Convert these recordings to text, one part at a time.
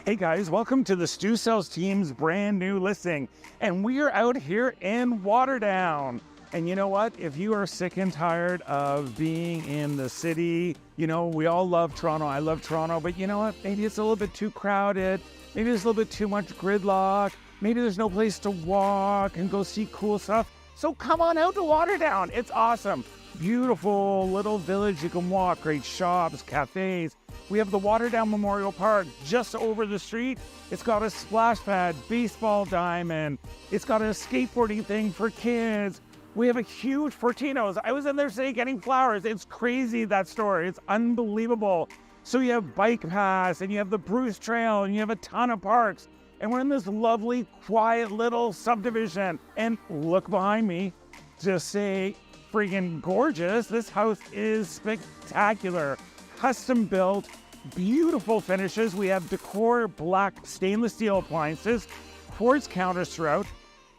Hey guys, welcome to the Stu Sells team's brand new listing. And we are out here in Waterdown. And you know what? If you are sick and tired of being in the city, you know, we all love Toronto. I love Toronto, but you know what? Maybe it's a little bit too crowded. Maybe there's a little bit too much gridlock. Maybe there's no place to walk and go see cool stuff. So come on out to Waterdown. It's awesome. Beautiful little village you can walk, great shops, cafes. We have the Waterdown Memorial Park just over the street. It's got a splash pad, baseball diamond. It's got a skateboarding thing for kids. We have a huge Fortino's. I was in there today getting flowers. It's crazy, that store. It's unbelievable. So you have Bike Pass, and you have the Bruce Trail, and you have a ton of parks. And we're in this lovely, quiet little subdivision. And look behind me, just say, freaking gorgeous. This house is spectacular. Custom built, beautiful finishes. We have decor black stainless steel appliances, quartz counters throughout,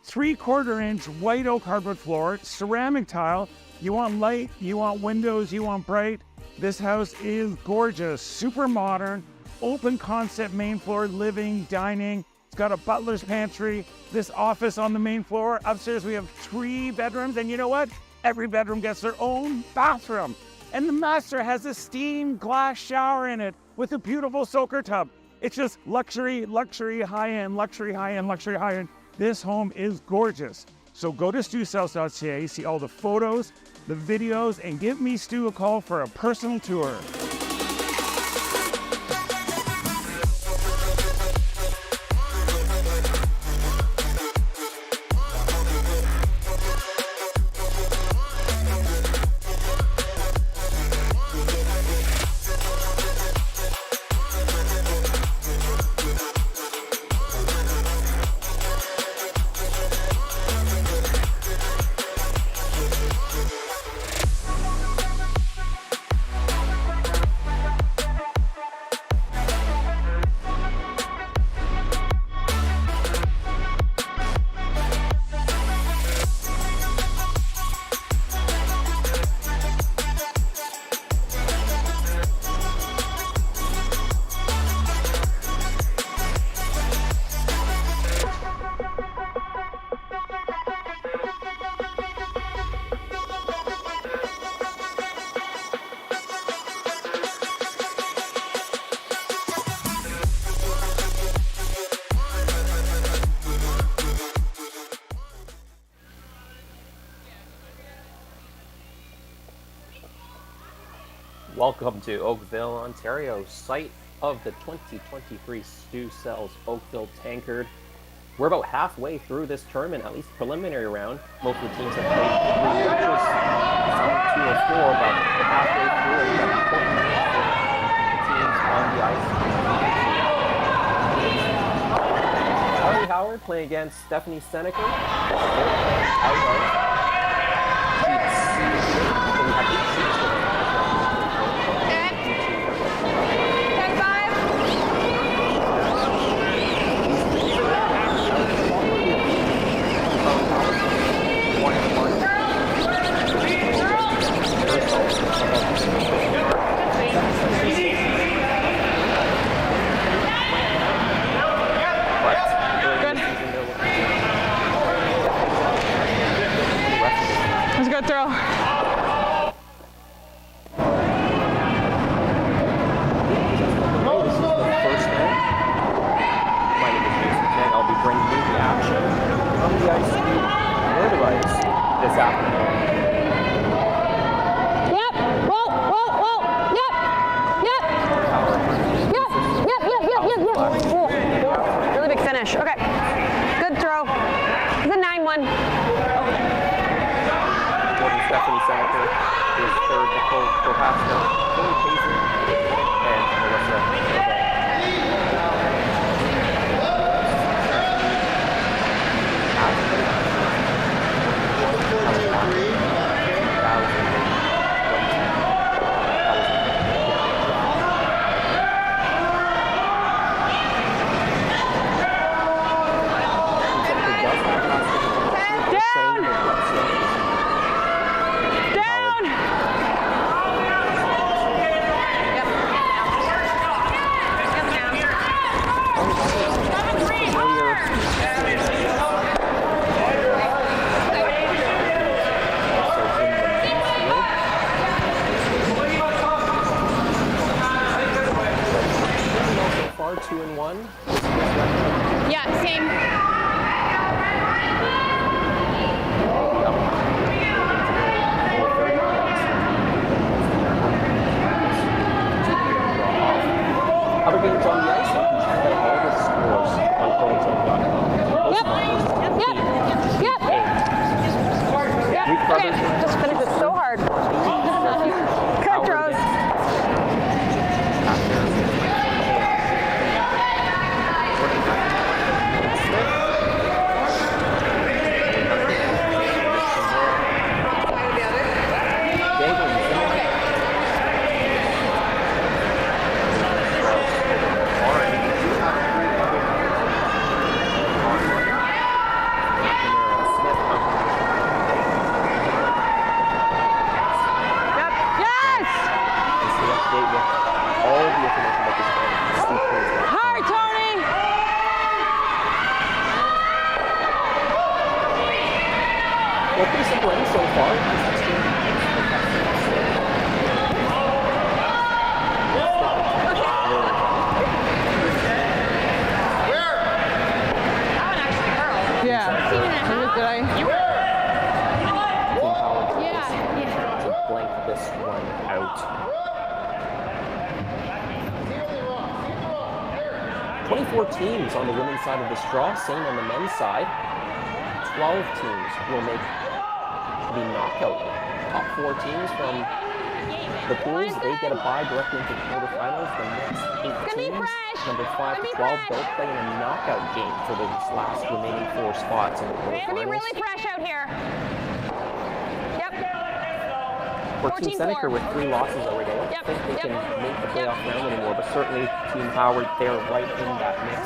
3/4 inch white oak hardwood floor, ceramic tile. You want light, you want windows, you want bright. This house is gorgeous, super modern, open concept main floor, living, dining. It's got a butler's pantry, this office on the main floor. Upstairs we have 3 bedrooms, and you know what? Every bedroom gets their own bathroom. And the master has a steamed glass shower in it with a beautiful soaker tub. It's just luxury, luxury, high-end, luxury, high-end, luxury, high-end. This home is gorgeous. So go to StuSells.ca, see all the photos, the videos, and give me Stu a call for a personal tour. Welcome to Oakville, Ontario, site of the 2023 Stu Sells Oakville Tankard. We're about halfway through this tournament, at least preliminary round. Most of the teams have played 3 matches, some 2 or 4, but we're halfway through and we have important teams on the ice. Charlie Howard playing against Stephanie Senneker. That's a good throw. I'll be bringing you the action from the ice device this afternoon. Yep. Whoa. Yep. Whoa. Really big finish. Okay. Good throw. It's a 9-1. Stephanie Senneker is third, Nicole Prohaska, Chloe Payson, and Melissa Gilbert. far, 2-1. Yeah, same. Other games on the ice, you can check out all the scores on proton.com. Yep. Okay, just finished it so hard. Good throws. Teams on the women's side of this draw, same on the men's side. 12 teams will make the knockout. Top 4 teams from the pools, they get a bye directly into the quarterfinals. The next 8 teams, number 5 to 12, they'll play in a knockout game for the last remaining 4 spots in the quarterfinals. It's gonna be really fresh out here. Yep. For Team Senneker with 3 losses already, I don't think they can make the playoff round anymore, but certainly Team Howard, they're right in that mix.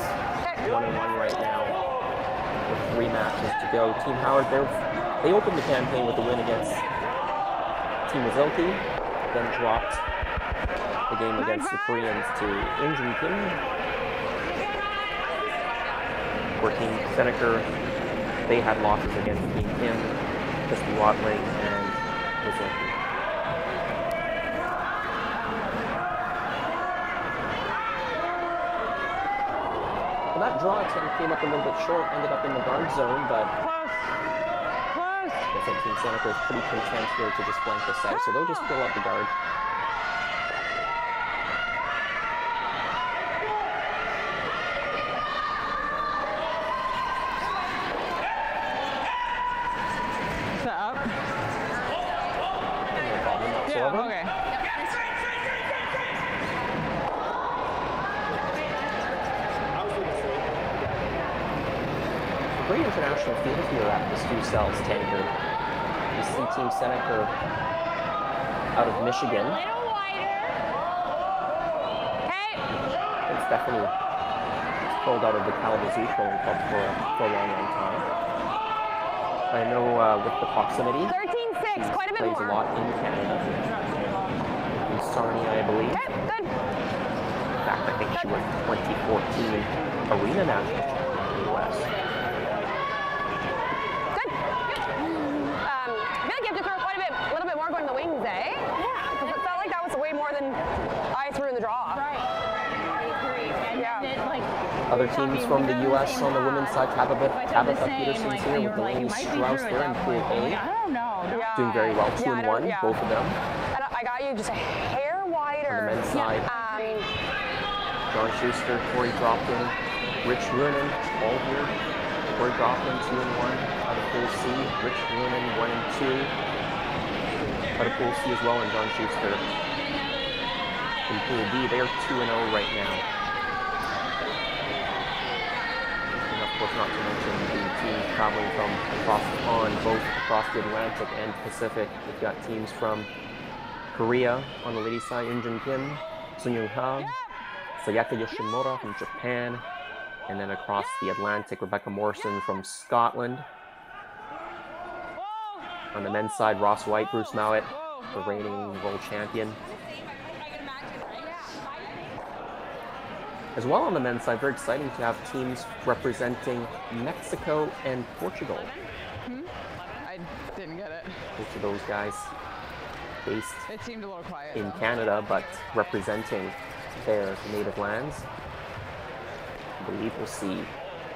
1-1 right now with 3 matches to go. Team Howard, they opened the campaign with a win against Team Mazilki, then dropped the game against the Koreans to Injun Kim. For Team Senneker, they had losses against Team Kim, Pisky Watling, and Mazilki. That draw attempt came up a little bit short, ended up in the guard zone, but I think Team Senneker is pretty content here to just blank this out, so they'll just fill up the guard. Set up? No problem whatsoever. Yeah, okay. Great international field here at the Stu Cells Tankard. You see Team Senneker out of Michigan. And Stephanie pulled out of the Kalamazoo Trolling Club for a long time. I know with the proximity, 13-6, quite a bit plays more. a lot in Canada. In Sarnia, I believe. Okay, good. In fact, I think she was 2014 Arena National Champion in the U.S. Other teams from the U.S. on the women's side, Tabitha Peterson's here with Delaney Strauss there in Pool A. Doing very well, 2-1, both of them. And I got you just a hair wider. On the men's side, John Schuster, Corey Dropton, Rich Runen, all here. Corey Dropton, 2-1 out of Pool C. Rich Runen, 1-2 out of Pool C as well, and John Schuster in Pool B. They're 2-0 right now. Of course, not to mention the teams traveling from across the pond, both across the Atlantic and Pacific. We've got teams from Korea on the ladies' side, Injun Kim, Sun Young Ha, Sayaka Yoshimura from Japan, and then across the Atlantic, Rebecca Morrison from Scotland. On the men's side, Ross White, Bruce Mowat, the reigning world champion. As well on the men's side, very exciting to have teams representing Mexico and Portugal. I didn't get it. Both of those guys based It seemed a little quiet. in Canada, but representing their native lands. I believe we'll see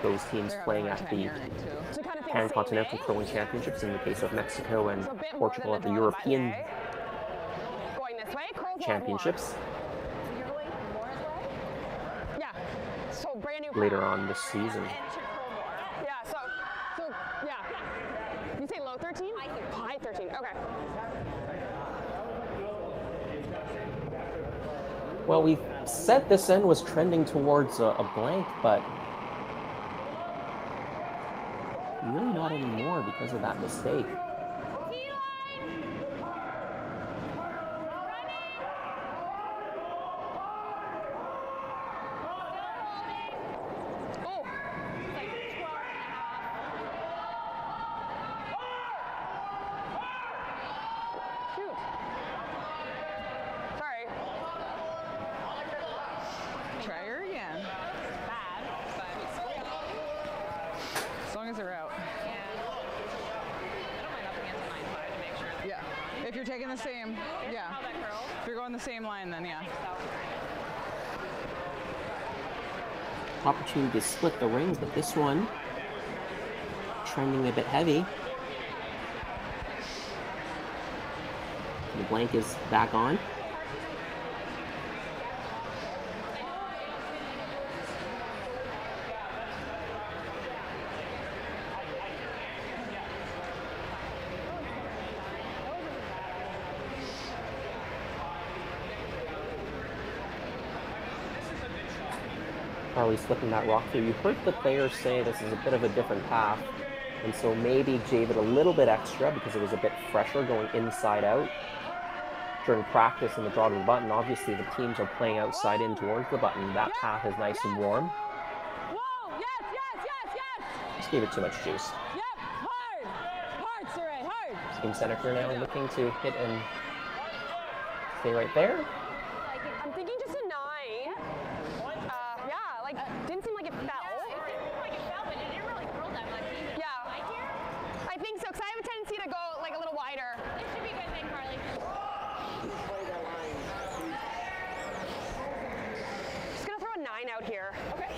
those teams They're playing having a at hard the time hearing, too. So kind of think Pan-Continental same Curling Championships in the case of Mexico and So a bit more Portugal than at the the draw of the European button, eh? Going this way, curls a lot more. Championships Yeah. So brand new. later on this season. Yeah. So yeah. You say low 13? High 13. Okay. Well, we said this end was trending towards a blank, but really not anymore because of that mistake. Oh. Shoot. Sorry. Try her again. As long as they're out. Yeah. If you're taking the same, yeah. If you're going the same line, then yeah. Opportunity to split the rings, but this one trending a bit heavy. The blank is back on. Harley slipping that rock through. You heard the players say this is a bit of a different path, and so maybe gave it a little bit extra because it was a bit fresher going inside out during practice in the draw to the button. Obviously, the teams are playing outside in towards the button. That path is nice and warm. Whoa! Yes! Just gave it too much juice. Yep! Hard, Saray, hard! Team Senneker now looking to hit and stay right there. I'm thinking just a 9. Yeah, like didn't seem like it fell. Yeah, I think so, because I have a tendency to go like a little wider. It should be good then, Carly. Just gonna throw a 9 out here. Okay.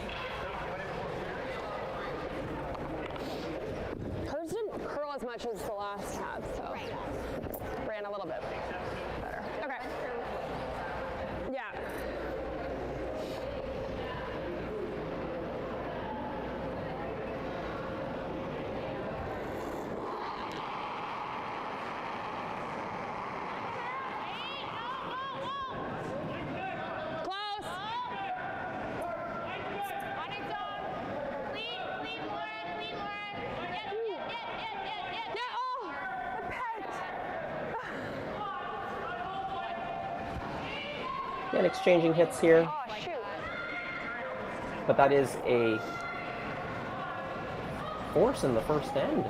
Hers didn't curl as much as the last tab, so ran a little bit better. Okay. Yeah. Close. On its own. Clean, Lauren. Yeah, oh, the pet. And exchanging hits here, Oh, shoot. but that is a force in the first end.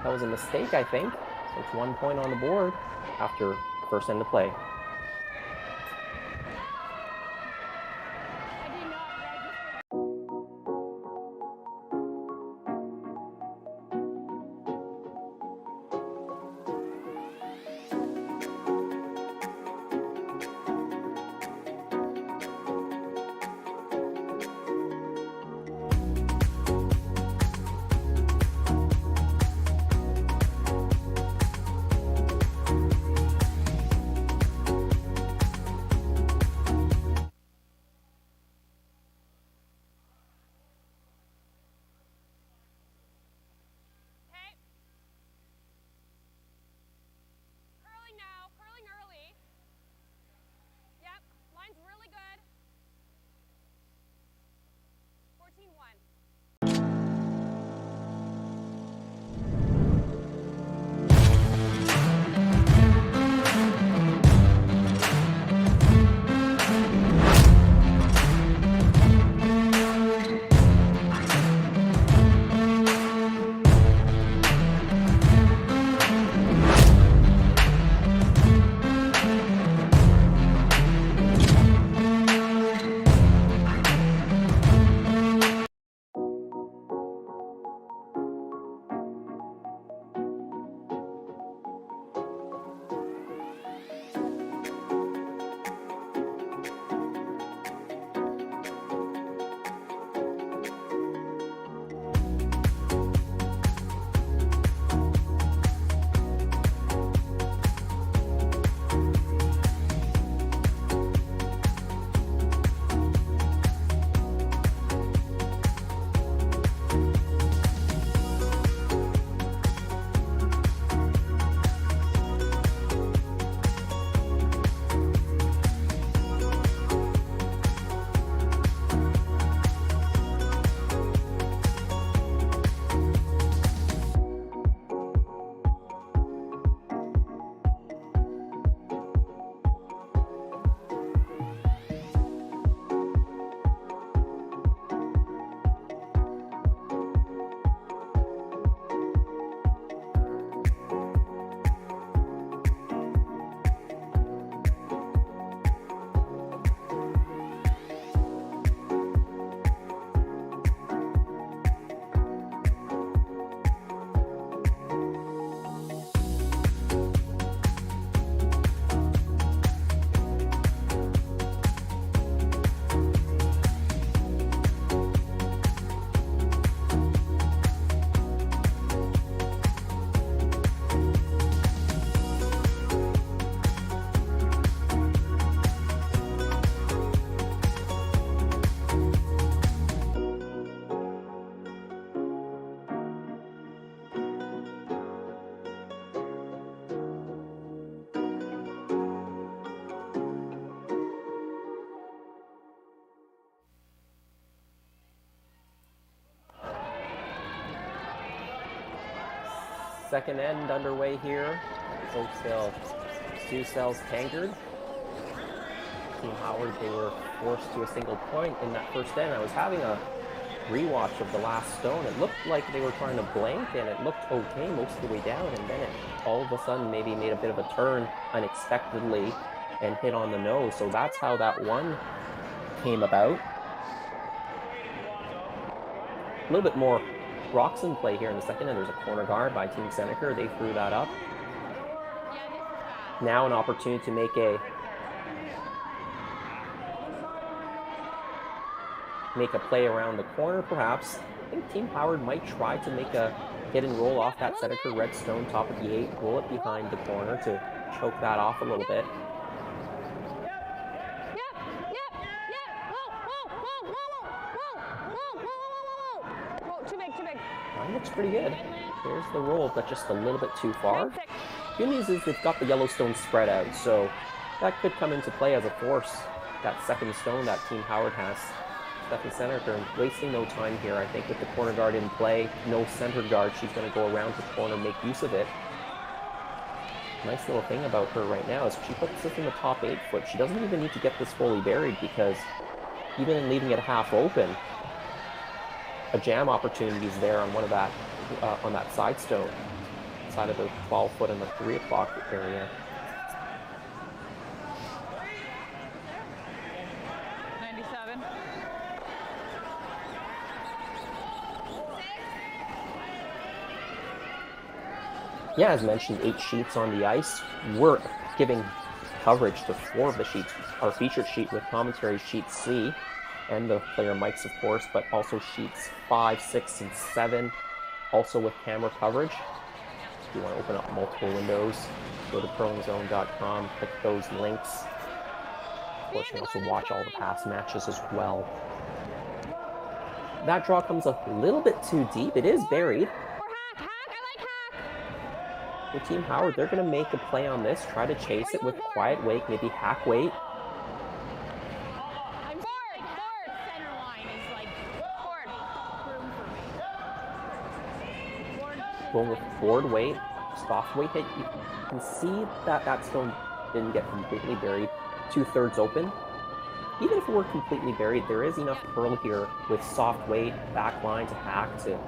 That was a mistake, I think. So it's 1 point on the board after first end of play. second end underway here. Oakville Tankard. Team Howard, they were forced to a single point in that first end. I was having a rewatch of the last stone. It looked like they were trying to blank, and it looked okay most of the way down, and then it all of a sudden maybe made a bit of a turn unexpectedly and hit on the nose. So that's how that one came about. A little bit more rocks in play here in the second, and there's a corner guard by Team Senneker. They threw that up. Now an opportunity to make a play around the corner, perhaps. I think Team Howard might try to make a hit and roll off that Senneker red stone, top of the 8, roll it behind the corner to choke that off a little bit. That looks pretty good. There's the roll, but just a little bit too far. Good news is they've got the Yellowstone spread out, so that could come into play as a force. That second stone that Team Howard has. Stephanie Senneker wasting no time here. I think with the corner guard in play, no center guard, she's going to go around the corner and make use of it. Nice little thing about her right now is she puts this in the top 8 foot. She doesn't even need to get this fully buried, because even in leaving it half open, a jam opportunity is there on one of that on that side stone, side of the 12 foot and the 3 o'clock area. 97. Yeah, as mentioned, 8 sheets on the ice. We're giving coverage to 4 of the sheets. Our featured sheet with commentary, sheet C, and the player mics, of course, but also sheets 5, 6, and 7, also with camera coverage. If you want to open up multiple windows, go to curlingzone.com, click those links. Of course, you can also watch all the past matches as well. That draw comes a little bit too deep. It is buried. For Team Howard, they're going to make a play on this, try to chase it with quiet wake, maybe hack weight. Going with board weight, soft weight hit. You can see that that stone didn't get completely buried, 2/3 open. Even if it were completely buried, there is enough curl here with soft weight, back line to hack to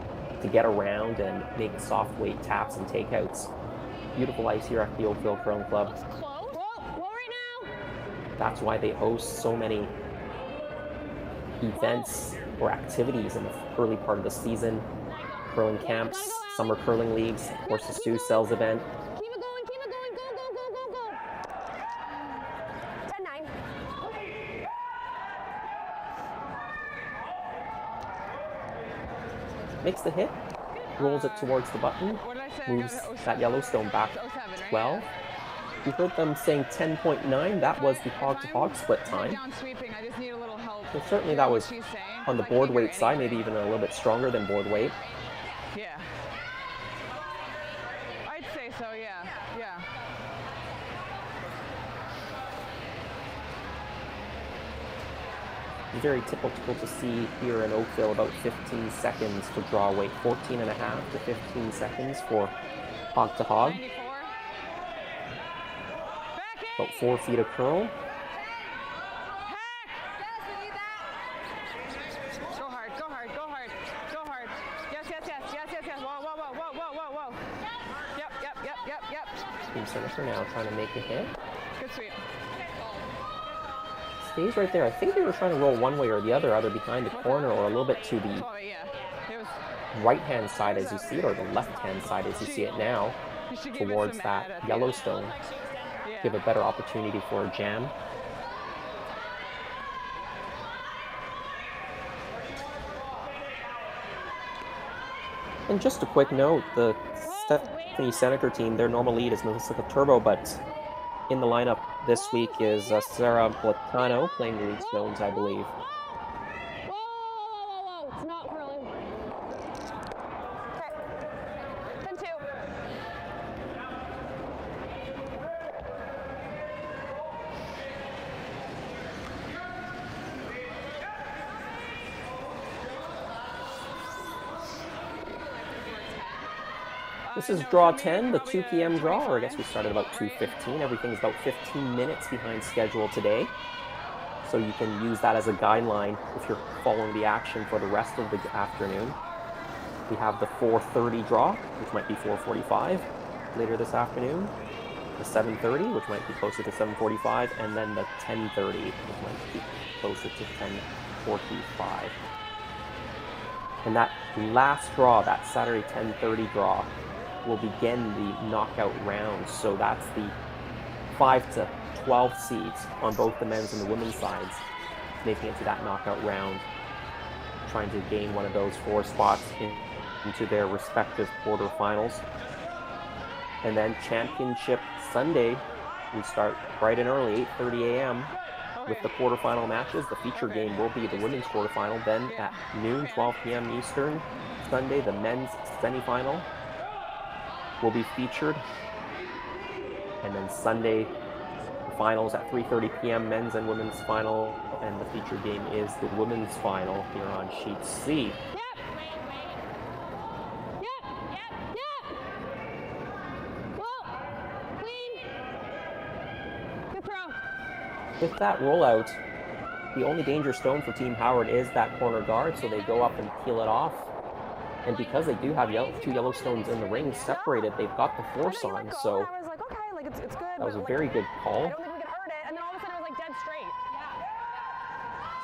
get around and make soft weight taps and takeouts. Beautiful ice here at the Oakville Curling Club. That's why they host so many events or activities in the early part of the season. Curling camps, summer curling leagues, of course the Stu Cells event. Keep it going, go. 10-9. Makes the hit, rolls it towards the button, moves that Yellowstone back 12. You heard them saying 10.9, that was the hog-to-hog split time. So certainly that was on the board weight side, maybe even a little bit stronger than board weight. Yeah. I'd say so, yeah. Very typical to see here in Oakville, about 15 seconds to draw weight, 14 and a half to 15 seconds for hog to hog. About 4 feet of curl. Go hard. Yes. Whoa. Yep. Team Senneker now trying to make a hit. Good sweep. Stays right there. I think they were trying to roll one way or the other, either behind the corner or a little bit to the right-hand side as you see it, or the left-hand side as you see it now, towards that Yellowstone. Give a better opportunity for a jam. And just a quick note, the Stephanie Senneker team, their normal lead is Melissa Turbo, but in the lineup this week is Sarah Platano playing the lead stones, I believe. Whoa. It's not curling. Okay. 10-2. This is draw 10, the 2 p.m. draw, or I guess we started about 2:15. Everything's about 15 minutes behind schedule today. So you can use that as a guideline if you're following the action for the rest of the afternoon. We have the 4:30 draw, which might be 4:45 later this afternoon. The 7:30, which might be closer to 7:45, and then the 10:30, which might be closer to 10:45. And that last draw, that Saturday 10:30 draw, will begin the knockout round. So that's the 5 to 12 seeds on both the men's and the women's sides making it to that knockout round, trying to gain one of those 4 spots into their respective quarterfinals. And then Championship Sunday, we start bright and early, 8:30 a.m. with the quarterfinal matches. The feature game will be the women's quarterfinal. Then at noon, 12 p.m. Eastern, Sunday, the men's semifinal will be featured. And then Sunday, the finals at 3:30 p.m. men's and women's final. And the feature game is the women's final here on Sheet C. With that rollout, the only danger stone for Team Howard is that corner guard, so they go up and peel it off. And because they do have 2 yellow stones in the ring separated, they've got the force on, so I was like, okay, like it's good. that was a but, very good I call. don't think we could hurt it, and then all of a sudden it was like dead straight.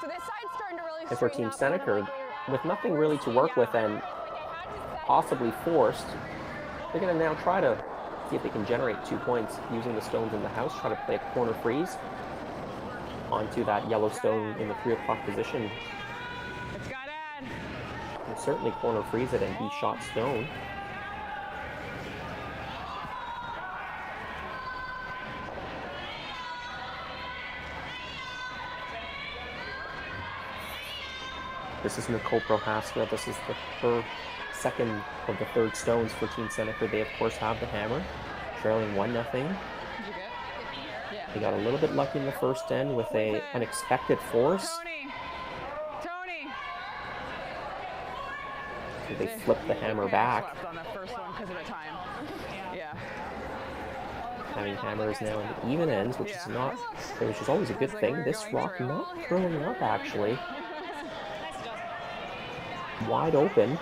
So this side's starting to really And for straighten Team up, Senneker, with nothing really to work with and possibly forced, they're going to now try to see if they can generate 2 points using the stones in the house, try to play a corner freeze onto that yellow stone in the 3 o'clock position. It's got Ed. And certainly corner freeze it and be shot stone. This is Nicole Prohaska. This is her second of the 3rd stones for Team Senneker. They, of course, have the hammer, trailing 1-0. Did you get? Yeah. They got a little bit lucky in the first end with a unexpected force. Tony. So they flipped the hammer back. On that first one because of the time. Yeah. Having hammers now in the even ends, which is always a good thing. This rock not curling up actually. Wide open.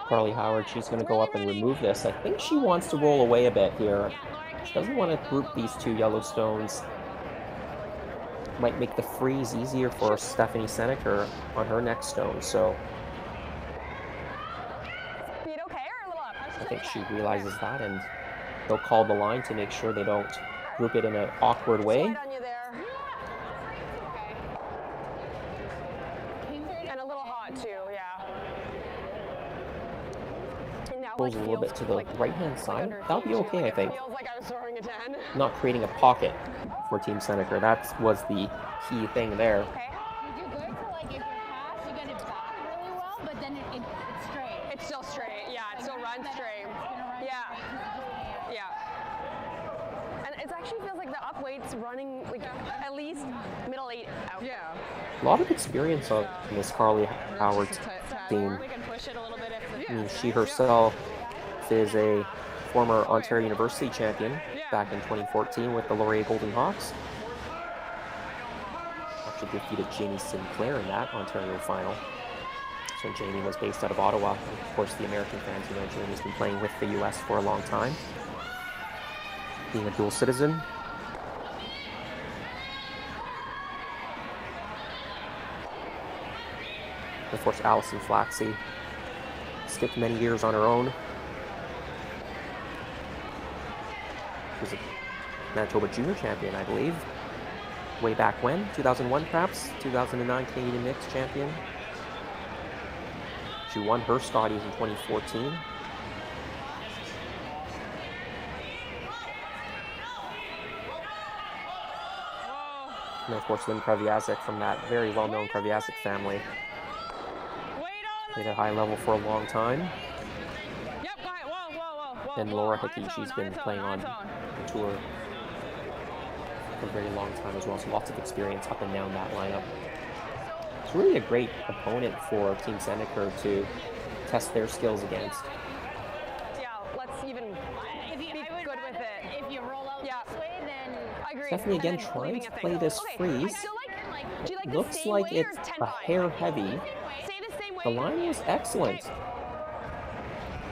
Carly Howard, she's going to go up and remove this. I think she wants to roll away a bit here. She doesn't want to group these 2 yellow stones. Might make the freeze easier for Stephanie Senneker on her next stone, so Speed okay or a little up? I think she realizes that, and they'll call the line to make sure they don't group it in an awkward way. Slide on you there. And a little hot too, yeah. And now, Pulls a little bit to the right-hand side. That'll be okay, I think. Feels like I was throwing a 10. Not creating a pocket for Team Senneker. That was the key thing there. You do good, so like if you pass, you get it back really well, but then it's straight. It's still straight, yeah. It still runs straight. Yeah. Yeah. And it actually feels like the up weight's running like at least middle 8 out. Yeah. A lot of experience on this Carly Howard team. We can push it a little bit if I mean, she herself is a former Ontario University champion back in 2014 with the Laurier Golden Hawks. Actually defeated Jamie Sinclair in that Ontario final. So Jamie was based out of Ottawa. And of course, the American fans, you know, Jamie's been playing with the U.S. for a long time, being a dual citizen. Of course, Allison Flaxey skipped many years on her own. She was a Manitoba Junior champion, I believe. Way back when, 2001 perhaps, 2009 Canadian Mixed champion. She won her Scotties in 2014. And of course, Lynn Kraviazek from that very well-known Kraviazek family. Wait on Played at a high level for a long time. Yep, go ahead. Whoa. And whoa. Laura On Hickey, its she's own, been its playing own, on its own. the tour for a very long time as well, so lots of experience up and down that lineup. It's really a great opponent for Team Senneker to test their skills against. Yeah, let's even If you, be I would good with rather it. if you roll out Yeah. this way, then I agree. Stephanie again And then trying leaving to a thing. play this Okay, freeze. I still do you like the Looks same like way or it's 10 a by? hair heavy. Say the same way. The line was excellent.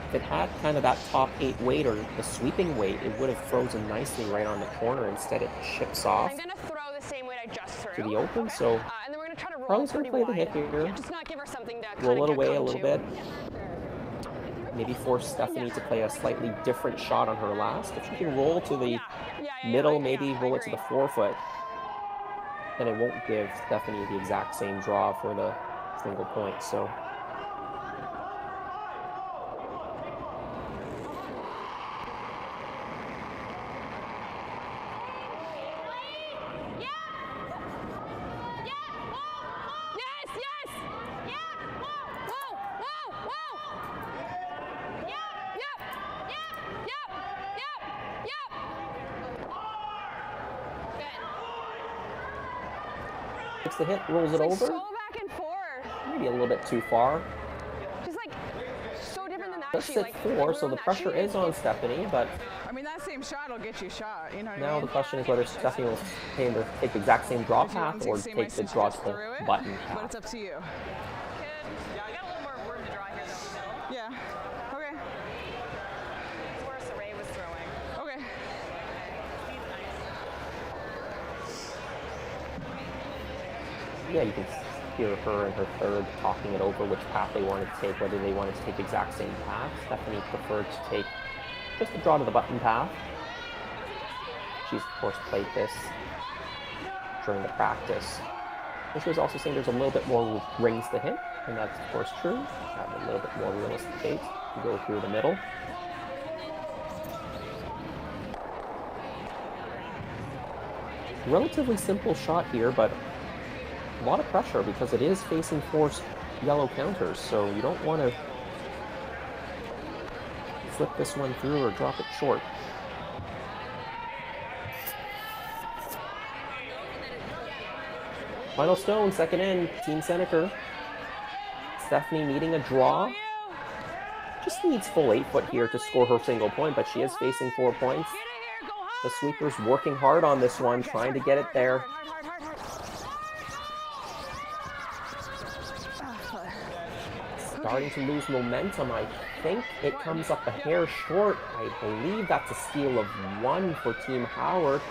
If it had kind of that top 8 weight or the sweeping weight, it would have frozen nicely right on the corner. Instead, it chips off I'm gonna throw the same weight I just threw. to the open, so And then we're gonna try to roll probably gonna pretty play the wide. hit here. Just not give her something to Roll kinda it away a come little to. bit. Maybe force Stephanie to play a slightly different shot on her last. If she can roll to the middle, maybe roll it to the forefoot, then it won't give Stephanie the exact same draw for the single point. So gets the hit, rolls it over. So back and forth. Maybe a little bit too far. Just like so different than that. Just sheet, hit like, 4, so on the that pressure sheet. is on Stephanie, but I mean, that same shot will get you shot. You know what I now mean? the question is whether Stephanie will either take the exact same draw If you want path to or see my take the draw to suggest the through it, button but path. it's up to you. Yeah, I got a little more room to draw here though. Yeah. Okay. That's where Saray was throwing. Okay. Yeah, you can hear her and her third talking it over which path they wanted to take, whether they wanted to take the exact same path. Stephanie preferred to take just the draw to the button path. She's, of course, played this during the practice. And she was also saying there's a little bit more rings to hit, and that's, of course, true. Have a little bit more real estate to go through the middle. Relatively simple shot here, but a lot of pressure because it is facing 4 yellow counters, so you don't want to flip this one through or drop it short. Final stone, second in, Team Senneker. Stephanie needing a draw. Just needs full 8 foot here to score her single point, but she is facing 4 points. The sweeper's working hard on this one, trying to get it there. Starting to lose momentum. I think it comes up a hair short. I believe that's a steal of 1 for Team Howard.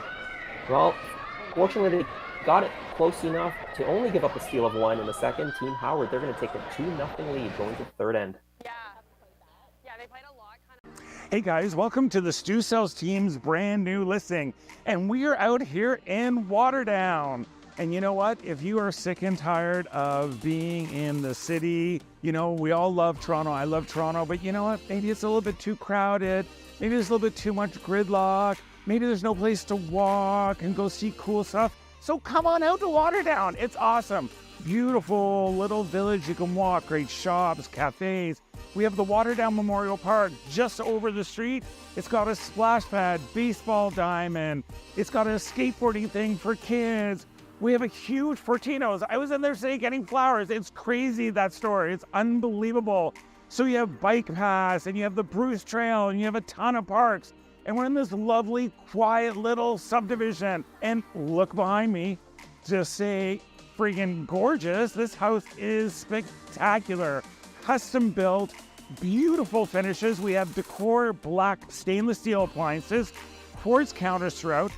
Well, fortunately they got it close enough to only give up a steal of 1 in the second. Team Howard, they're going to take a 2-0 lead going to the third end. Yeah, they played a lot. Hey guys, welcome to the Stu Sells team's brand new listing. And we are out here in Waterdown. And you know what? If you are sick and tired of being in the city, you know, we all love Toronto. I love Toronto, but you know what? Maybe it's a little bit too crowded. Maybe there's a little bit too much gridlock. Maybe there's no place to walk and go see cool stuff. So come on out to Waterdown. It's awesome. Beautiful little village you can walk, great shops, cafes. We have the Waterdown Memorial Park just over the street. It's got a splash pad, baseball diamond. It's got a skateboarding thing for kids. We have a huge Fortino's. I was in there today getting flowers. It's crazy, that store. It's unbelievable. So you have Bike Pass, and you have the Bruce Trail, and you have a ton of parks. And we're in this lovely, quiet little subdivision. And look behind me, just say freaking gorgeous. This house is spectacular. Custom built, beautiful finishes. We have decor black stainless steel appliances, quartz counters throughout,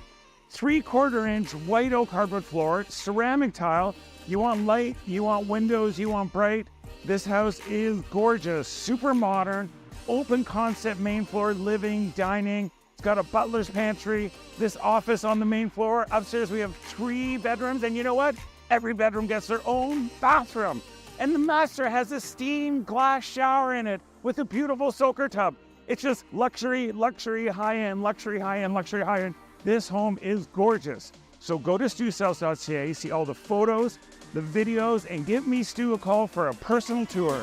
3/4 inch white oak hardwood floor, ceramic tile. You want light, you want windows, you want bright. This house is gorgeous, super modern, open concept main floor, living, dining. It's got a butler's pantry, this office on the main floor. Upstairs we have 3 bedrooms, and you know what? Every bedroom gets their own bathroom. And the master has a steamed glass shower in it with a beautiful soaker tub. It's just luxury, luxury, high-end, luxury, high-end, luxury, high-end. This home is gorgeous. So go to StuSells.ca, see all the photos, the videos, and give me Stu a call for a personal tour.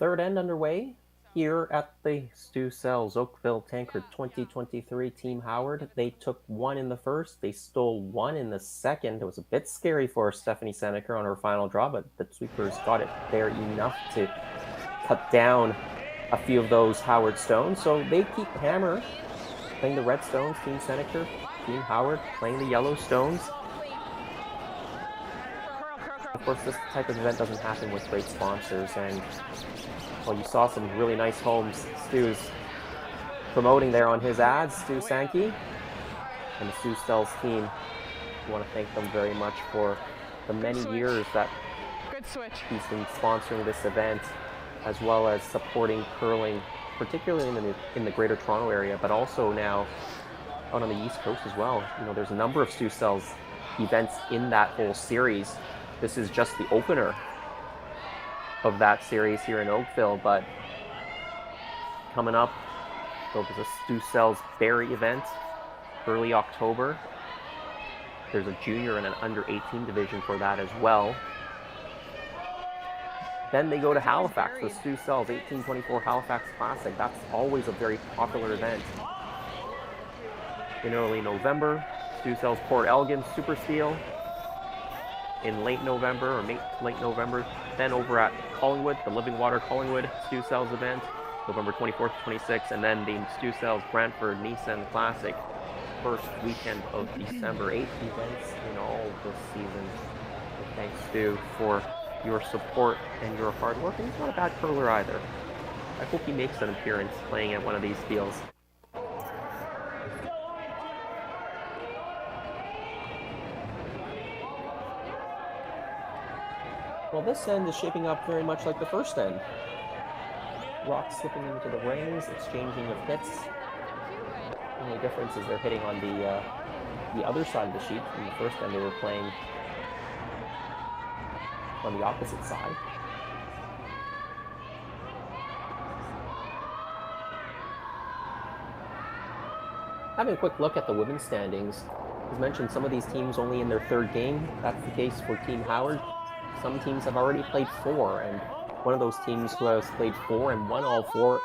Third end underway here at the Stu Sells Oakville Tankard 2023 Team Howard. They took one in the first. They stole one in the second. It was a bit scary for Stephanie Senneker on her final draw, but the sweepers got it there enough to cut down a few of those Howard stones. So they keep hammer playing the red stones. Team Senneker, Team Howard playing the yellow stones. Of course, this type of event doesn't happen with great sponsors, and well, you saw some really nice homes Stu's promoting there on his ads, Stu Sankey and the Stu Sells team. We want to thank them very much for the many years that he's been sponsoring this event, as well as supporting curling, particularly in the Greater Toronto area, but also now out on the East Coast as well. You know, there's a number of Stu Sells events in that whole series. This is just the opener of that series here in Oakville, but coming up, there's a Stu Sells Barrie event early October. There's a junior and an under 18 division for that as well. Then they go to Halifax, the Stu Sells 1824 Halifax Classic. That's always a very popular event. In early November, Stu Sells Port Elgin Super Steel. In late November or late November, then over at Collingwood, the Living Water Collingwood Stu Sells event, November 24th, 26th, and then the Stu Sells Brantford Nissan Classic, first weekend of December. 8 events in all this season. And thanks, Stu, for your support and your hard work. And he's not a bad curler either. I hope he makes an appearance playing at one of these fields. Well, this end is shaping up very much like the first end. Rocks slipping into the rings, exchanging of hits. The only difference is they're hitting on the other side of the sheet. In the first end, they were playing on the opposite side. Having a quick look at the women's standings, as mentioned, some of these teams only in their third game. That's the case for Team Howard. Some teams have already played 4, and one of those teams who has played 4 and won all 4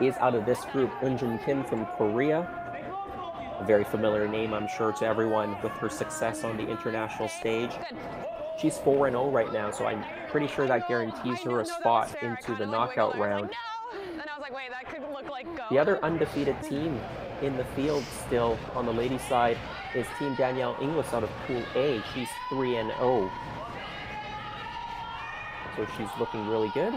is out of this group, Eunjun Kim from Korea. A very familiar name, I'm sure, to everyone with her success on the international stage. She's 4-0 right now, so I'm pretty sure that guarantees her a spot into the knockout round. The other undefeated team in the field still on the ladies' side is Team Danielle Inglis out of Pool A. She's 3-0. So she's looking really good.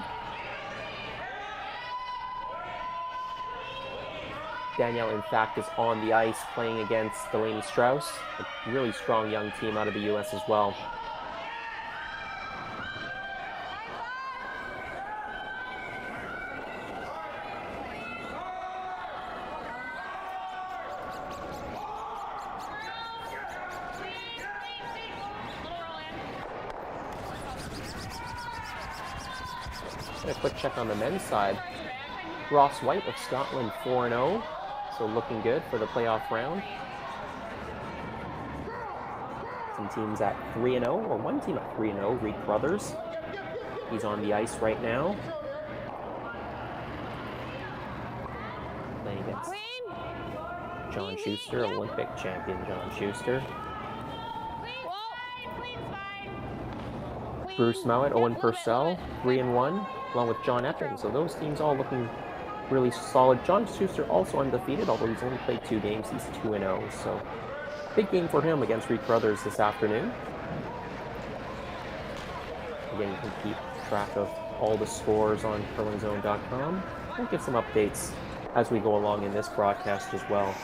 Danielle, in fact, is on the ice playing against Delaney Strauss, a really strong young team out of the U.S. as well. A quick check on the men's side. Ross White of Scotland, 4-0, so looking good for the playoff round. Some teams at 3-0, or one team at 3-0, Reed Brothers. He's on the ice right now. Playing against John Schuster, Olympic champion John Schuster. Bruce Mowat, Owen Purcell, 3-1, along with John Epping. So those teams all looking really solid. John Schuster also undefeated, although he's only played 2 games. He's 2-0. So big game for him against Reed Brothers this afternoon. Again, you can keep track of all the scores on curlingzone.com. We'll get some updates as we go along in this broadcast as well.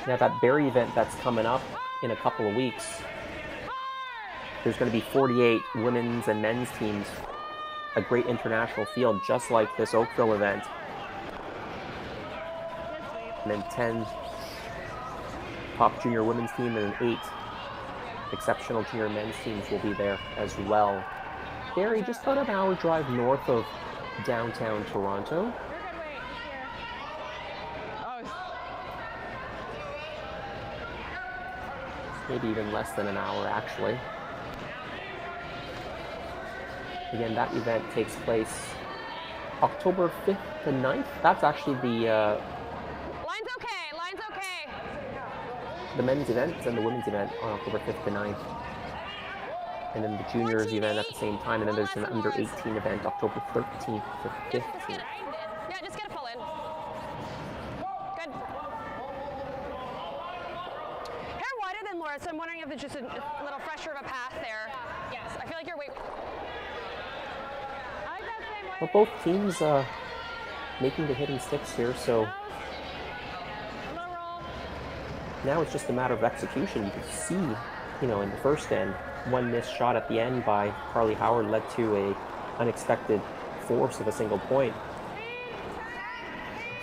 Now that Barrie event that's coming up in a couple of weeks, there's going to be 48 women's and men's teams, a great international field just like this Oakville event. And then 10 top junior women's team and 8 exceptional junior men's teams will be there as well. Barrie, just about an hour drive north of downtown Toronto. You're good, wait. Here. Oh, Maybe even less than an hour, actually. Again, that event takes place October 5th to 9th. That's actually the Line's okay. Line's okay. the men's event and the women's event on October 5th to 9th. And then the juniors event at the same time. And then there's an under 18 event October 13th to 15th. Yeah, just get a full in. Good. Hair wider than Laura, so I'm wondering if there's just a little fresher of a path there. Yes. I feel like you're way. I like that same way. Well, both teams making the hitting sticks here, so Low roll. now it's just a matter of execution. You can see, you know, in the first end, one missed shot at the end by Carly Howard led to a unexpected force of a single point.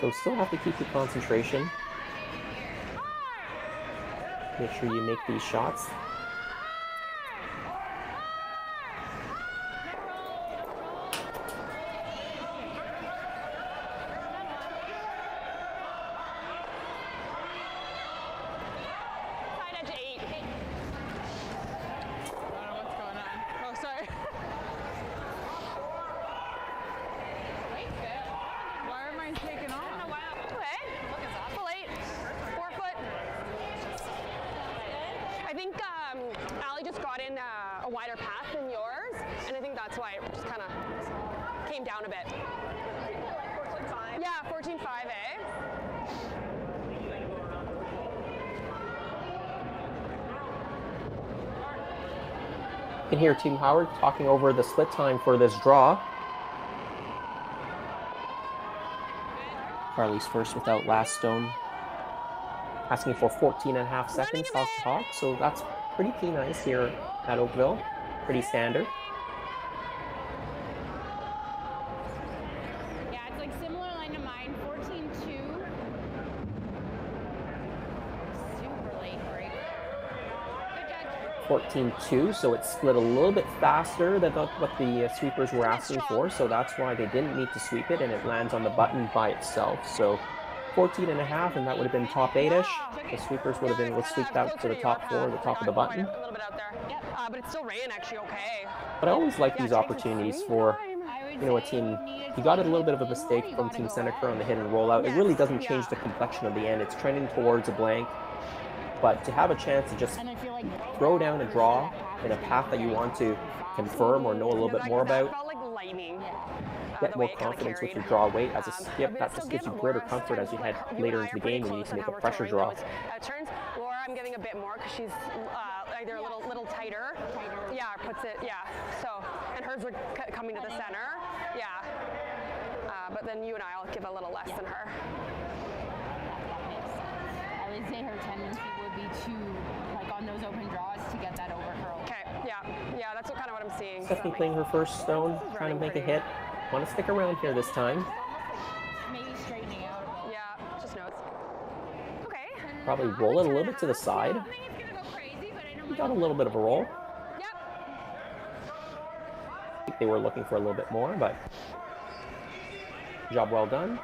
So still have to keep your concentration. Make sure you make these shots. Side edge 8. I don't know what's going on. Oh, sorry. Why are mine taking off? Okay. Full 8. 4 foot. I think Allie just got in a wider path than yours, and I think that's why it just kind of came down a bit. 14.5. Yeah, 14.5, eh? You can hear Team Howard talking over the split time for this draw. Carly's first without last stone. Asking for 14.5 seconds off the hawk, so that's pretty nice here at Oakville. Pretty standard. Yeah, it's like similar line to mine. 14-2. Super late break. Good judge. 14-2, so it split a little bit faster than what the sweepers were asking for, so that's why they didn't need to sweep it, and it lands on the button by itself. So 14.5, and that would have been top 8-ish. The sweepers would have been sweeped out to the top 4, the top of the button. A little bit out there. But it still ran actually okay. But I always like these opportunities for, I would you know, a say team. needed You got a to little bit of a do mistake what you from gotta Team go Senneker on. on the hit and rollout. It really doesn't Yes, change the complexion of the end. It's trending towards a blank. But to have a chance to just And I feel like throw down a draw in a path that you want to confirm or know a little bit more That about, felt like lightning. get the more way it kinda confidence with your carried. draw weight as a But skip. That still just gives you give greater Laura comfort as you head sometimes. later and I into the are pretty game and you need close to on make how a we're pressure throwing draw. those, turns. Laura, I'm getting a bit more because she's either a little tighter. Yeah, or puts it. Yeah. So, and hers are coming to the center. Yeah. But then you and I'll give a little less than her. I would say her tendency would be to, like on those open draws, to get that over her. Okay. Yeah. Yeah. That's kind of what I'm seeing. Stephanie playing her first stone, trying to make a hit. Want to stick around here this time. Maybe straightening out a bit. Yeah. Just notes. Okay. Probably roll it a little bit to the side. I think it's gonna go crazy, but I don't Got a little bit of a roll. Yep. I think they were looking for a little bit more, but job well done.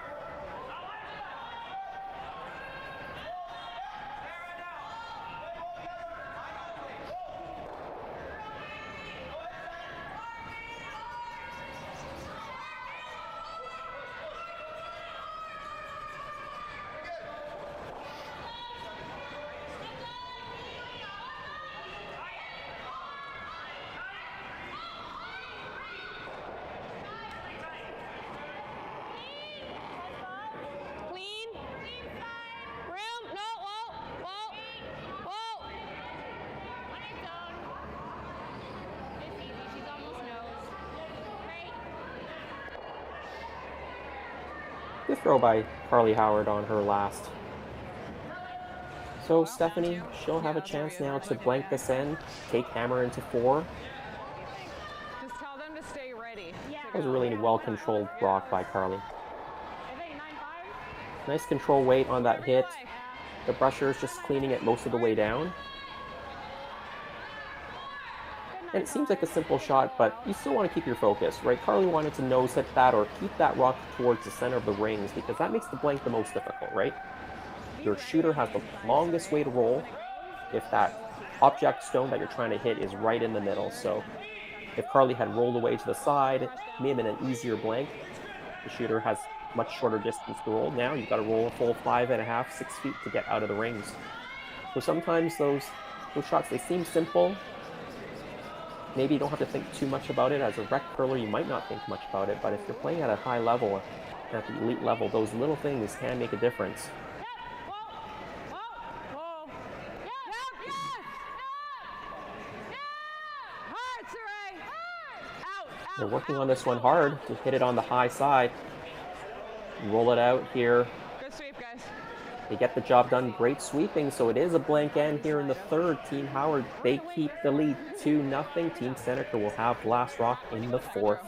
Clean. Room. No. Whoa. Whoa. Whoa. On its own. It's easy. She's almost nose. Great. Good throw by Carly Howard on her last. So Stephanie, she'll have a chance now to blank this end, take hammer into 4. Just tell them to stay ready. That was a really well-controlled block by Carly. I think 9-5. Nice control weight on that hit. The brusher is just cleaning it most of the way down. Good And it seems like a simple shot, but you still want to keep your focus, right? Carly wanted to nose hit that or keep that rock towards the center of the rings because that makes the blank the most difficult, right? Your shooter has the longest way to roll if that object stone that you're trying to hit is right in the middle. So if Carly had rolled away to the side, it may have been an easier blank. The shooter has much shorter distance to roll. Now you've got to roll a full 5.5, 6 feet to get out of the rings. So sometimes those shots, they seem simple. Maybe you don't have to think too much about it. As a rec curler, you might not think much about it, but if you're playing at a high level, at the elite level, those little things can make a difference. They're working on this one hard to hit it on the high side. Roll it out here. Good sweep, guys. They get the job done. Great sweeping. So it is a blank end here in the third. Team Howard, they keep the lead 2-0. Team Senneker will have last rock in the fourth.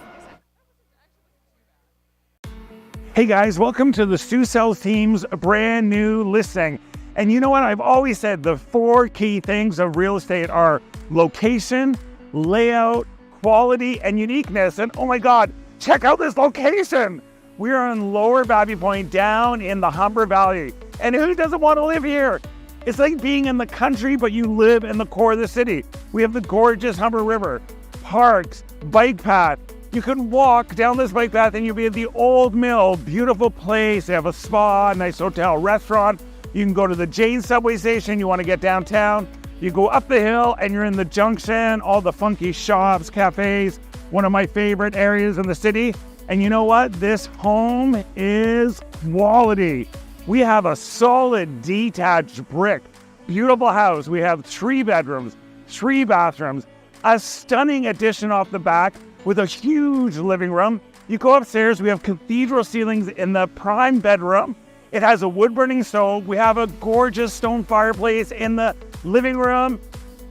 Hey guys, welcome to the Stu Sells team's brand new listing. And you know what? I've always said the 4 key things of real estate are location, layout, quality, and uniqueness. And oh my God, check out this location. We're on Lower Babby Point down in the Humber Valley. And who doesn't want to live here? It's like being in the country, but you live in the core of the city. We have the gorgeous Humber River, parks, bike path. You can walk down this bike path and you'll be at the old mill, beautiful place. They have a spa, nice hotel, restaurant. You can go to the Jane subway station. You want to get downtown. You go up the hill and you're in the junction, all the funky shops, cafes, one of my favorite areas in the city. And you know what? This home is quality. We have a solid detached brick, beautiful house. We have 3 bedrooms, 3 bathrooms, a stunning addition off the back with a huge living room. You go upstairs, we have cathedral ceilings in the prime bedroom. It has a wood-burning stove. We have a gorgeous stone fireplace in the living room.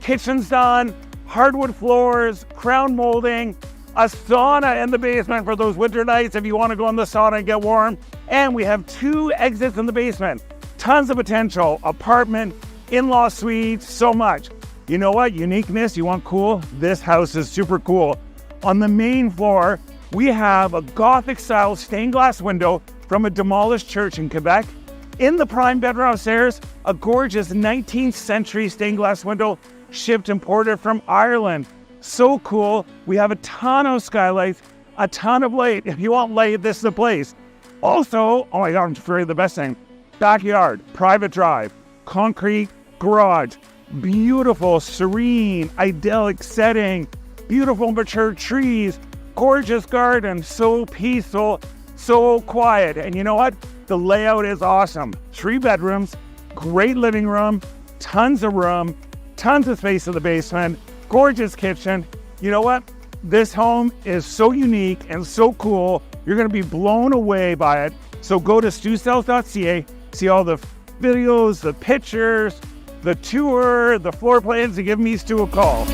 Kitchen's done, hardwood floors, crown molding, a sauna in the basement for those winter nights if you want to go in the sauna and get warm. And we have 2 exits in the basement. Tons of potential, apartment, in-law suites, so much. You know what? Uniqueness, you want cool? This house is super cool. On the main floor, we have a Gothic-style stained glass window from a demolished church in Quebec. In the prime bedroom upstairs, a gorgeous 19th century stained glass window shipped imported from Ireland. So cool. We have a ton of skylights, a ton of light. If you want light, this is the place. Also, oh my God, I'm afraid of the best thing. Backyard, private drive, concrete garage, beautiful, serene, idyllic setting, beautiful mature trees, gorgeous garden, so peaceful, so quiet. And you know what? The layout is awesome. 3 bedrooms, great living room, tons of room, tons of space in the basement, gorgeous kitchen. You know what? This home is so unique and so cool. You're going to be blown away by it. So go to stusells.ca, see all the videos, the pictures, the tour, the floor plans, and give me Stu a call.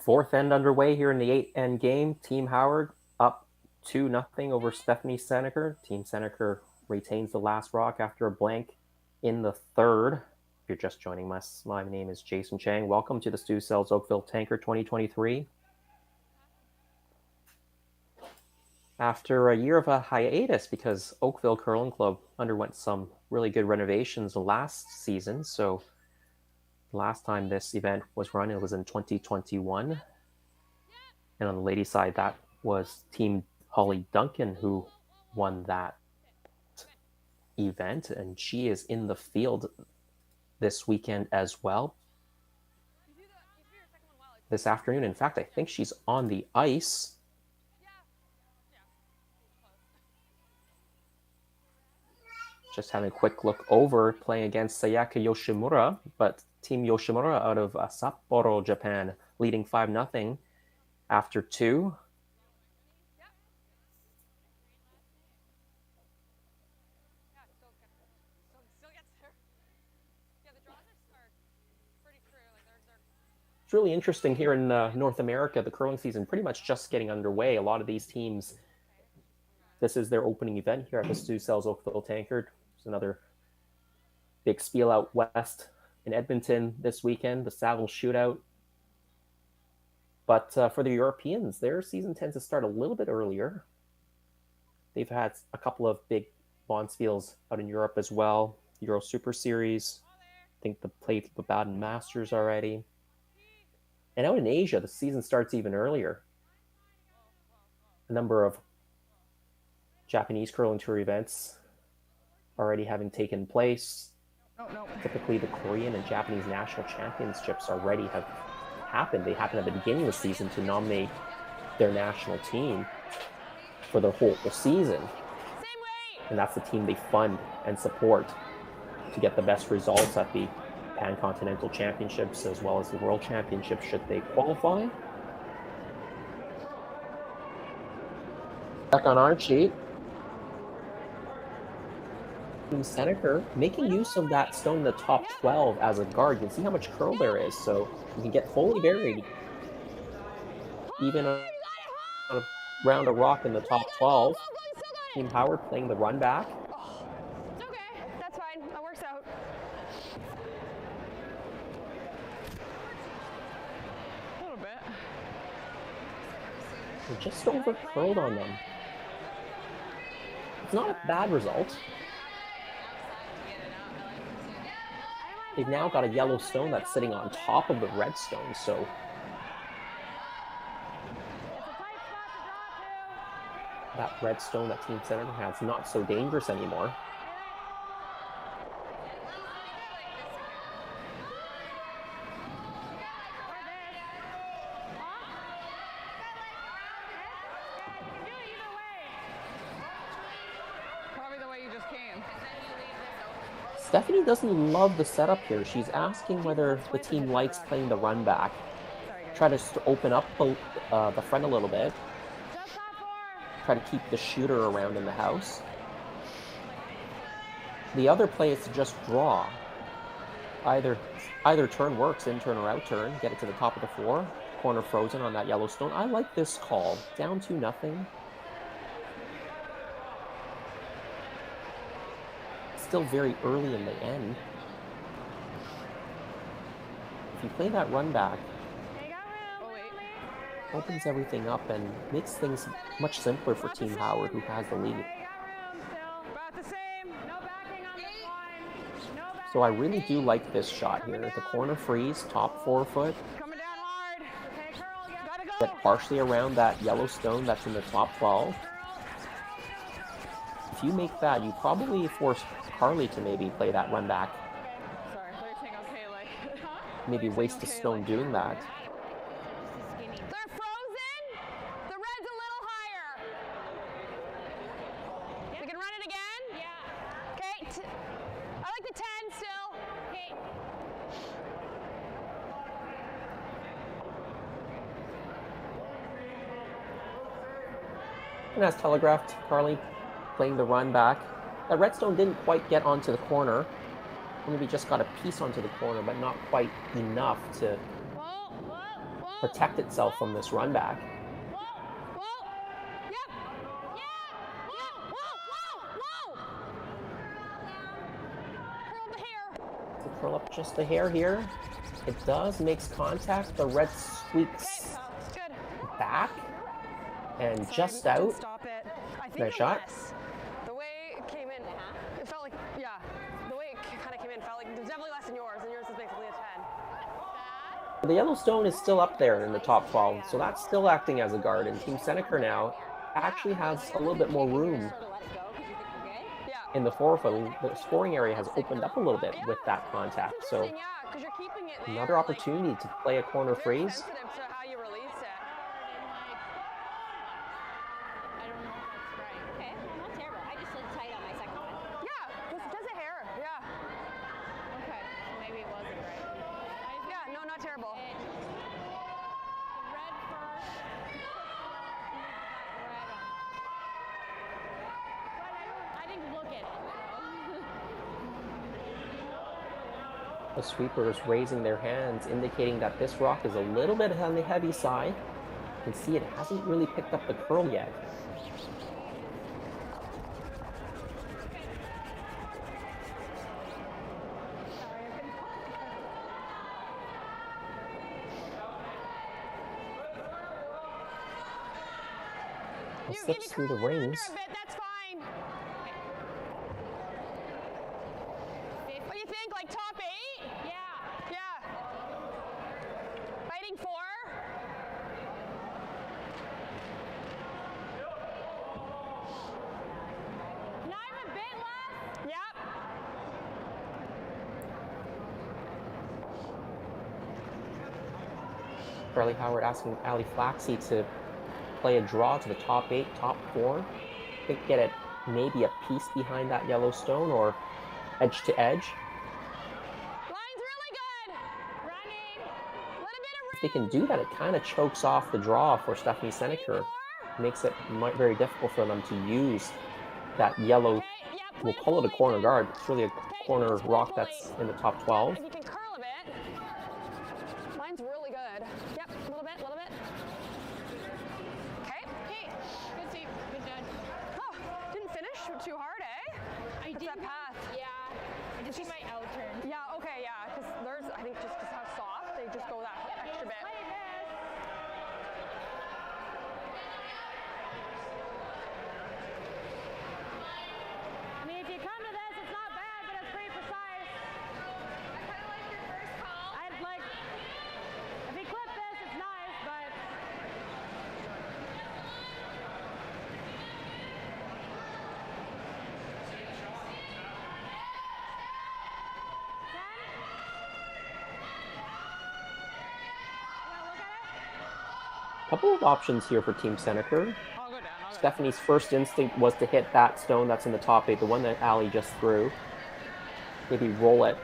Fourth end underway here in the 8-end game. Team Howard up 2-0 over Stephanie Senneker. Team Senneker retains the last rock after a blank in the third. If you're just joining us, my name is Jason Chang. Welcome to the Stu Sells Oakville Tankard 2023. After a year of a hiatus, because Oakville Curling Club underwent some really good renovations last season, so last time this event was run, it was in 2021. And on the ladies' side, that was Team Holly Duncan who won that event. And she is in the field this weekend as well. this afternoon. In fact, I think she's on the ice. Just having a quick look over, playing against Sayaka Yoshimura, but Team Yoshimura out of Sapporo, Japan, leading 5-0 after 2. It's really interesting here in North America. The curling season pretty much just getting underway. A lot of these teams, this is their opening event here at the Stu Sells Oakville Tankard. There's another big spiel out west in Edmonton this weekend, the Saddle Shootout. But for the Europeans, their season tends to start a little bit earlier. They've had a couple of big bonspiels out in Europe as well. Euro Super Series. I think they played the Baden Masters already. And out in Asia, the season starts even earlier. A number of Japanese curling tour events already having taken place. Typically, the Korean and Japanese national championships already have happened. They happen at the beginning of the season to nominate their national team for the whole season. And that's the team they fund and support to get the best results at the Pan-Continental Championships as well as the World Championships should they qualify. Back on our sheet, Team Senneker making use of that stone in the top 12 as a guard. You can see how much curl there is, so you can get fully buried even around a rock in the top 12. Team Howard playing the run back. It's okay. That's fine. That works out. A little bit. We're just over curled on them. It's not a bad result. They've now got a yellow stone that's sitting on top of the red stone, so that red stone that Team Senneker has not so dangerous anymore. Probably the way you just came. Stephanie doesn't love the setup here. She's asking whether the team likes playing the run back. Try to open up the front a little bit. Try to keep the shooter around in the house. The other play is to just draw. Either turn works, in turn or out turn. Get it to the top of the floor. Corner frozen on that yellow stone. I like this call. Down 2-0. Still very early in the end. If you play that run back, opens everything up and makes things much simpler for Team Howard, who has the lead. So I really do like this shot here. The corner freeze, top 4 foot. Get partially around that yellow stone that's in the top 12. If you make that, you probably force Carly to maybe play that run back. Sorry, they're saying okay, like Maybe waste a stone doing that. They're frozen. The red's a little higher. We can run it again? Yeah. Okay. I like the 10 still. Okay. And as telegraphed, Carly playing the run back. That redstone didn't quite get onto the corner. Maybe just got a piece onto the corner, but not quite enough to protect itself from this run back. To curl up just a hair here. It does, makes contact. The red squeaks back and just out. Stop it. I think Nice shot. The way it came in, it felt like, yeah, the way it kind of came in felt like there's definitely less than yours, and yours is basically a 10. The yellow stone is still up there in the top 12, so that's still acting as a guard. And Team Senneker now actually has a little bit more room in the 4 foot. The scoring area has opened up a little bit with that contact. So because you're keeping it there. Another opportunity to play a corner Very freeze. sensitive to how you release it. I don't know if that's right. Okay, not terrible. I just looked tight on my second one. Yeah, does it hair? Yeah. Okay, so maybe it wasn't right. Yeah, no, not terrible. The red first. Red on. But I didn't look at it. The sweepers raising their hands, indicating that this rock is a little bit on the heavy side. You can see it hasn't really picked up the curl yet. It slips through the rings. A bit, that's fine. What do you think? Like top 8? Yeah. Yeah. Fighting 4? Now I have a bit left. Yep. Charlie Howard asking Ali Flaxey to play a draw to the top 8, top 4. I think get it maybe a piece behind that yellow stone or edge to edge. Line's really good. Running. Little bit of If they can do that, it kind of chokes off the draw for Stephanie Senneker. Makes it very difficult for them to use that yellow, we'll call it a corner guard. It's really a corner rock that's in the top 12. If you can curl a bit. Line's really good. Yep, a little bit, little bit. Okay. Hey, good seat. Good judge. Oh, didn't finish too hard, eh? I What's that path? Yeah. I just see my L turn. Yeah, okay, yeah, because there's, I think just because how soft, they just go that extra bit. Play this. I mean, if you come to this, it's not bad, but it's pretty precise. I kind of like your first call. I'd like, if he clipped this, it's nice, but. Couple of options here for Team Senneker. I'll go down. Stephanie's first instinct was to hit that stone that's in the top 8, the one that Ali just threw. Maybe roll it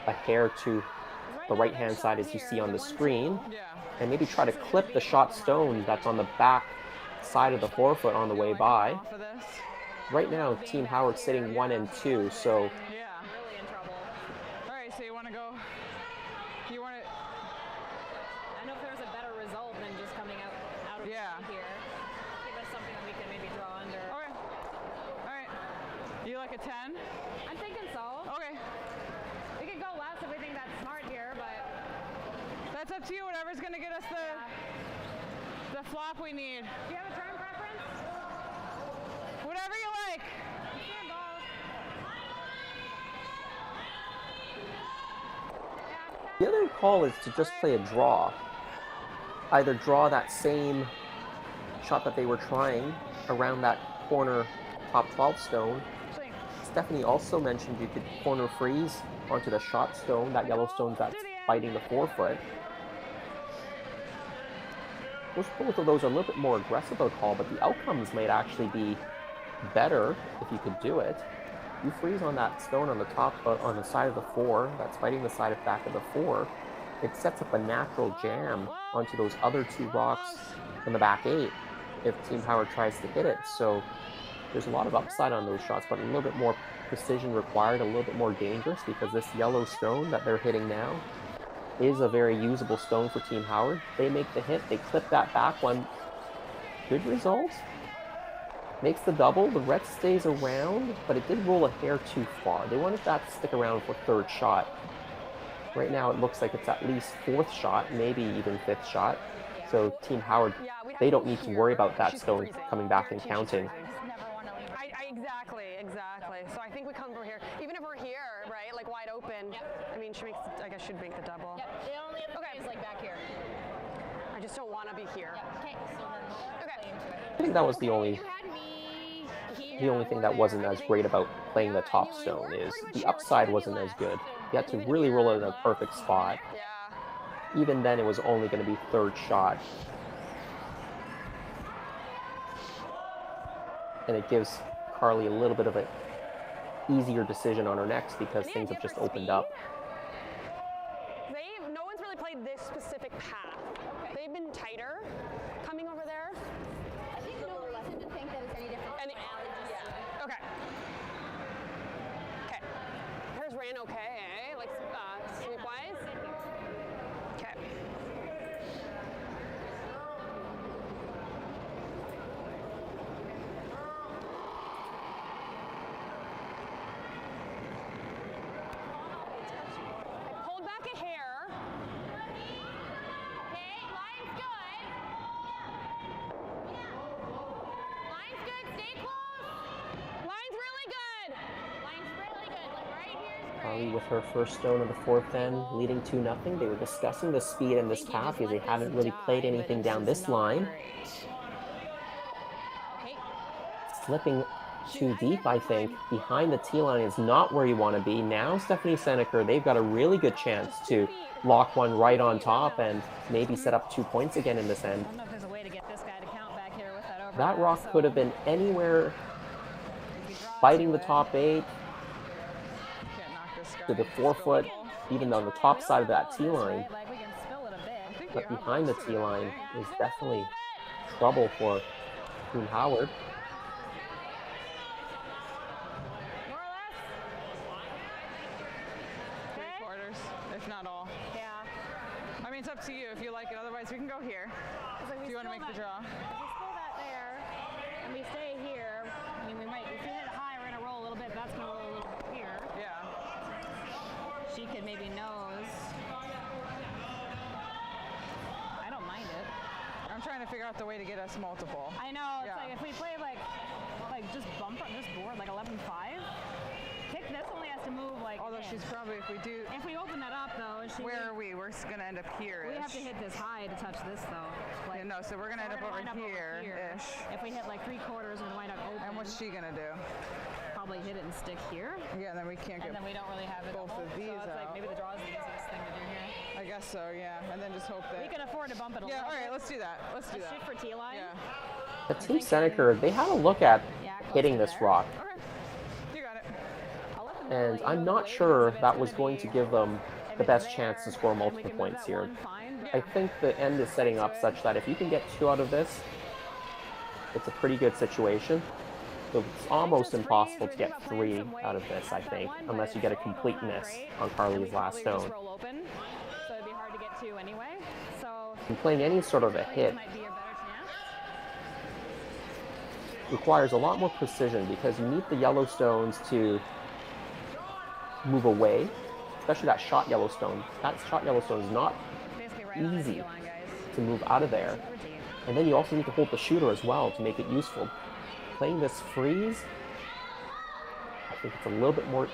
a hair to the right-hand side as you see on the screen. Yeah. And maybe try to clip the shot stone that's on the back side of the forefoot on the way by. Off of this. Right now, Team Howard sitting 1 and 2, so Yeah. Really in trouble. All right, so you want to go. You want to. I know if there was a better result than just coming out of Yeah. here. Give us something that we can maybe draw under. Okay. All right. You like a 10? I'm thinking so. Okay. We could go less if we think that's smart here, but That's up to you. Whatever's going to get us the flop we need. do you have a turn preference? Whatever you like. Let's do both. the other call is to just play a draw. Either draw that same shot that they were trying around that corner top 12 stone. Stephanie also mentioned you could corner freeze onto the shot stone, that yellow stone that's fighting the forefoot. Both of those are a little bit more aggressive of a call, but the outcomes might actually be better if you could do it. You freeze on that stone on the top, on the side of the 4, that's fighting the side of back of the 4. It sets up a natural jam onto those other 2 rocks in the back 8 if Team Howard tries to hit it. So there's a lot of upside on those shots, but a little bit more precision required, a little bit more dangerous, because this yellow stone that they're hitting now is a very usable stone for Team Howard. They make the hit, they clip that back one. Good result. Makes the double, the red stays around, but it did roll a hair too far. They wanted that to stick around for 3rd shot. Right now it looks like it's at least 4th shot, maybe even 5th shot. So Team Howard, they don't need to worry about that stone coming back and counting. Exactly. So I think we come over here, even if we're here, right, like wide open. I mean, she makes, I guess, should make the double. Yep. The only other thing is like back here. I just don't want to be here. Okay. So then play into it. I think that was the only You had me here thing that wasn't as great about playing the top stone is the upside wasn't as good. You had to really roll it in a perfect spot. Yeah. Even then, it was only going to be third shot. And it gives Carly a little bit of an easier decision on her next because things have just opened up. No one's really played this specific path. They've been tighter coming over there. I think no reason to think that it's any different from Allie just Yeah. Okay. Okay. Hers ran okay, eh? Like sweep-wise? Okay. I pulled back a hair. Okay, line's good. Line's good, stay close. Line's really good. Line's really good. Like right here's great. Carly with her first stone of the fourth end, leading 2-0. They were discussing the speed in this path because they haven't really played anything down this line. Okay. Slipping too deep, I think. Behind the tee line is not where you want to be. Now Stephanie Senneker, they've got a really good chance to lock one right on top and maybe set up 2 points again in this end. I don't know if there's a way to get this guy to count back here with that over. That rock could have been anywhere biting the top 8 Can't knock this guy. to the 4-foot, even on the top side of that tee line. Like we can spill it a bit. But behind the tee line is definitely trouble for Team Howard. More or less. Okay. 3/4, if not all. Yeah. I mean, it's up to you if you like it. Otherwise, we can go here. It's like we Do you want to spill make the that- draw? If we spill that there, and we stay here, I mean, we might, if we hit it high, we're gonna roll a little bit, that's gonna roll a little bit here. Yeah. She could maybe nose. I don't mind it. I'm trying to figure out the way to get us multiple. I know, it's Yeah. like if we play like just bump on this board, like 11-5, kick this only has to move like Although in. she's probably, if we do, If we open that up though, she where are we? We're going to end up here. we have to hit this high to touch this though. Like, Yeah, no, so we're going to end up we're over gonna wind here-ish. If we hit like 3/4 and wind up open, And what's she going to do? probably hit it and stick here. Yeah, and then we can't get, And then we don't really have it. both of these so it's like out. maybe the draw is the easiest thing to do here. I guess so, yeah. And then just hope that. We can afford to bump it a Yeah, little all right, bit. let's do that. Let's do Let's that. shoot for T line. Yeah. But Team Senneker, they had a look at Yeah, hitting closer this there. rock. Okay. You got it. I'll let them know, And like, I'm move not away sure because if that it's was gonna going to be- give them if the it's best there chance to score and we multiple can move points that here. one, fine. I think the end is setting up such that if you can get 2 out of this, it's a pretty good situation. So it's almost impossible to get 3 out of this, I think, unless you get a complete miss on Carly's last stone. Roll open, so it'd be hard to get 2 anyway. So And playing any sort of a threes hit might be your better chance. requires a lot more precision because you need the Yellowstones to move away, especially that shot Yellowstone. That shot Yellowstone is not Basically right on the easy T line, guys. to move out of there. Super deep. And then you also need to hold the shooter as well to make it useful. Playing this freeze, I think it's a little bit more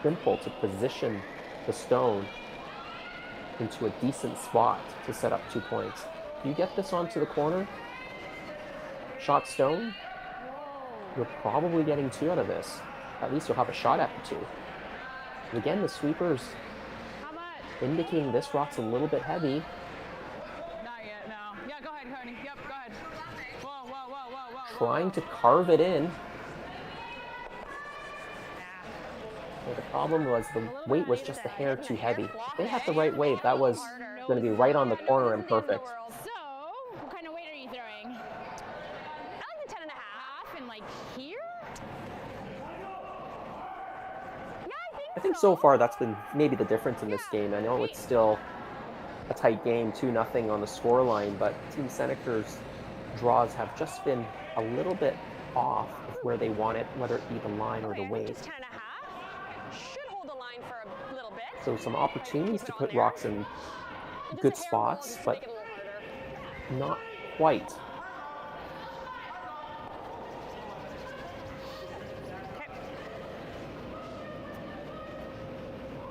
simple to position the stone into a decent spot to set up 2 points. You get this onto the corner, shot stone, you're probably getting 2 out of this. At least you'll have a shot at the 2. And again, the sweepers How much? indicating this rock's a little bit heavy. Not yet, no. Yeah, go ahead, Carney. Yep, go ahead. Whoa, whoa, whoa, whoa, whoa. Trying to carve it in. Well, the problem was the weight was just a hair too heavy. If they had the right weight, that was going to be right on the corner and perfect. So, what kind of weight are you throwing? I like the 10 and a half. Half and like here? Yeah, I think so far that's been maybe the difference in this game. I know it's still a tight game, 2-0 on the scoreline, but Team Senneker's draws have just been a little bit off of where they want it, whether it be the line or the okay, weight. just 10 and a half. Should hold the line for a little bit. So some opportunities Keep to it on put there. rocks in Just good a hair spots, roll, just but make it a little harder. not quite.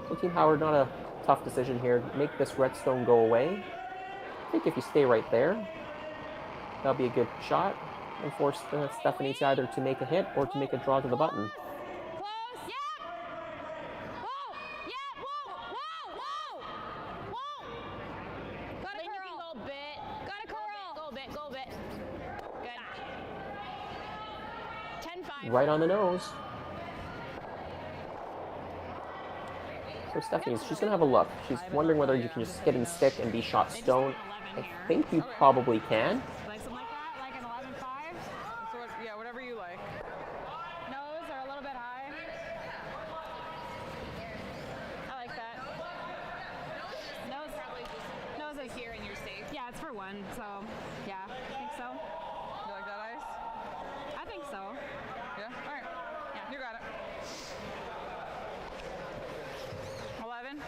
So Team Howard, not a tough decision here. Make this redstone go away. I think if you stay right there, that'll be a good shot and force Stephanie to either to make a hit or to make a draw to the button. Close. Yeah. Oh, Go a bit. Good. 10-5. Right on the nose. So Stephanie, she's going to have a look. She's wondering whether you can just hit and stick and be shot stone. I think you probably can. Like something like that, like an 11-5. So yeah, whatever you like. Nose or a little bit high. I like that. Nose is here and you're safe. Yeah, it's for one, so yeah, I think so. You like that ice? I think so. Yeah? All right. Yeah, you got it. 11.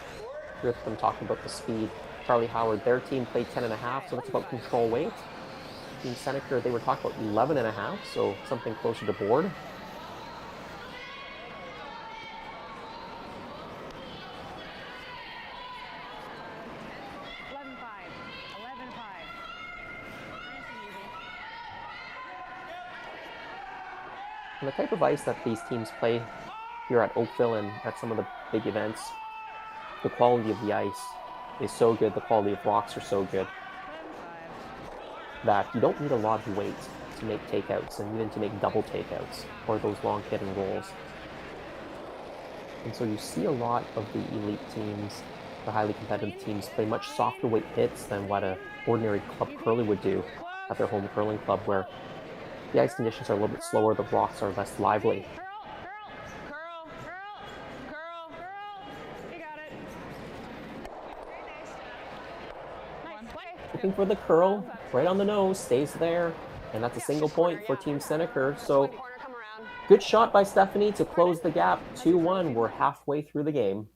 With them talking about the speed. Charlie Howard, their team played 10.5, so that's about control weight. Team Senneker, they were talking about 11.5, so something closer to board. And the type of ice that these teams play here at Oakville and at some of the big events, the quality of the ice is so good, the quality of rocks are so good, that you don't need a lot of weight to make takeouts and even to make double takeouts or those long hit and rolls. And so you see a lot of the elite teams, the highly competitive teams, play much softer weight hits than what an ordinary club curler would do at their home curling club, where the ice conditions are a little bit slower, the rocks are less lively. Looking for the curl, right on the nose, stays there, and that's a single point for Team Senneker. So, good shot by Stephanie to close the gap, 2-1. We're halfway through the game.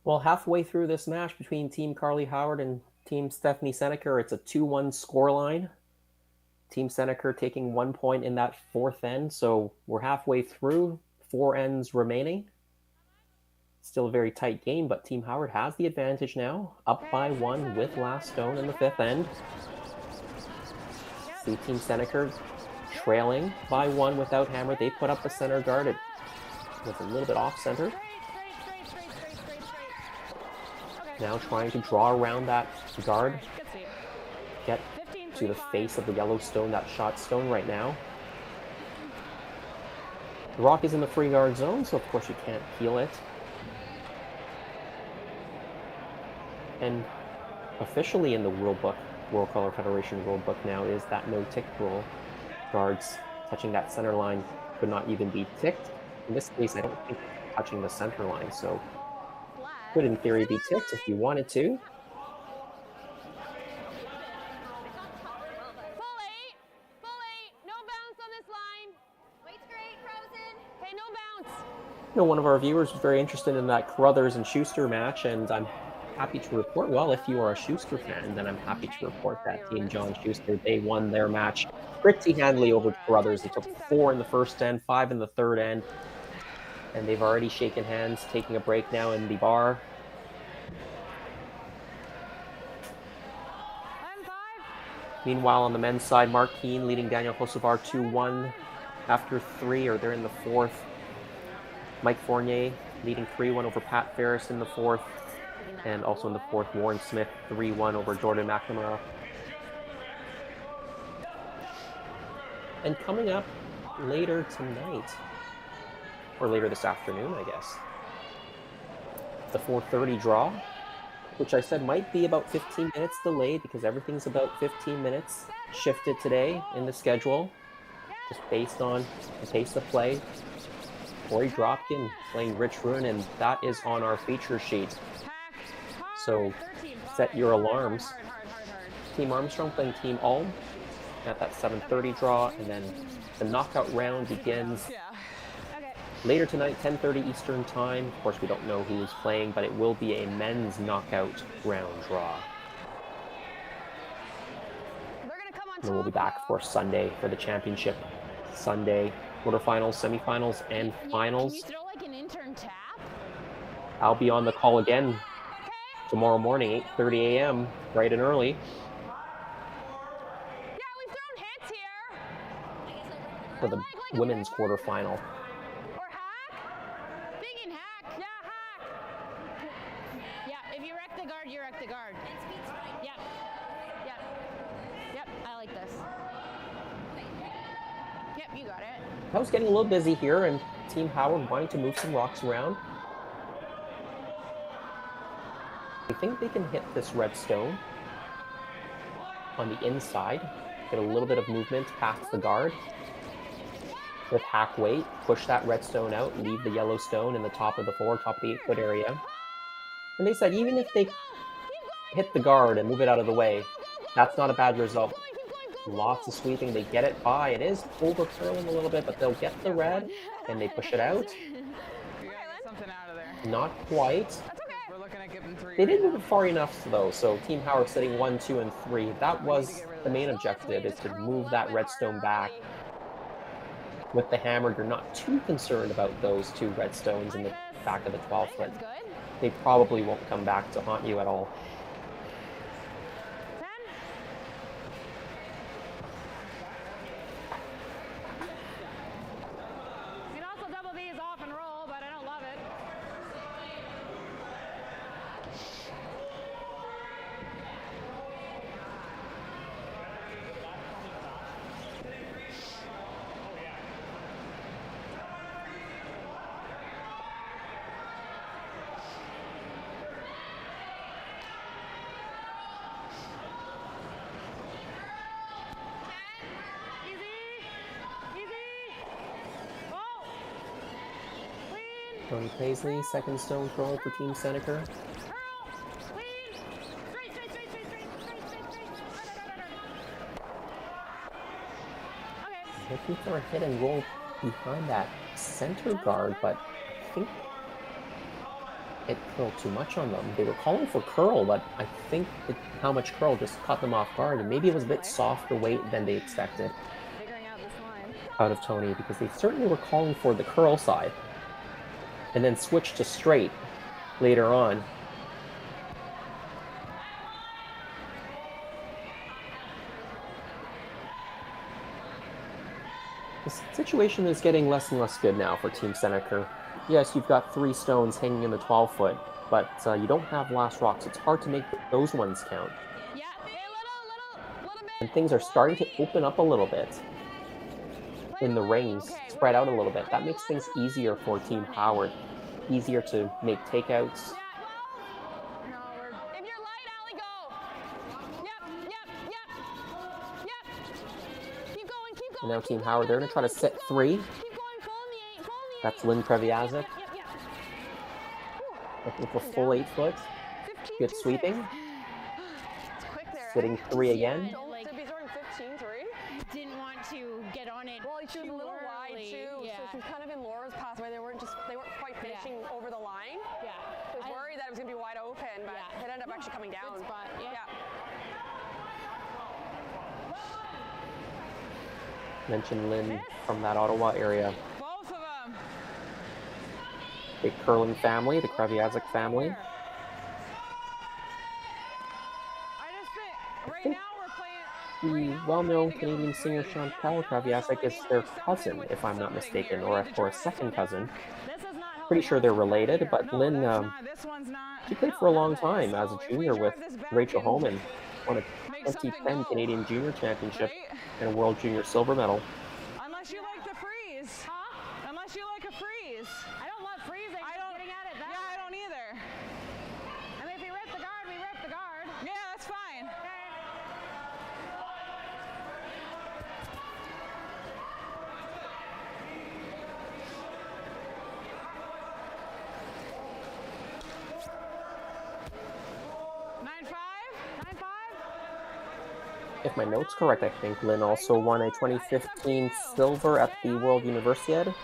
Well, halfway through this match between Team Carly Howard and Team Stephanie Senneker, it's a 2-1 scoreline. Team Senneker taking 1 point in that fourth end, so we're halfway through, 4 ends remaining. Still a very tight game, but Team Howard has the advantage now, up by 1 with last stone in the 5th end. See Team Senneker trailing by 1 without hammer. They put up a center guard. It was a little bit off center. now trying to draw around that guard. Good sweep. Get to the face of the yellow stone, that shot stone right now. The rock is in the free guard zone, so of course you can't peel it. And officially in the rule book, World Color Federation rule book now, is that no tick rule. Guards touching that center line could not even be ticked. In this case, I don't think touching the center line, so could in theory be ticked if you wanted to. Full eight. No bounce on this line. Weight's great, Frozen. Okay, no bounce. You know, one of our viewers was very interested in that Carruthers and Schuster match, and I'm happy to report, well, if you are a Schuster fan, then I'm happy to report that Team John Schuster, they won their match pretty handily over Carruthers. They took 4 in the first end, 5 in the third end, and they've already shaken hands, taking a break now in the bar. Meanwhile, on the men's side, Mark Keane leading Daniel Kosovar 2-1 after 3, or they're in the 4th. Mike Fournier leading 3-1 over Pat Ferris in the 4th. And also in the 4th, Warren Smith 3-1 over Jordan McNamara. And coming up later tonight, or later this afternoon, I guess, the 4:30 draw, which I said might be about 15 minutes delayed because everything's about 15 minutes shifted today in the schedule, just based on the pace of play. Corey Dropkin playing Rich Huron, and that is on our feature sheet. So set your alarms. Team Armstrong playing Team Ulm at that 7:30 draw, and then the knockout round begins later tonight, 10:30 Eastern Time. Of course, we don't know who is playing, but it will be a men's knockout round draw. And then we'll be back for Sunday for the championship. Sunday quarterfinals, semifinals, and finals. Can you throw like an intern tap? I'll be on the call again tomorrow morning, 8:30 a.m., bright and early. Yeah, we've thrown hits here. For the women's quarterfinal. Or hack? Thinking hack. Yeah, hack. Yeah, if you wreck the guard, you wreck the guard. Yep. Yep. Yep, I like this. Yep, you got it. I was getting a little busy here, and Team Howard wanting to move some rocks around. I think they can hit this red stone on the inside, get a little bit of movement past the guard. With hack weight, push that red stone out, leave the yellow stone in the top of the top of the 8-foot area. And they said even if they hit the guard and move it out of the way, that's not a bad result. Lots of sweeping, they get it by. It is over curling a little bit, but they'll get the red and they push it out. Something out of there. Not quite. We're looking at giving 3. They didn't move it far enough though, so Team Howard sitting 1, 2, and 3. That was the main objective, is to move that redstone back. With the hammer, you're not too concerned about those 2 redstones in the back of the 12-foot. They probably won't come back to haunt you at all. You can also double these off and roll, but I don't love it. Tony Paisley, second stone throw for Team Senneker. Looking for a hit and roll behind that center guard, but I think it curled too much on them. They were calling for curl, but I think how much curl just caught them off guard, and maybe it was a bit softer weight than they expected out of Tony, because they certainly were calling for the curl side. And then switch to straight later on. The situation is getting less and less good now for Team Senneker. Yes, you've got 3 stones hanging in the 12-foot, but you don't have last rocks. It's hard to make those ones count. Yeah, Little bit. And things are starting to open up a little bit in the rings, spread out a little bit. That makes things easier for Team Howard. Easier to make takeouts. If you're light, Allie, go. Yep. Keep going. And now Team Howard, they're going to try to set 3. Keep going, full in the 8. That's Lynn Kreviazek. Yep. Looking for full 8 foot. 15, Good 2, sweeping. 6. It's quick there. Sitting 3 again. Don't be throwing 15, 3. didn't want to get on it. Well, she was a little wide early. too, Yeah. so she was kind of in Laura's pathway. They weren't quite finishing over the line. Yeah. I was worried that it was going to be wide open, but it ended up actually coming down. Good spot. Yeah. Mentioned Lynn from that Ottawa area. Both of them. Big curling family, the Kreviazek family. I just think right now we're playing. The well-known Canadian singer Chantal Kreviazek is their cousin, if I'm not mistaken, or a second cousin. Pretty sure they're related, but Lynn, This one's not. she played for a long time as a junior with Rachel Homan, won a 2010 Canadian Junior Championship and a World Junior Silver Medal. Unless you like the freeze. Unless you like a freeze. I don't love freezing. I don't. Getting at it that Yeah, I don't either. I mean, if we rip the guard, we rip the guard. Yeah, that's fine. If my note's correct, I think Lynn also won a 2015 silver at the World Universiade,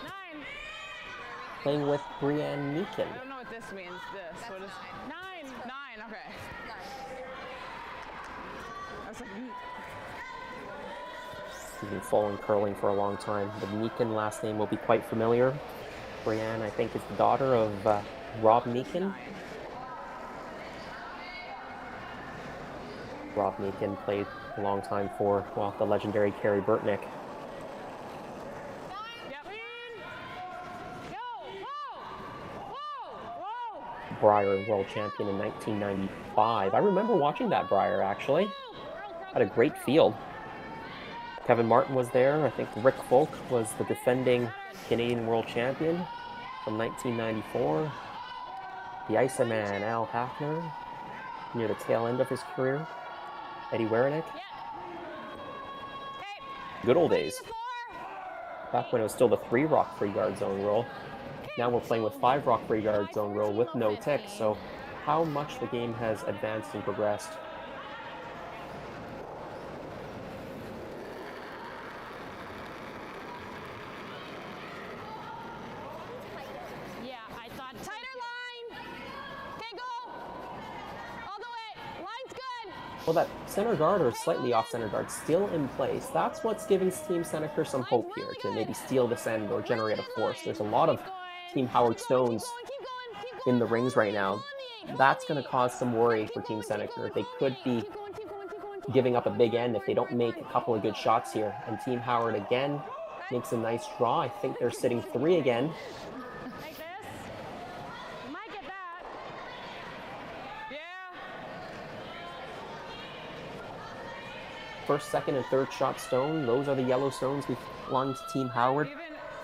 playing with Brianne Meakin. I don't know what this means. This. What is? 9. Okay. I was like, She's been following curling for a long time. The Meakin last name will be quite familiar. Brianne, I think, is the daughter of Rob Meakin. Rob Meakin played a long time for, well, the legendary Carrie Burtnick. Brier world champion in 1995. I remember watching that Brier, actually. Had a great field. Kevin Martin was there. I think Rick Folk was the defending Canadian world champion from 1994. The Iceman, Al Hafner, near the tail end of his career. Eddie Wernick. Good old days. Back when it was still the 3 rock free guard zone rule. Now we're playing with 5 rock free guard zone rule with no tick, so how much the game has advanced and progressed. Yeah, I thought. Tighter line. Okay, go. All the way. Line's good. Well, that center guard or slightly off center guard still in place. That's what's giving Team Senneker some hope here to maybe steal this end or generate a force. There's a lot of Team Howard Stones in the rings right now. That's going to cause some worry for Team Senneker. They could be giving up a big end if they don't make a couple of good shots here. And Team Howard again makes a nice draw. I think they're sitting 3 again. Like this. You might get that. yeah. First, second, and third shot stone. Those are the yellow stones belonging to Team Howard.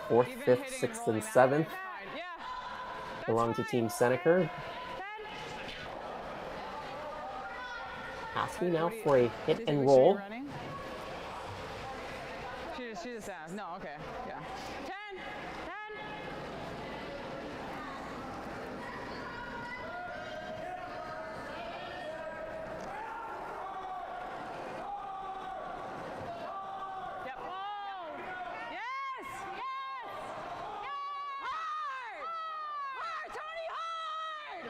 Fourth, fifth, sixth, and seventh Yeah. belong to Team Senneker. Asking now for a hit and roll. She just asked. No, okay. Yeah. 10. Yep. Yes! Hard! Tony, hard!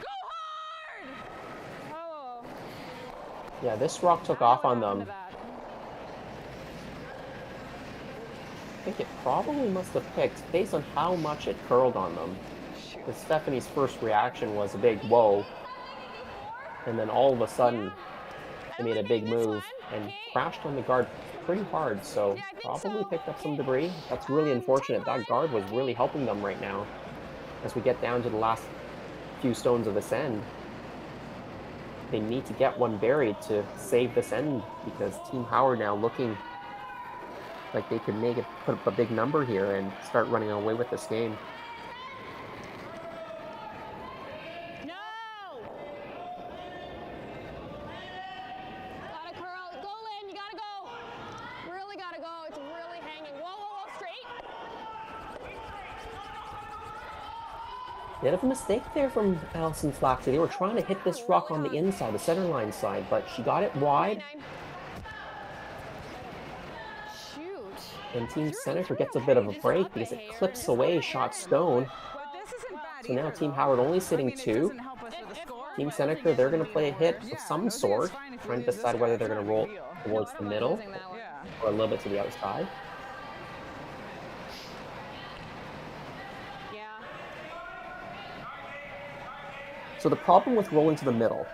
Go hard! Oh. Yeah, this rock took off on them. I think it probably must have picked based on how much it curled on them. Because Stephanie's first reaction was a big whoa. And then all of a sudden, they made a big move and crashed on the guard pretty hard. So probably picked up some debris. That's really unfortunate. That guard was really helping them right now. As we get down to the last few stones of this end. They need to get one buried to save this end because Team Howard now looking like they could make it, put up a big number here and start running away with this game. No! Gotta curl. Go, Lynn. You gotta go. Really gotta go. It's really hanging. Whoa, whoa, whoa, straight. Bit of a mistake there from Allison Flaxey. They were trying to hit this rock on the inside, the center line side, but she got it wide. 9. Shoot. And Team Senneker gets a bit of a break because it clips away shot stone. But this isn't bad So now either, Team though. Howard only sitting I mean, it 2. doesn't help us with the score, Team but Senneker, they're going to play a hit yeah, of some I think it's sort, fine if we trying to lose this decide whether guy. they're It's going to not a roll big deal. towards the middle Yeah. or a little bit to the outside. Yeah. So the problem with rolling to the middle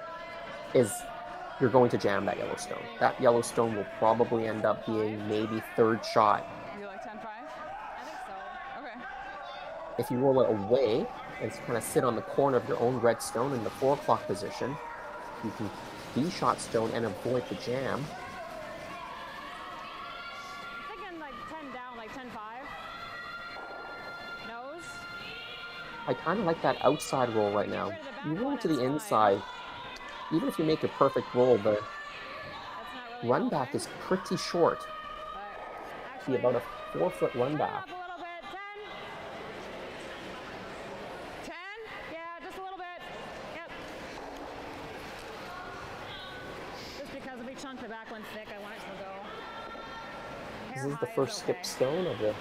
is you're going to jam that yellow stone. That yellow stone will probably end up being maybe third shot. You like 10-5? I think so. Okay. If you roll it away and kind of sit on the corner of your own red stone in the 4 o'clock position, you can B-shot stone and avoid the jam. I'm thinking like 10 down, like 10-5. Nose. I kind of like that outside roll right now. You roll to the inside. Even if you make a perfect roll, the That's not really run helping, back is pretty short. but Be actually, about a 4-foot run back. up a little bit. 10. 10? Yeah, just a little bit. Yep. Just because if we chunk the back one thick, I want it to go. This is the first skip stone of the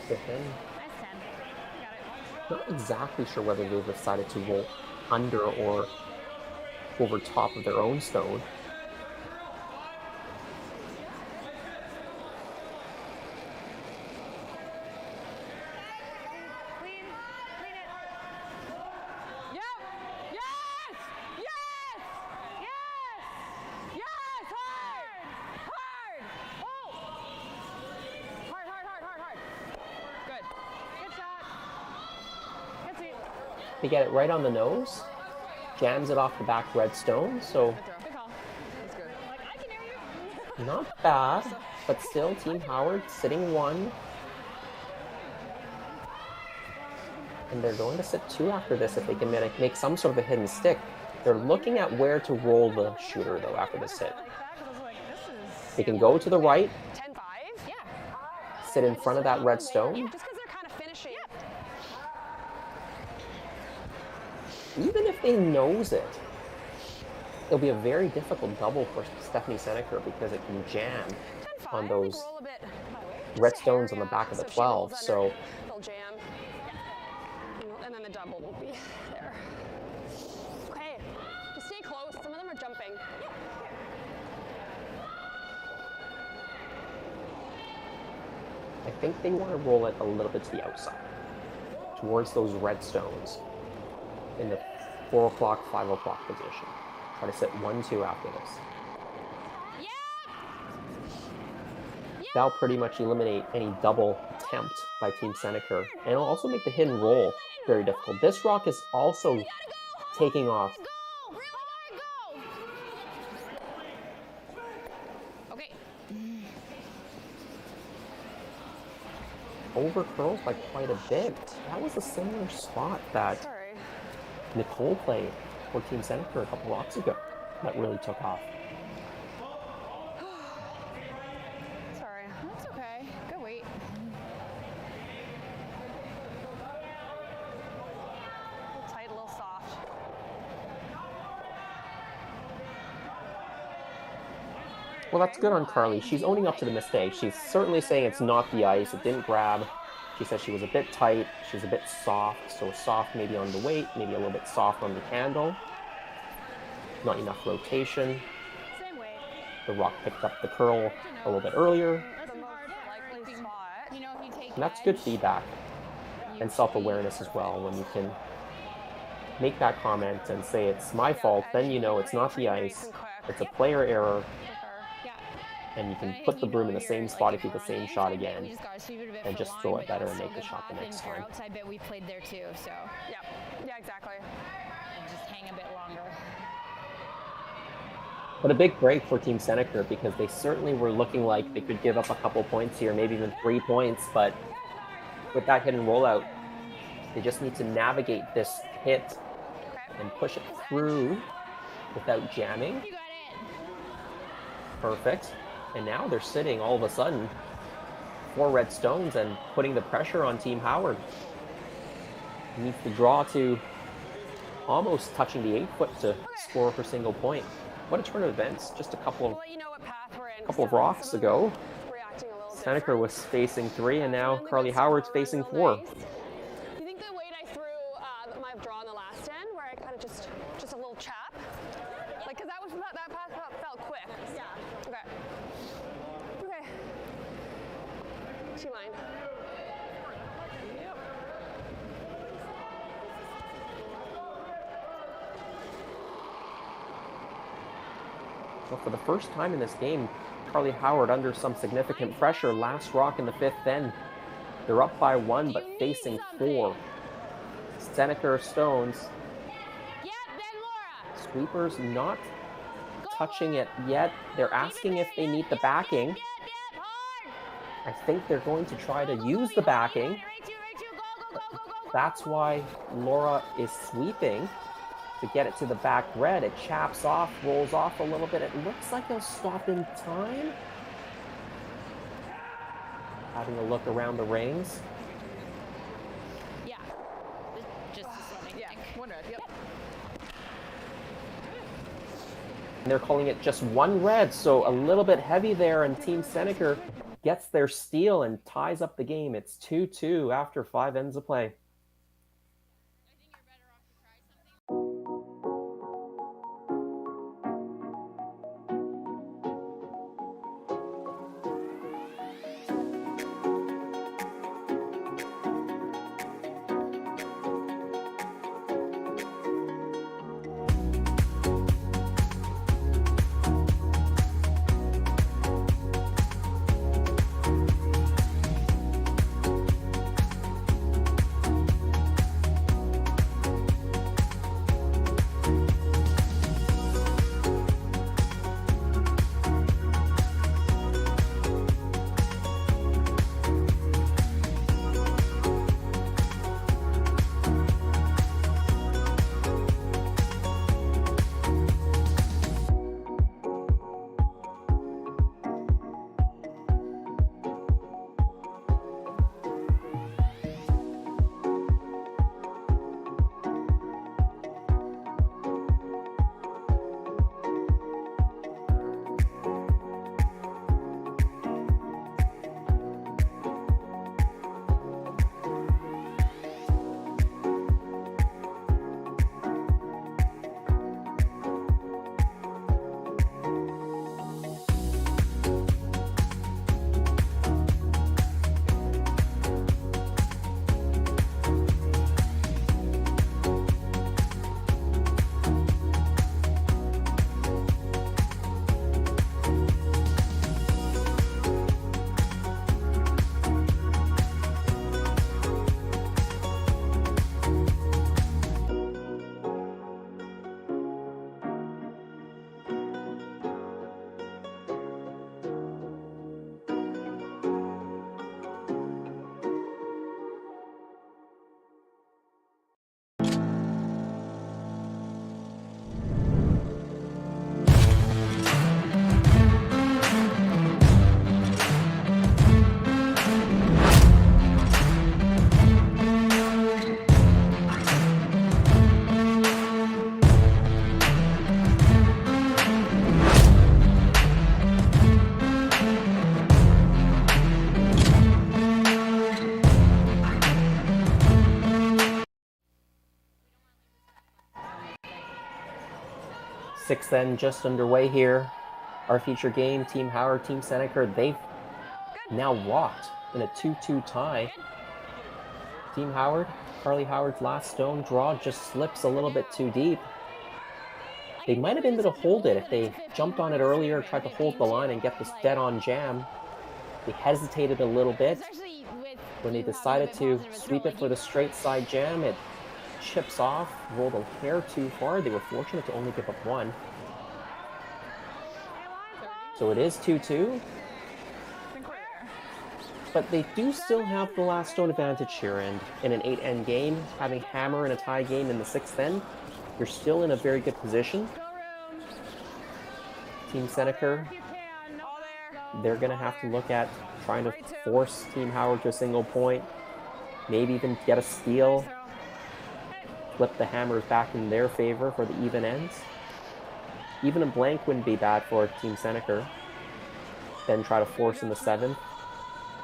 fifth end. Nice 10. Got it. Not exactly sure whether they've decided to roll under or over top of their own stone. Clean. Clean it. Yep. Yes. Yes. Yes! Yes. Hard. Hard. Oh. Hard, hard, hard, hard, hard. Good. Good shot. Good seat. They get it right on the nose, jams it off the back red stone, so Good call. That's good. Like, I can hear you. not bad, but still Team Howard sitting 1. And they're going to sit 2 after this if they can make some sort of a hidden stick. They're looking at where to roll the shooter though after this hit. Like that, 'cause I was like, this is. They can go to the right, 10-5. Yeah. sit in front of that red stone. Just because they're kind of finishing. Even if they nose it, it'll be a very difficult double for Stephanie Senneker because it can jam 10-5. on those Roll a bit. red stones on the back of the So if she 12. rolls So under, they'll jam. And then the double will be there. Okay. Just stay close. Some of them are jumping. I think they want to roll it a little bit to the outside, towards those red stones in the 4 o'clock, 5 o'clock position. Try to sit 1-2 after this. That'll pretty much eliminate any double attempt by Team Senneker, and it'll also make the hidden roll very difficult. This rock is also taking off. Go! Real hard, go! Okay. Over curls by quite a bit. That was a similar spot that Sorry. Nicole played for Team Senneker a couple rocks ago. That really took off. Sorry. That's okay. Good weight. A little tight, a little soft. Well, that's good on Carly. She's owning up to the mistake. She's certainly saying it's not the ice. It didn't grab. She said she was a bit tight. She was a bit soft. So soft maybe on the weight, maybe a little bit soft on the handle. Not enough rotation. Same weight. The rock picked up the curl a little bit earlier. That's The most hard. likely Like, spot. you know, if you take And that's edge, good feedback and self-awareness as well. When you can make that comment and say it's my fault, then you know it's not the ice. It's a player error, Yeah. and you can And put the you broom know in the you're, same like, spot if if you do you're the on same the shot inside bit, again. we just gotta sweep it a bit and for just long, throw it but better you and still make the get shot the that, next and for your time. outside bit, we played there too, so. Yeah. Yeah, exactly. But a big break for Team Senneker because they certainly were looking like they could give up a couple points here, maybe even 3 points. But with that hit and rollout, they just need to navigate this hit and push it through without jamming. You got it. Perfect. And now they're sitting all of a sudden 4 red stones and putting the pressure on Team Howard. Needs to draw to almost touching the 8-foot to score her single point. What a turn of events. Just a couple of rocks ago, Senneker was facing 3, and now Carly Howard's facing 4. Do you think the weight I threw my draw on the last end, where I kind of just a little chap, like, because that pass felt quick. Yeah. Okay. Okay. T-line. Well, for the first time in this game, Carly Howard under some significant pressure. Last rock in the 5th end. They're up by 1, but facing 4. Senneker stones. Yep, then Laura. Sweepers not touching it yet. They're asking if they need the backing. Yep, hard. I think they're going to try to use the backing. Right to, go. That's why Laura is sweeping to get it to the back red. It chaps off, rolls off a little bit. It looks like they'll stop in time. Having a look around the rings. Yeah. Just this one, I think. 1 red, yep. And they're calling it just 1 red, so a little bit heavy there, and Team Senneker gets their steal and ties up the game. It's 2-2 after 5 ends of play. Sixth end just underway here. Our feature game, Team Howard, Team Senneker, they've now walked in a 2-2 tie. Team Howard, Carly Howard's last stone draw just slips a little bit too deep. They might have been able to hold it if they jumped on it earlier, tried to hold the line and get this dead-on jam. They hesitated a little bit. When they decided to sweep it for the straight side jam, it chips off, rolled a hair too far. They were fortunate to only give up 1. So it is 2-2. I think we're there. But they do still have the last stone advantage here, and in an 8-end game, having Hammer in a tie game in the 6th end, you're still in a very good position. Go room. Team Senneker, If you can. No, All there. they're going to have to look at trying to force Team Howard to a single point, maybe even get a steal, throw. flip the Hammers back in their favor for the even ends. Even a blank wouldn't be bad for Team Senneker. Then try to force in the 7th,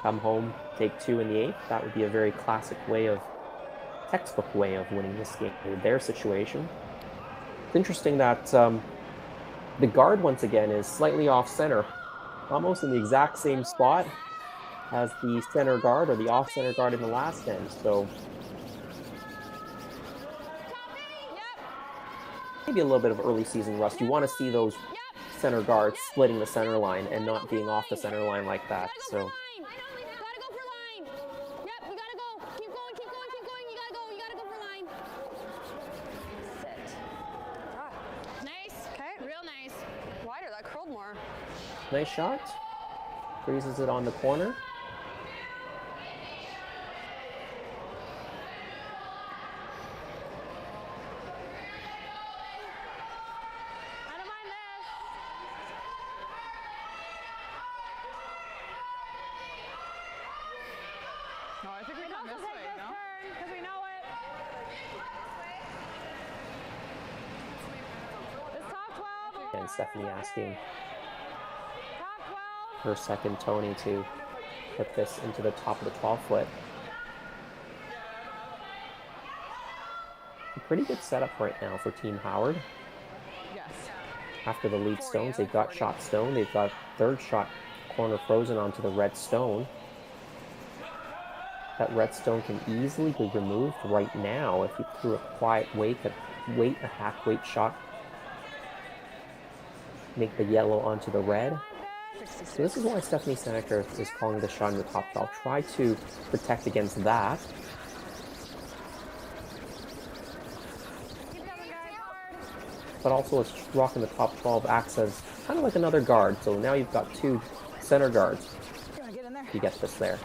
come home, take 2 in the 8th. That would be a very classic way of, textbook way of winning this game in their situation. It's interesting that the guard, once again, is slightly off center, almost in the exact same spot as the center guard or the off center guard in the last end. So maybe a little bit of early season rust. You want to see those center guards splitting the center line and not being off the center line like that. So Gotta go for line. Yep, you gotta go. Keep going, keep going, keep going. You gotta go for line. Sit. Nice. Okay. Real nice. Wider, that curled more. nice shot. Freezes it on the corner. I don't mind this. No, I think we come Also this take way, this no? turn, because we know it. This top 12. And Stephanie asking Top 12. her second Tony to put this into the top of the 12-foot. A pretty good setup right now for Team Howard. Yes. After the lead stones, they've got shot stone. They've got third shot corner frozen onto the red stone. That red stone can easily be removed right now if you threw a quiet weight, a half weight shot. Make the yellow onto the red. So this is why Stephanie Senneker is calling the shot in the top 12. Try to protect against that. But also a rock in the top 12 acts as kind of like another guard. So now you've got 2 center guards. Get in there. You get this there.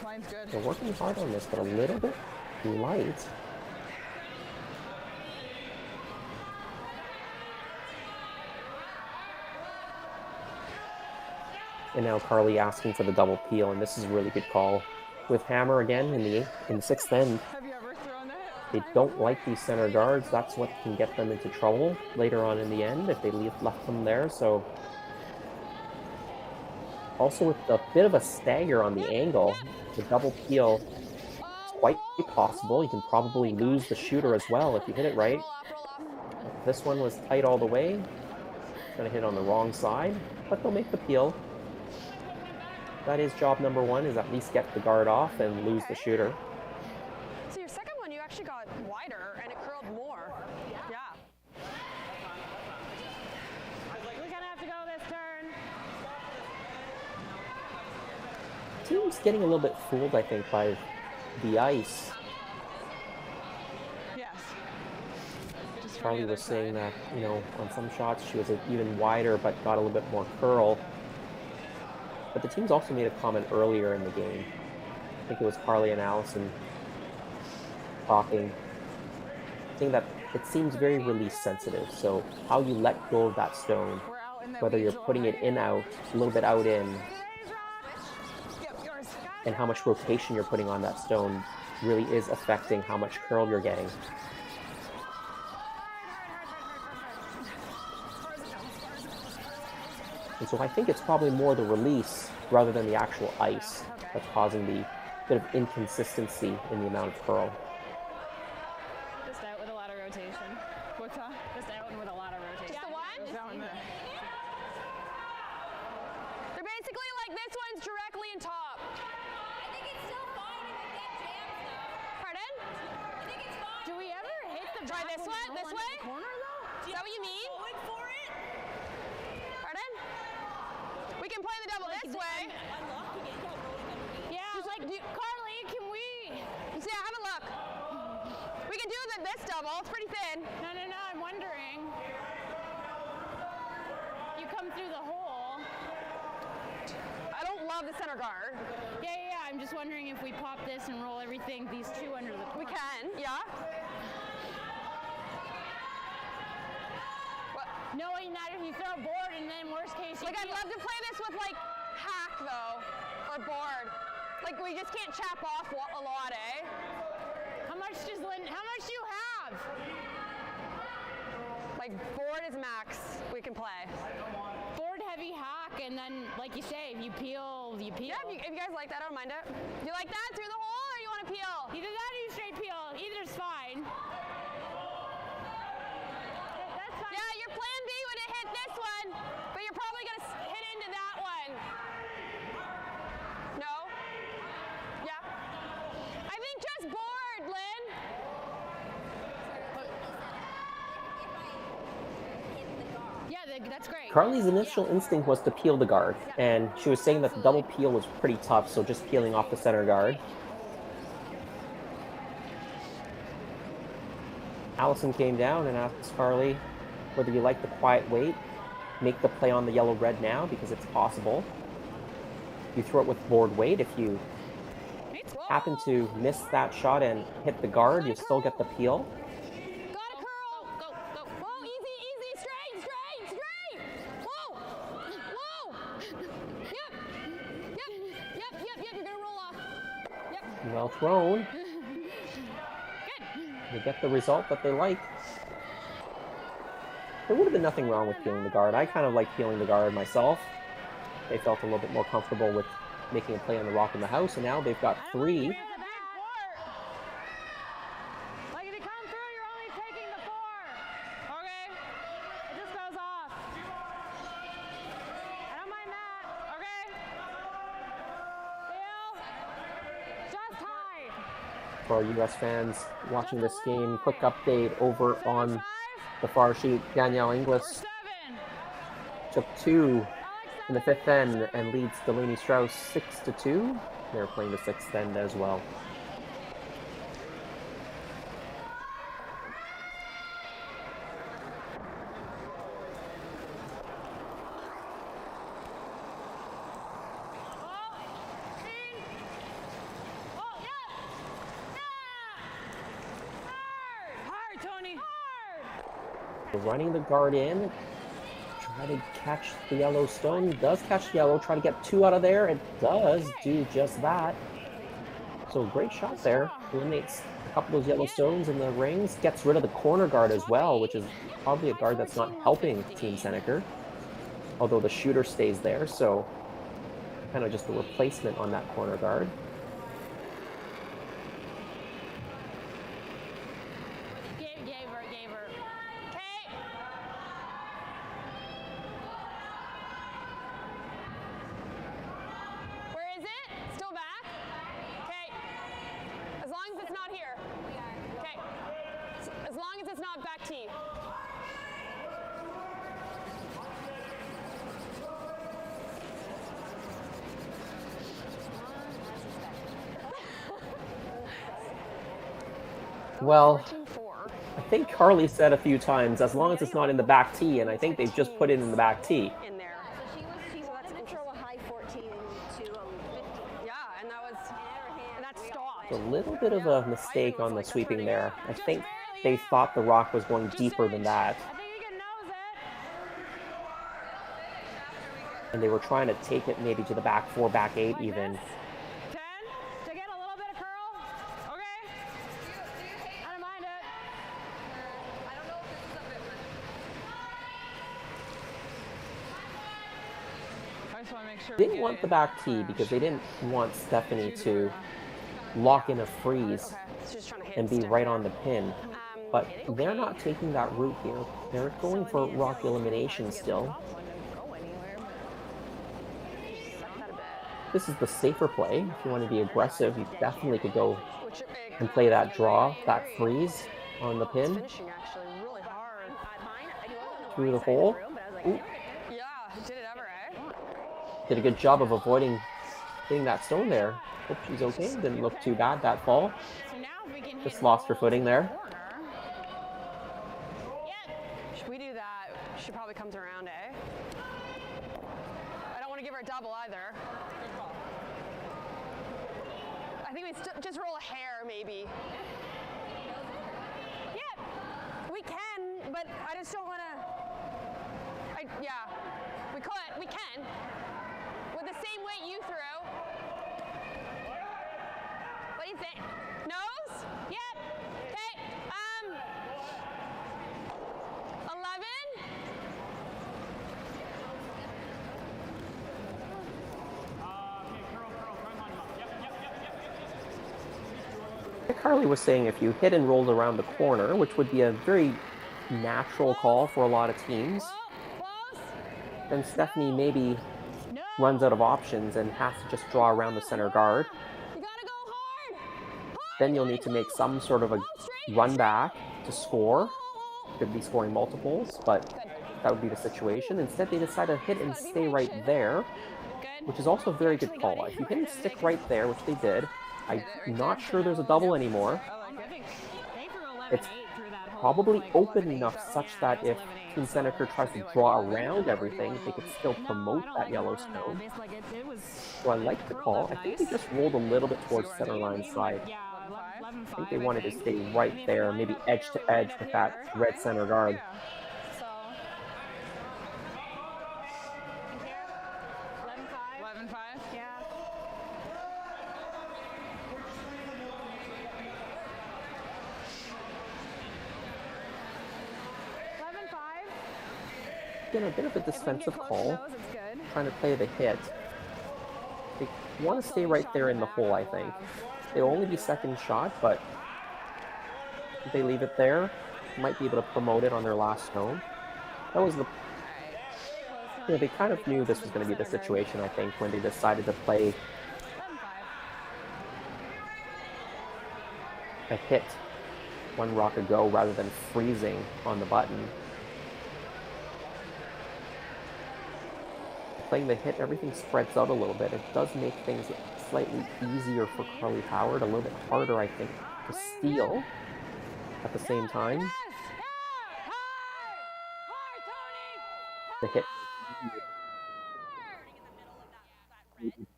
Line's good. They're working hard on this, but a little bit light. And now Carly asking for the double peel, and this is a really good call. With Hammer again in the 6th end, Have you ever thrown it? they don't like these center guards. That's what can get them into trouble later on in the end if they left them there. So also with a bit of a stagger on the angle, the double peel is quite possible. You can probably lose the shooter as well if you hit it right. This one was tight all the way. Gonna hit on the wrong side, but they'll make the peel. That is job number 1, is at least get the guard off and lose the shooter. So your second one, you actually got wider and it curled more. Yeah. We're gonna have to go this turn. Team's getting a little bit fooled, I think, by the ice. Yes. Just from Charlie the other was saying side. that, you know, on some shots she was even wider but got a little bit more curl. But the teams also made a comment earlier in the game. I think it was Carly and Allison talking, saying that it seems very release sensitive. So how you let go of that stone, We're out in the whether you're weeds, putting it in out, a little bit out in, Yep, yours. and how much rotation you're putting on that stone really is affecting how much curl you're getting. And so I think it's probably more the release rather than the actual ice that's causing the bit of inconsistency in the amount of curl. Just out with a lot of rotation. What's that? Just out and with a lot of rotation. Just the one? Down in there. They're basically like this one's directly in top. I think it's still fine if it gets jams though. Pardon? I think it's fine. Do we ever hit the Try back this when one? we This roll into way? the corner though? Is that what you mean? Going for it. Pardon? We can play the double this way. Unlocking it, not rolling underneath. Yeah, like Carly, can we? So yeah, have a look. We can do this double. It's pretty thin. No, I'm wondering. above the center guard. Yeah. I'm just wondering if we pop this and roll everything, these two under the corner. We can, yeah. Knowing that if you throw a board and then worst case you Like, I'd love to play this with, like, hack, though, or board. Like, we just can't chap off a lot, eh? How much do you have? Like, board is max we can play. Board heavy hack, and then, like you say, if you peel, you peel. Yeah, if you guys like that, I don't mind it. You like that? Through the hole, or you want to peel? Either that or you straight peel. Either's fine. That's fine. Yeah, your plan B would have hit this one, but you're probably going to hit into that one. No? Yeah. I think just board, Lynn. Yeah, that's great. Carly's initial instinct was to peel the guard, and she was saying that the double peel was pretty tough, so just peeling off the center guard. Allison came down and asked Carly whether you like the quiet wait, make the play on the yellow-red now, because it's possible. You throw it with board weight. If you happen to miss that shot and hit the guard, you still get the peel. Got a curl. Go. Whoa, easy. Straight. Whoa. Yep. You're going to roll off. Yep. Well thrown. Good. They get the result that they like. There would have been nothing wrong with peeling the guard. I kind of like peeling the guard myself. They felt a little bit more comfortable with making a play on the rock in the house, and now they've got 3. Like, if you come through, you're only taking the 4. Okay? It just goes off. I don't mind that. Okay? Feel? Just high. For our U.S. fans watching this game, quick update over on the far sheet. Danielle Inglis 7. took 2 in the 5th end and leads Delaney Strauss 6-2. They're playing the 6th end as well. Hard, Tony. Running the guard in, try to catch the yellow stone. Does catch yellow, try to get 2 out of there. It does do just that. So great shot there. Eliminates a couple of those yellow stones in the rings. Gets rid of the corner guard as well, which is probably a guard that's not helping Team Senneker. Although the shooter stays there, so kind of just a replacement on that corner guard. Gave her. Okay. Where is it? Still back? Okay. As long as it's not here. Okay. As long as it's not back T. Well, 14-4. I think Carly said a few times, as long as it's not in the back tee, and I think they've just put it in the back tee. In there. She was that's going to throw a high 14 to a 50. Yeah, and that stopped. A little bit of a mistake on the sweeping there. I think they thought the rock was going deeper than that, I think you can nose it. and they were trying to take it maybe to the back 4, back 8 Like even. this. 10 to get a little bit of curl. Okay. I don't mind it. I don't know if this is a bit. I just want to make sure. Didn't want the back tee because they didn't want Stephanie to lock in a freeze Okay. So just trying to hit and be stick. right on the pin. But they're not taking that route here. They're going for rock elimination still. This is the safer play. If you want to be aggressive, you definitely could go and play that draw, that freeze on the pin Finishing actually really hard. through the hole. Ooh, Yeah, did it ever, eh? did a good job of avoiding hitting that stone there. Hope she's okay. Didn't look too bad, that fall. So now if we can Just hit lost her footing there. corner. Yep. Should we do that? She probably comes around, eh? I don't want to give her a double either. Anyways, just roll a hair, maybe. Yeah, we can, but I just don't want to. Yeah, we can. With the same weight you threw. What do you think? Nose? Yep. Okay. 11. Like Harley was saying, if you hit and rolled around the corner, which would be a very natural call for a lot of teams, then Stephanie maybe runs out of options and has to just draw around the center guard. You gotta go hard. Then you'll need to make some sort of a run back to score. Could be scoring multiples, but that would be the situation. Instead, they decide to hit and stay right there, which is also a very good call. If you hit and stick right there, which they did, I'm not sure there's a double anymore. It's probably open enough such that if Team Senneker tries to draw around everything, they could still promote that Yellowstone. So I like the call. I think they just rolled a little bit towards center line side. I think they wanted to stay right there, maybe edge to edge with that red center guard. 11-5. Yeah. Again, a bit of a defensive call, trying to play the hit. They want to stay right there in the hole, I think. They'll only be second shot, but if they leave it there, might be able to promote it on their last stone. That was the... You know, they kind of knew this was going to be the situation, I think, when they decided to play a hit one rock ago rather than freezing on the button. Playing the hit, everything spreads out a little bit. It does make things slightly easier for Carly Howard, a little bit harder, I think, to steal at the same time. The hit,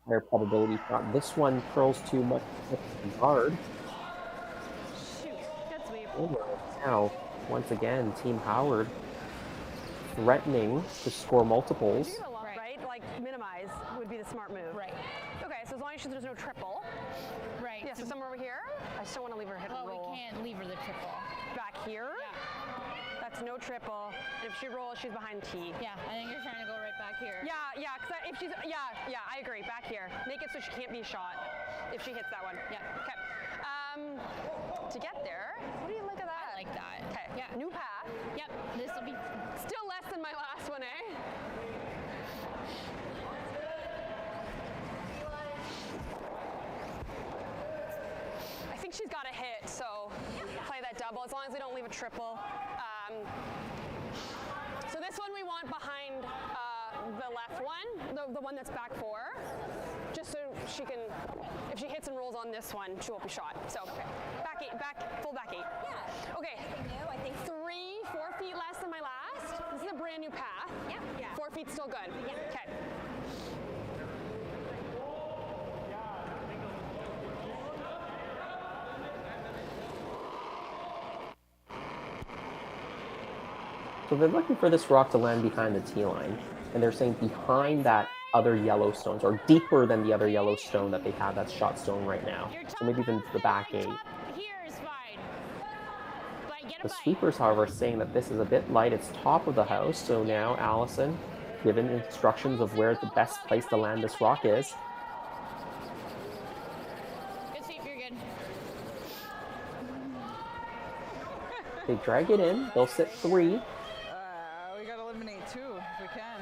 higher probability shot. This one curls too much hard. Now, once again, Team Howard threatening to score multiples. Right? Like, minimize would be the smart move. Right. Okay, so as long as there's no triple. Right. Yeah, so somewhere over here. I just don't want to leave her hit and roll. Well, we can't leave her the triple. Back here. Yeah. That's no triple. And if she rolls, she's behind T. Yeah, I think you're trying to go right back here. Yeah, because if she's, I agree, back here. Make it so she can't be shot if she hits that one. Yeah. Okay. To get there, what do you like of that? I like that. Okay. Yeah. New path. Yep, this will be... Still less than my last one, eh? I think she's got a hit, so play that double, as long as we don't leave a triple. So this one we want behind the left one, the one that's back four, just so she can, if she hits and rolls on this one, she won't be shot. So back eight, full back eight. Yeah. Okay. I think 4 feet less than my last. This is a brand new path. Yeah. 4 feet still good. Yeah. Okay. So they're looking for this rock to land behind the T line, and they're saying behind that other yellow stones, or deeper than the other yellow stone that they have that's shot stone right now. So maybe even to the back eight. Here is fine. The sweepers, however, are saying that this is a bit light. It's top of the house, so now Allison, given instructions of where the best place to land this rock is. Good sweep, you're good. They drag it in, they'll sit 3. We gotta eliminate 2 if we can.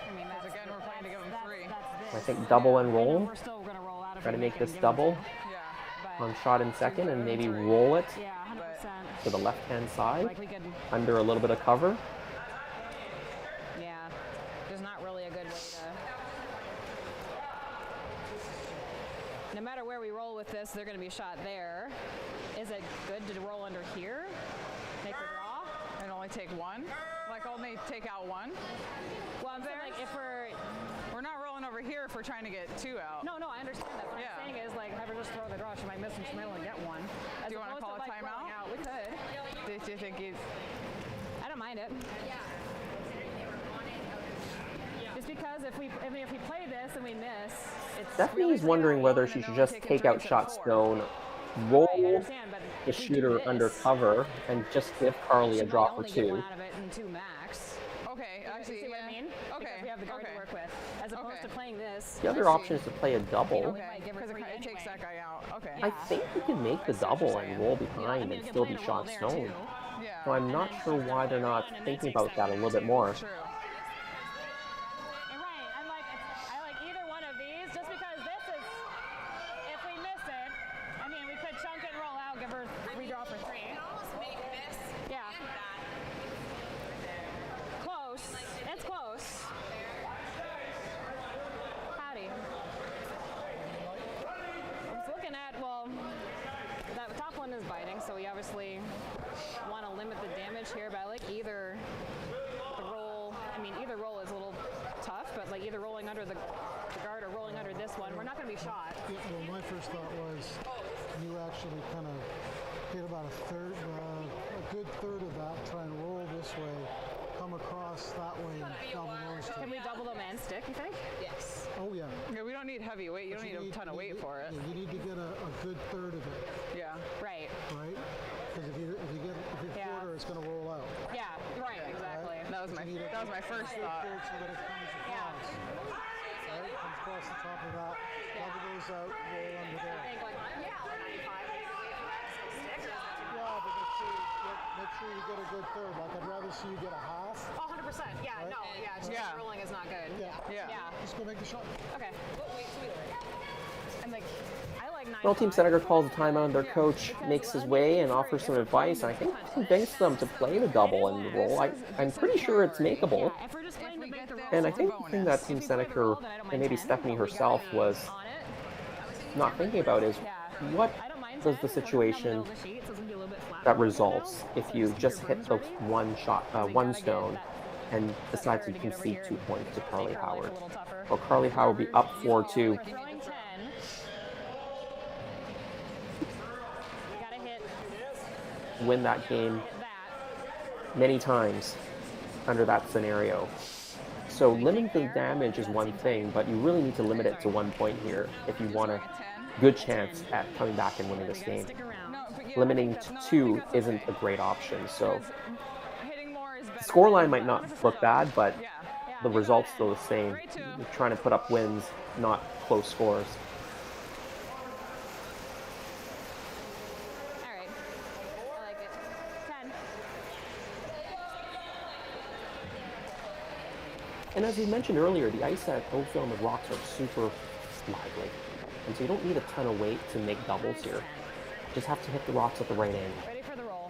I mean, that's again, we're planning to give them 3. I think double and roll. We're still gonna roll out. Try to make this double Yeah. on shot in second, and maybe roll it Yeah, 100%. to the left-hand side, Like we could. under a little bit of cover. Yeah. There's not really a good way to. No matter where we roll with this, they're gonna be shot there. Is it good to roll under here? Make her draw? And only take 1? Like only take out 1? Well, I'm saying like if we're We're not rolling over here if we're trying to get 2 out. No, I understand that. What I'm saying is, like, have her just throw the draw. She might miss and she might only get one. Do you want to call a timeout? We could. Do you think he's... I don't mind it. Just because if we play this and we miss, it's Stephanie's wondering whether she should just take out shot stone, roll I understand, but the if we do shooter this, under cover, and just give Carly a she draw might for only get 2. one out of it in 2 max. Okay, You actually, see what I mean? Okay. Because we have the guard to work with, as opposed to playing this. The other option is to play a double. We Okay, might give her because 3 it takes anyway. that guy out. Okay. I think you can make the double and roll You know, behind I mean, and we still can be play a roll shot there, stone. too. Yeah. So I'm not sure why they're not thinking about that a little bit more. True. You're right. I like either one of these, just because this is, if we miss it, I mean, we could chunk it and roll out, give her redraw for 3. Yeah. Close. It's close. Howdy. I was looking at, well, that top one is biting, so we obviously want to limit the damage here, but I like either the roll. I mean, either roll is a little tough, but like either rolling under the guard or rolling under this one, we're not going to be shot. Yeah, well, my first thought was you actually kind of hit about a good third of that, try and roll this way, come across that way, and double those two. Can we double them and stick, you think? Yes. Oh, yeah. Yeah, we don't need heavy weight. You But don't need a ton of weight for it. Yeah, you need to get a good third of it, Yeah. Right. right? Because if you Yeah. quarter, it's going to roll out. Yeah, right, exactly. That was my You need a first good thought. third so that it comes across. Right? Comes across the top of that, double those out, roll under there. I think like, Yeah, but make sure you get a good third. Like, I'd rather see you get a half. oh, 100%. Yeah, Right? no, yeah, just Yeah. rolling is not good. Yeah. Yeah. Just go make the shot. Okay. And like, I like 9. Well, Team Senneker calls a timeout. Their coach makes his way and offers some advice. And I think convince them to play the double and the roll. I'm pretty sure it's makeable. If we're just playing to make the roll, And I think the thing that Team Senneker and maybe Stephanie herself was on it. not thinking about is what I don't mind does the 10, working down situation middle of the sheet, so it's gonna be a little bit flat that for the results middle, if so you just just keep your hit the brooms ready. one shot, We one gotta get stone that and decide her to to get over concede here 2 points to make Carly her life a Howard? little tougher. Well, Carly Howard will be up 4-2. We're throwing 10. We gotta hit Win that game that. many times under that scenario. So limiting the damage is one thing, but you really need to limit it to 1 point here if you want a good chance at coming back and winning this game. Stick around. No, but yeah, Limiting I to think 2 it's isn't okay. a great option. So Hitting more is better. the scoreline might not look bad, but Yeah. the result's still the same. You're trying to put up wins, not close scores. All right. I like it. 10. And as we mentioned earlier, the ice at Oakville and the rocks are super lively. And so you don't need a ton of weight to make doubles here. Just have to hit the rocks at the right angle. Ready for the roll.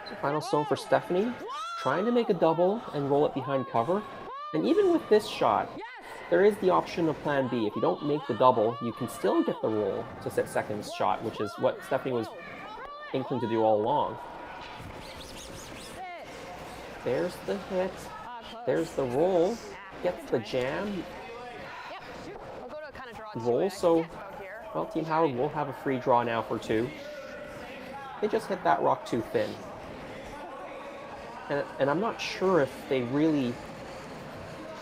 So final stone for Stephanie, trying to make a double and roll it behind cover. And even with this shot, there is the option of plan B. If you don't make the double, you can still get the roll to set second shot, which is what Stephanie was inkling to do all along. There's the hit. There's the roll. Gets the jam. Yep. We'll go to kind of draw Roll, two so about here. well, Team Howard will have a free draw now for 2. They just hit that rock too thin. And I'm not sure if they really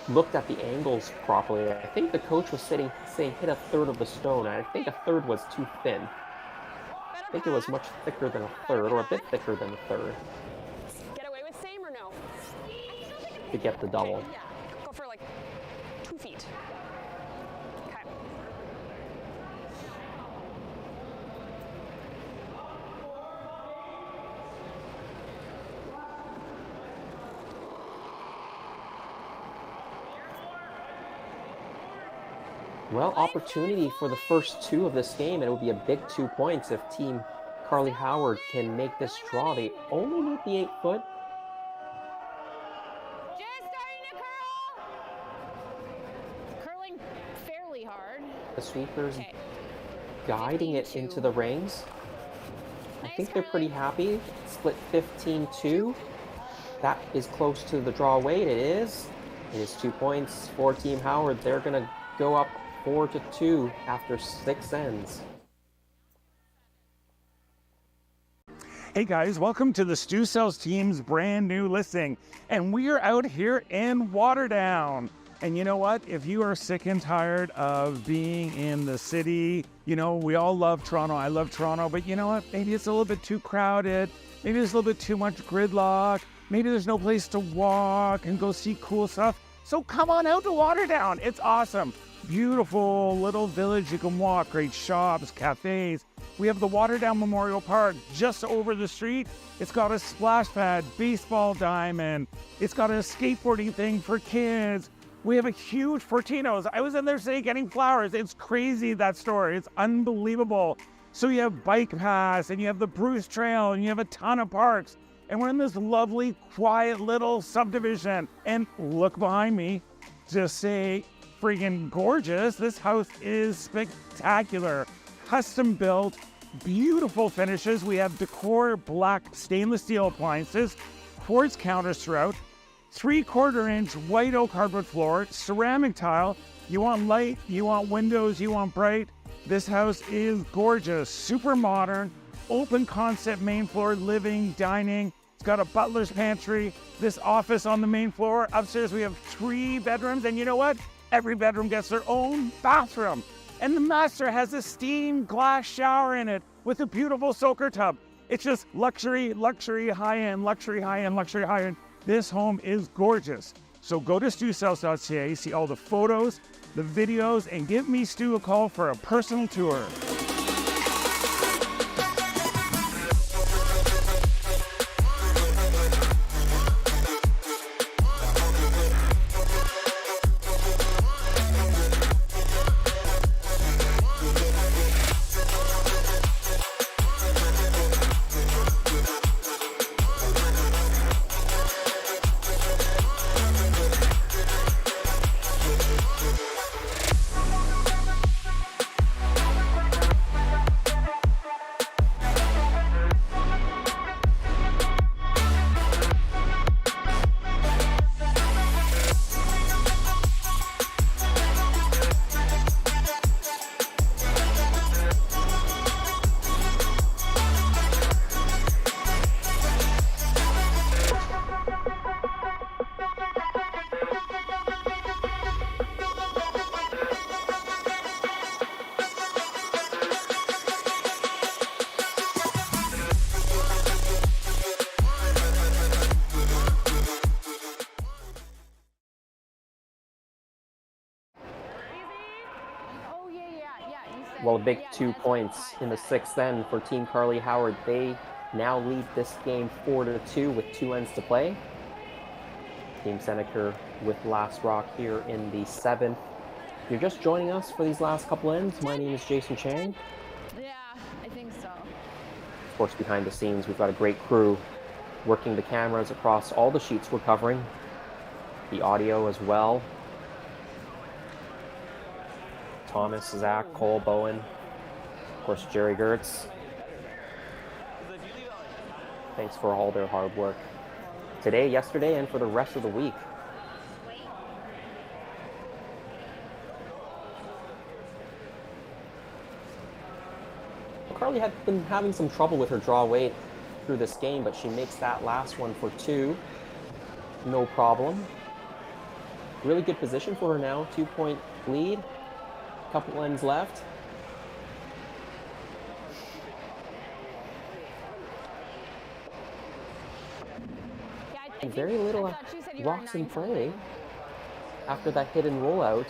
looked at the angles properly. I think the coach was saying hit a third of the stone. I think a third was too thin. I think it was much thicker than a third, or a bit thicker than a third, Get away with same or no? to get the double. Yeah. Go for like 2 feet. Okay. Well, opportunity for the first 2 of this game, and it would be a big 2 points if Team Carly Howard can make this draw. They only need the 8 foot. Just starting to curl. Curling The sweepers Okay. guiding it 15-2. into the rings. I think they're pretty happy. Split 15-2. That is close to the draw weight. It is. It is 2 points for Team Howard. They're going to go up 4-2 after 6 ends. Hey guys, welcome to the Stu Sells team's brand new listing. And we are out here in Waterdown. And you know what? If you are sick and tired of being in the city, you know, we all love Toronto. I love Toronto, but you know what? Maybe it's a little bit too crowded. Maybe there's a little bit too much gridlock. Maybe there's no place to walk and go see cool stuff. So come on out to Waterdown. It's awesome. Beautiful little village you can walk, great shops, cafes. We have the Waterdown Memorial Park just over the street. It's got a splash pad, baseball diamond. It's got a skateboarding thing for kids. We have a huge Fortino's. I was in there today getting flowers. It's crazy, that store. It's unbelievable. So you have Bike Pass, and you have the Bruce Trail, and you have a ton of parks. And we're in this lovely, quiet little subdivision. And look behind me, just say freaking gorgeous. This house is spectacular. Custom built, beautiful finishes. We have decor black stainless steel appliances, quartz counters throughout, 3/4-inch white oak hardwood floor, ceramic tile. You want light, you want windows, you want bright. This house is gorgeous, super modern, open concept main floor, living, dining. It's got a butler's pantry, this office on the main floor. Upstairs we have 3 bedrooms, and you know what? Every bedroom gets their own bathroom. And the master has a steamed glass shower in it with a beautiful soaker tub. It's just luxury, luxury, high-end, luxury, high-end, luxury, high-end. This home is gorgeous. So go to StuSells.ca, see all the photos, the videos, and give me Stu a call for a personal tour. Well, a big 2 points in the 6th end for Team Carly Howard. They now lead this game 4-2 with 2 ends to play. Team Senneker with last rock here in the 7th. If you're just joining us for these last couple ends, my name is Jason Chang. Yeah, I think so. Of course, behind the scenes, we've got a great crew working the cameras across all the sheets we're covering, the audio as well. Thomas, Zach, Cole, Bowen, of course, Jerry Gertz. Thanks for all their hard work today, yesterday, and for the rest of the week. Carly had been having some trouble with her draw weight through this game, but she makes that last one for 2. No problem. Really good position for her now. 2-point lead. Couple ends left. And very little rocks in play after that hidden rollout.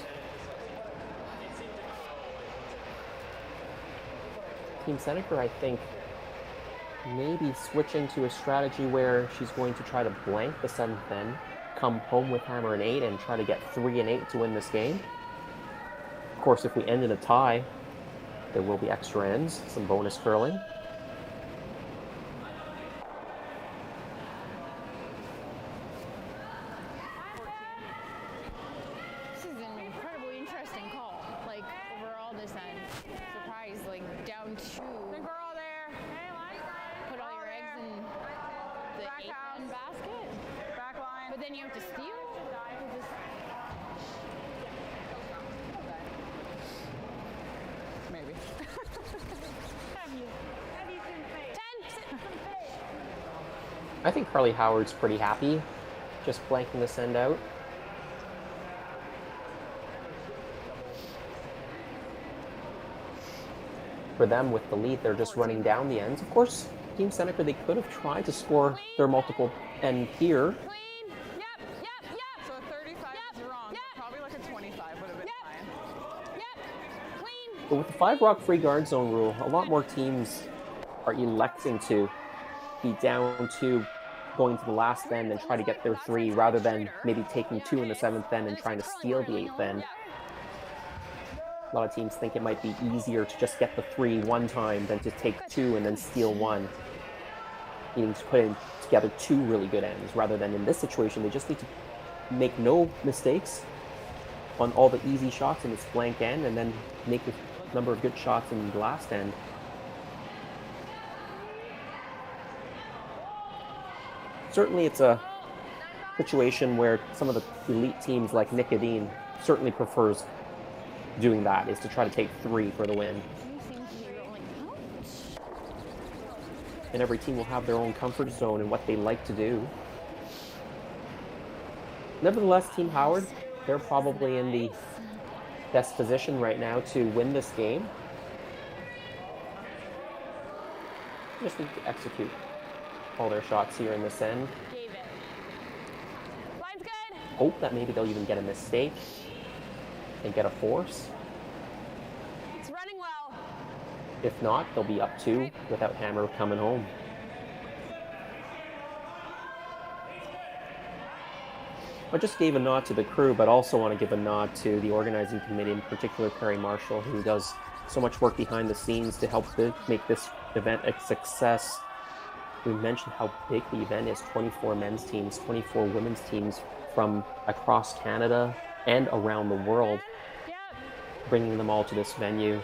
Team Senneker, I think, maybe switching to a strategy where she's going to try to blank the 7th end, come home with hammer and 8, and try to get 3 and 8 to win this game. Of course, if we end in a tie, there will be extra ends, some bonus curling. This is an incredibly interesting call. Like, overall, bounce. basket. Back line. But then you have to steal. Maybe. I think Carly Howard's pretty happy, just blanking the send out. For them, with the lead, they're just running down the ends. Of course, Team Senneker, they could have tried to score their multiple end here. Clean. Yep. So a 35 is wrong. So probably like a 25 would have been fine. Yep. Clean. But with the 5-rock free guard zone rule, a lot more teams are electing to be down 2, going to the last end and try to get their 3, rather than maybe taking 2 in the 7th end and trying to steal the 8th end. A lot of teams think it might be easier to just get the 3 one time than to take 2 and then steal 1. Needing to put in together 2 really good ends, rather than in this situation, they just need to make no mistakes on all the easy shots in this blank end and then make a number of good shots in the last end. Certainly it's a situation where some of the elite teams like Nicodine certainly prefers doing that, is to try to take 3 for the win. And every team will have their own comfort zone and what they like to do. Nevertheless, Team Howard, they're probably in the best position right now to win this game. Just need to execute all their shots here in this end. Line's good. Hope that maybe they'll even get a mistake and get a force. It's running well. If not, they'll be up 2 without Hammer coming home. I just gave a nod to the crew, but also want to give a nod to the organizing committee, in particular Perry Marshall, who does so much work behind the scenes to help make this event a success. We mentioned how big the event is: 24 men's teams, 24 women's teams from across Canada and around the world, bringing them all to this venue.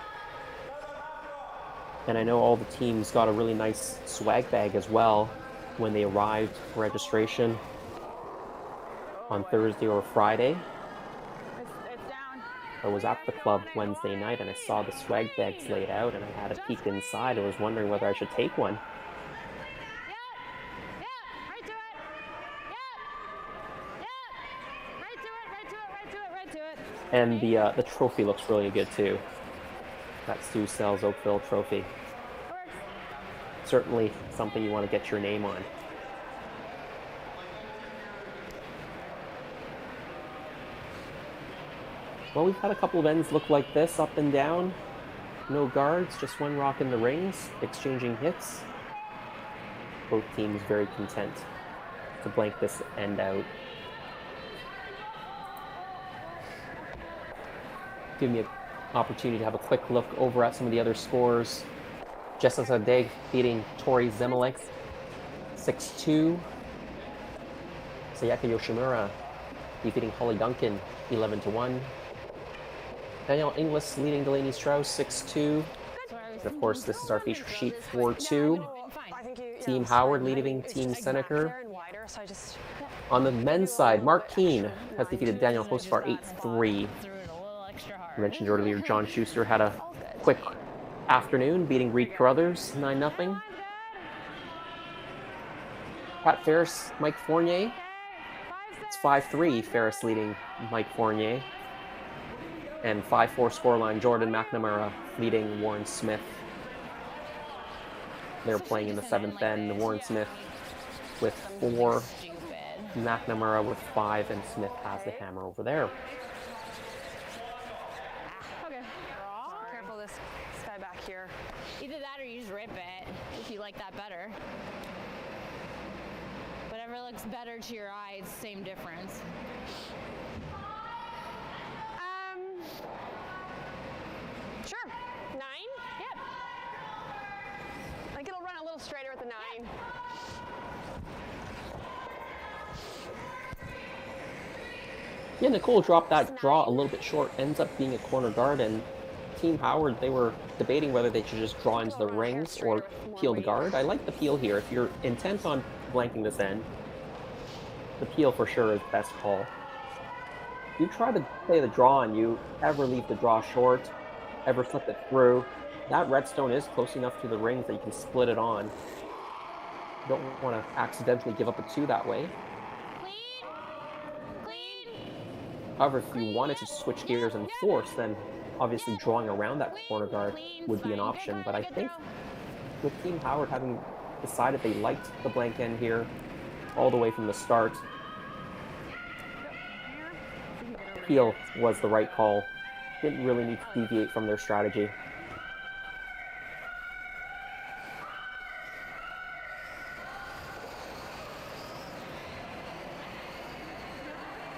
And I know all the teams got a really nice swag bag as well when they arrived for registration on Thursday or Friday. It's down. I was at the club Wednesday night and I saw the swag bags laid out, and I had a peek inside. I was wondering whether I should take one. Right to it. And the trophy looks really good too. That Stu Sells Oakville trophy. Certainly something you want to get your name on. Well, we've had a couple of ends look like this, up and down. No guards, just one rock in the rings, exchanging hits. Both teams very content to blank this end out. Give me an opportunity to have a quick look over at some of the other scores. Jessica Deg beating Tori Zemelek 6-2. Sayaka Yoshimura defeating Holly Duncan 11-1. Danielle Inglis leading Delaney Strauss 6-2. And of course, this is our feature sheet 4-2. Team Howard leading Team Senneker. On the men's side, Mark Keane has defeated Daniel Hosfar 8-3. I mentioned earlier, John Schuster had a quick afternoon, beating Reed Carruthers 9-0. Pat Ferris, Mike Fournier. It's 5-3, Ferris leading Mike Fournier. And 5-4 scoreline, Jordan McNamara leading Warren Smith. They're playing in the 7th end. Warren Smith with 4, McNamara with 5, and Smith has the hammer over there. Okay. Careful this guy back here. Either that or you just rip it, if you like that better. Whatever looks better to your eye, it's the same difference. Sure. 9? Yep. I think it'll run a little straighter with the 9. Yep. Yeah, Nicole dropped that draw a little bit short, ends up being a corner guard, and Team Howard, they were debating whether they should just draw into the rings or peel the guard. I like the peel here. If you're intent on blanking this end. The peel for sure is best call. You try to play the draw and you ever leave the draw short, ever slip it through, that redstone is close enough to the rings that you can split it on. You don't want to accidentally give up a 2 that way. However, if you wanted to switch gears and force, then obviously drawing around that corner guard would be an option. But I think with Team Howard having decided they liked the blank end here all the way from the start, peel was the right call. Didn't really need to deviate from their strategy.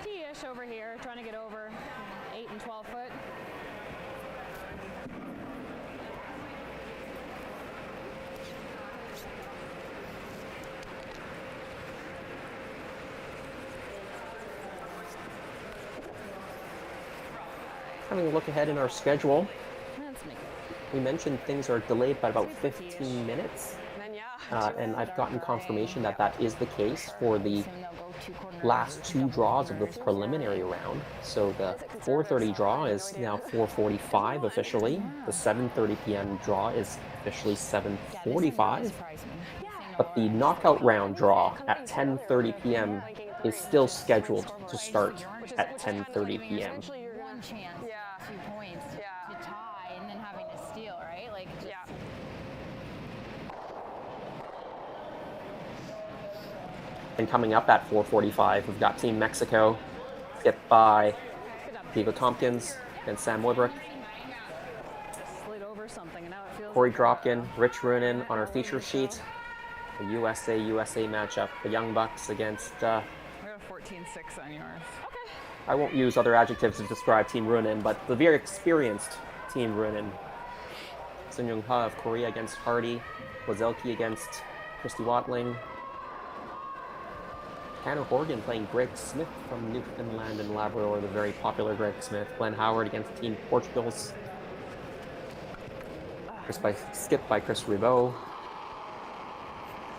T-ish over here, trying to get over 8 and 12 foot. Having a look ahead in our schedule, Let's make it. we mentioned things are delayed by about 15 minutes. And then, yeah. And I've gotten confirmation that that is the case for the last 2 draws of the preliminary round. So the 4:30 draw is now 4:45 officially. The 7:30 p.m. draw is officially 7:45. But the knockout round draw at 10:30 p.m. is still scheduled to start at 10:30 p.m. Eventually you're gonna, chance, yeah. 2 points Yeah. to tie, and then having to steal, right? Like, just, Yeah. And coming up at 4:45, we've got Team Mexico, skipped by Diego Tompkins and Sam Woodruck. Slid over something, and now it feels Corey like Dropkin, Rich Runin on our feature sheet. The USA matchup, the Young Bucks against, We have 14-6 on yours. I won't use other adjectives to describe Team Runin, but the very experienced Team Runin. Sun Young Ha of Korea against Hardy. Wazelki against Christy Watling. Tanner Horgan playing Greg Smith from Newfoundland and Labrador, the very popular Greg Smith. Glenn Howard against Team Portugal's. Skipped by Chris Ribot.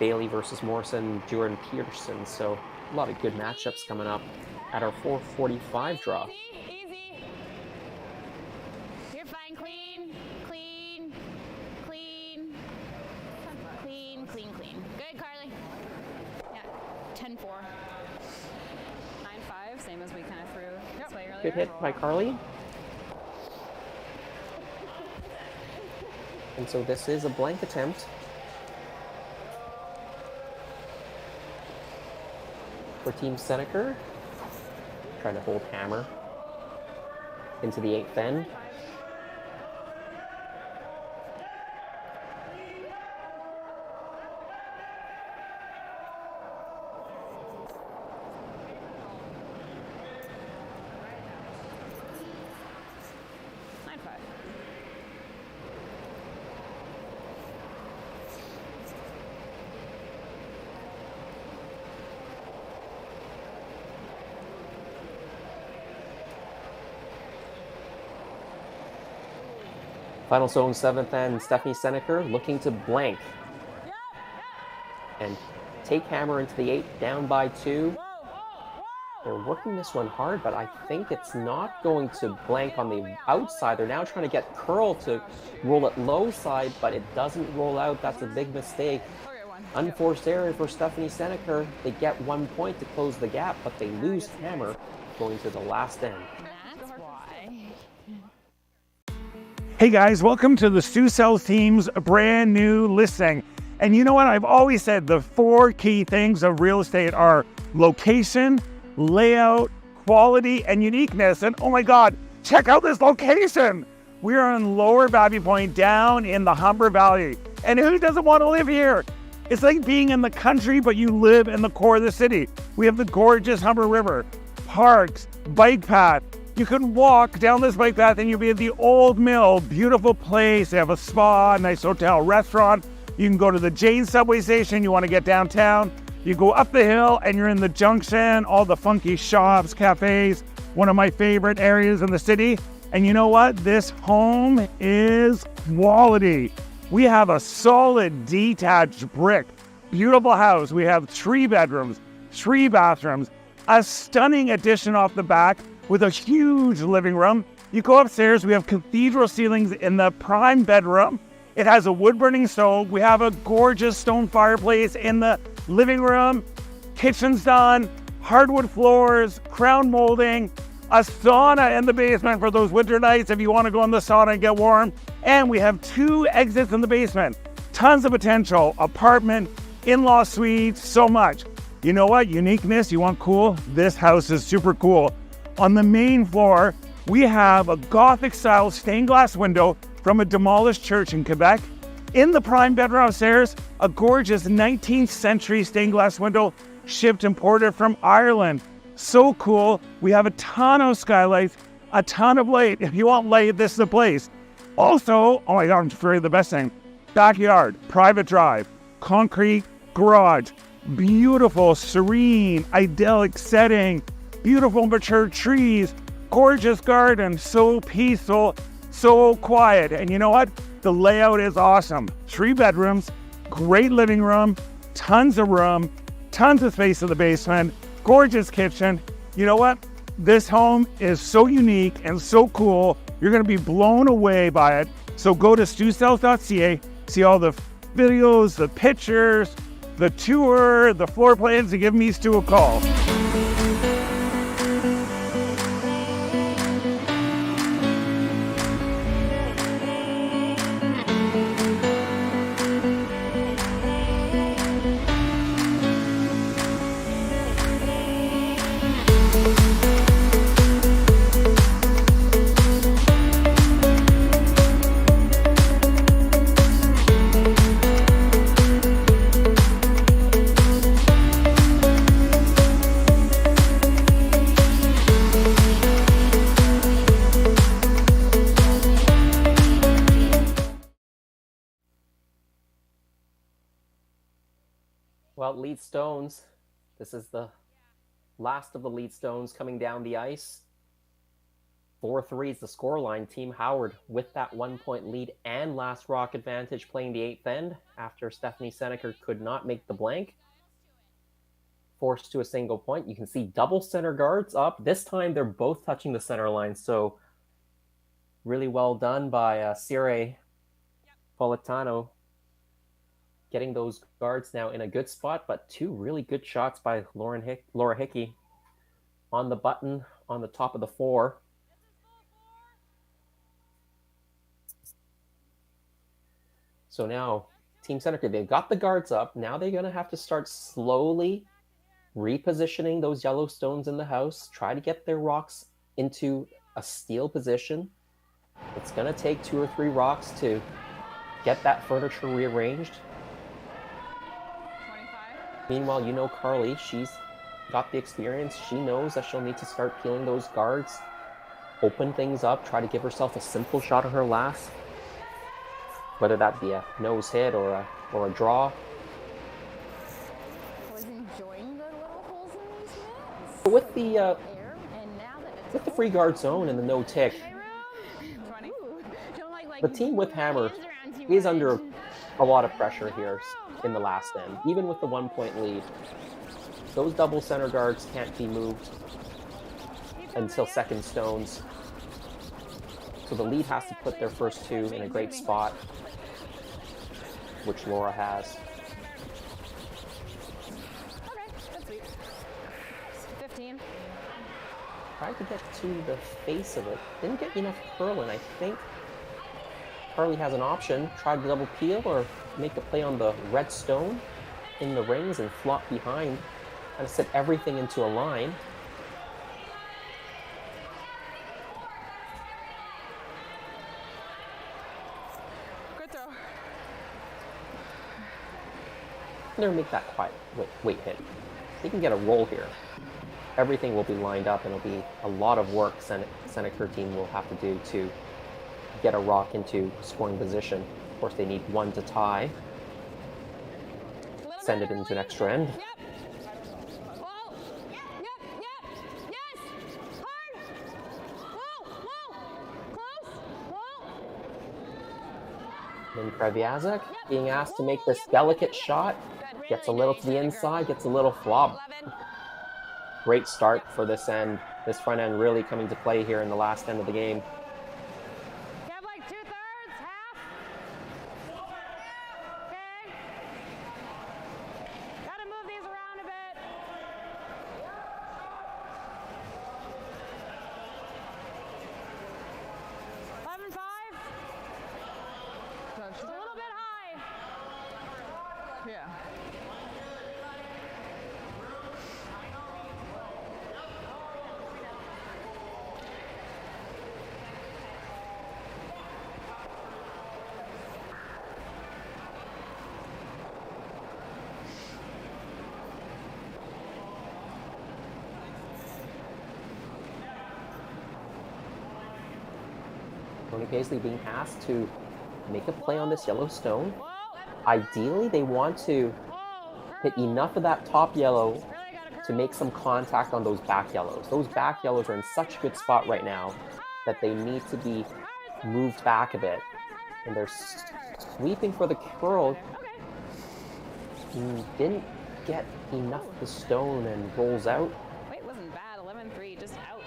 Bailey versus Morrison, Jordan Peterson. So a lot of good matchups coming up at our 4:45 draw. easy. You're fine. Clean. Good, Carly. Yeah. 10-4. 9-5, same as we kind of threw this way earlier. Good hit by Carly. And so this is a blank attempt. For Team Senneker. Trying to hold hammer into the 8th end. Final zone 7th end, Stephanie Senneker looking to blank. And take hammer into the 8, down by 2. They're working this one hard, but I think it's not going to blank on the outside. They're now trying to get Curl to roll it low side, but it doesn't roll out. That's a big mistake. Unforced error for Stephanie Senneker. They get 1 point to close the gap, but they lose hammer going to the last end. That's why. Hey guys, welcome to the Stu Sells team's brand new listing. And you know what? I've always said the 4 key things of real estate are location, layout, quality, and uniqueness. And oh my God, check out this location. We're on Lower Babby Point down in the Humber Valley. And who doesn't want to live here? It's like being in the country, but you live in the core of the city. We have the gorgeous Humber River, parks, bike path. You can walk down this bike path and you'll be at the Old Mill, beautiful place. They have a spa, nice hotel, restaurant. You can go to the Jane subway station. You want to get downtown. You go up the hill and you're in the junction, all the funky shops, cafes, one of my favorite areas in the city. And you know what? This home is quality. We have a solid detached brick beautiful house. We have 3 bedrooms, 3 bathrooms, a stunning addition off the back with a huge living room. You go upstairs, we have cathedral ceilings in the prime bedroom. It has a wood-burning stove. We have a gorgeous stone fireplace in the living room. Kitchen's done, hardwood floors, crown molding, a sauna in the basement for those winter nights if you want to go in the sauna and get warm. And we have 2 exits in the basement. Tons of potential, apartment, in-law suites, so much. You know what? Uniqueness, you want cool? This house is super cool. On the main floor, we have a Gothic-style stained glass window from a demolished church in Quebec. In the prime bedroom upstairs, a gorgeous 19th century stained glass window shipped imported from Ireland. So cool. We have a ton of skylights, a ton of light. If you want light, this is the place. Also, oh my God, I'm afraid of the best thing. Backyard, private drive, concrete garage, beautiful, serene, idyllic setting, beautiful mature trees, gorgeous garden, so peaceful, so quiet. And you know what? The layout is awesome. 3 bedrooms, great living room, tons of room, tons of space in the basement, gorgeous kitchen. You know what? This home is so unique and so cool. You're going to be blown away by it. So go to stewcells.ca, see all the videos, the pictures, the tour, the floor plans, and give me Stu a call. Well, lead stones. This is the last of the lead stones coming down the ice. 4-3 is the scoreline. Team Howard with that 1-point lead and last rock advantage playing the 8th end after Stephanie Senneker could not make the blank. Forced to a single point. You can see double center guards up. This time they're both touching the center line. So really well done by Cire Politano. Getting those guards now in a good spot, but 2 really good shots by Laura Hickey on the button on the top of the 4. So now, Team Senneker, they've got the guards up. Now they're going to have to start slowly repositioning those yellow stones in the house, try to get their rocks into a steal position. It's going to take 2 or 3 rocks to get that furniture rearranged. Meanwhile, you know Carly, she's got the experience. She knows that she'll need to start peeling those guards, open things up, try to give herself a simple shot on her last, whether that be a nose hit or a draw. Was enjoying the little holes in these nets. With the free guard zone and the no tick, the team with Hammer is under a lot of pressure here in the last end. Even with the 1-point lead, those double center guards can't be moved until second stones. So the lead has to put their first 2 in a great spot, which Laura has. Okay, that's sweet. 15. Tried to get to the face of it. Didn't get enough curl, and I think Carly has an option. Try to double peel or make a play on the red stone in the rings and flop behind and set everything into a line. Good throw. Never make that quiet weight hit. They can get a roll here. Everything will be lined up, and it'll be a lot of work Senneker team will have to do to get a rock into scoring position. Of course, they need 1 to tie. Send it into an extra end. Yep. Whoa. Yep. Yes. Hard. Whoa. Close. Whoa. Then Kreviazek being asked to make this delicate shot. Good. Gets a little to the inside, gets a little flop. 11. Great start for this end. This front end really coming to play here in the last end of the game. You have like 2/3, half. Okay. Gotta move these around a bit. 11.5. It's a little bit high. Yeah. Tony Paisley being asked to make a play on this yellow stone. Ideally, they want to hit enough of that top yellow to make some contact on those back yellows. Those back yellows are in such a good spot right now that they need to be moved back a bit. And they're sweeping for the curl. Didn't get enough of the stone and rolls out. Wait, wasn't bad. 11.3, just out.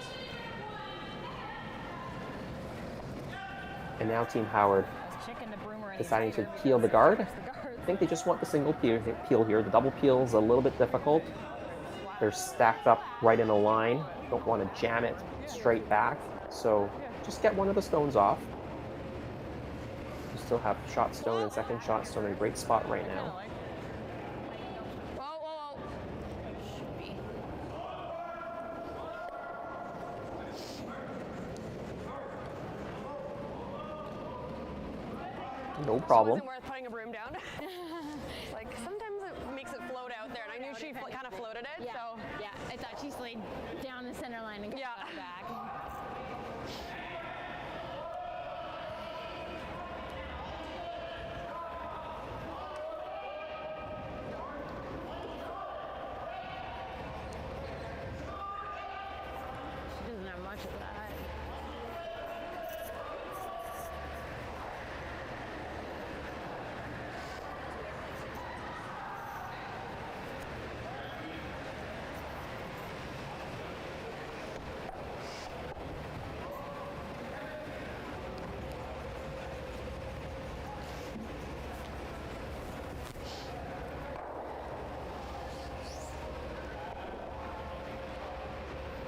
And now Team Howard Chicken to boomerang. deciding to peel the guard. I think they just want the single peel here. The double peel is a little bit difficult. They're stacked up right in a line. Don't want to jam it straight back. So just get one of the stones off. You still have shot stone and second shot stone in a great spot right now. Whoa. Should be. No problem. Wasn't worth putting a broom down. Like sometimes it makes it float out there, and I knew she kind of floated it. Yeah. So Yeah, I thought she slid down the center line and got Yeah. back. She doesn't have much of that.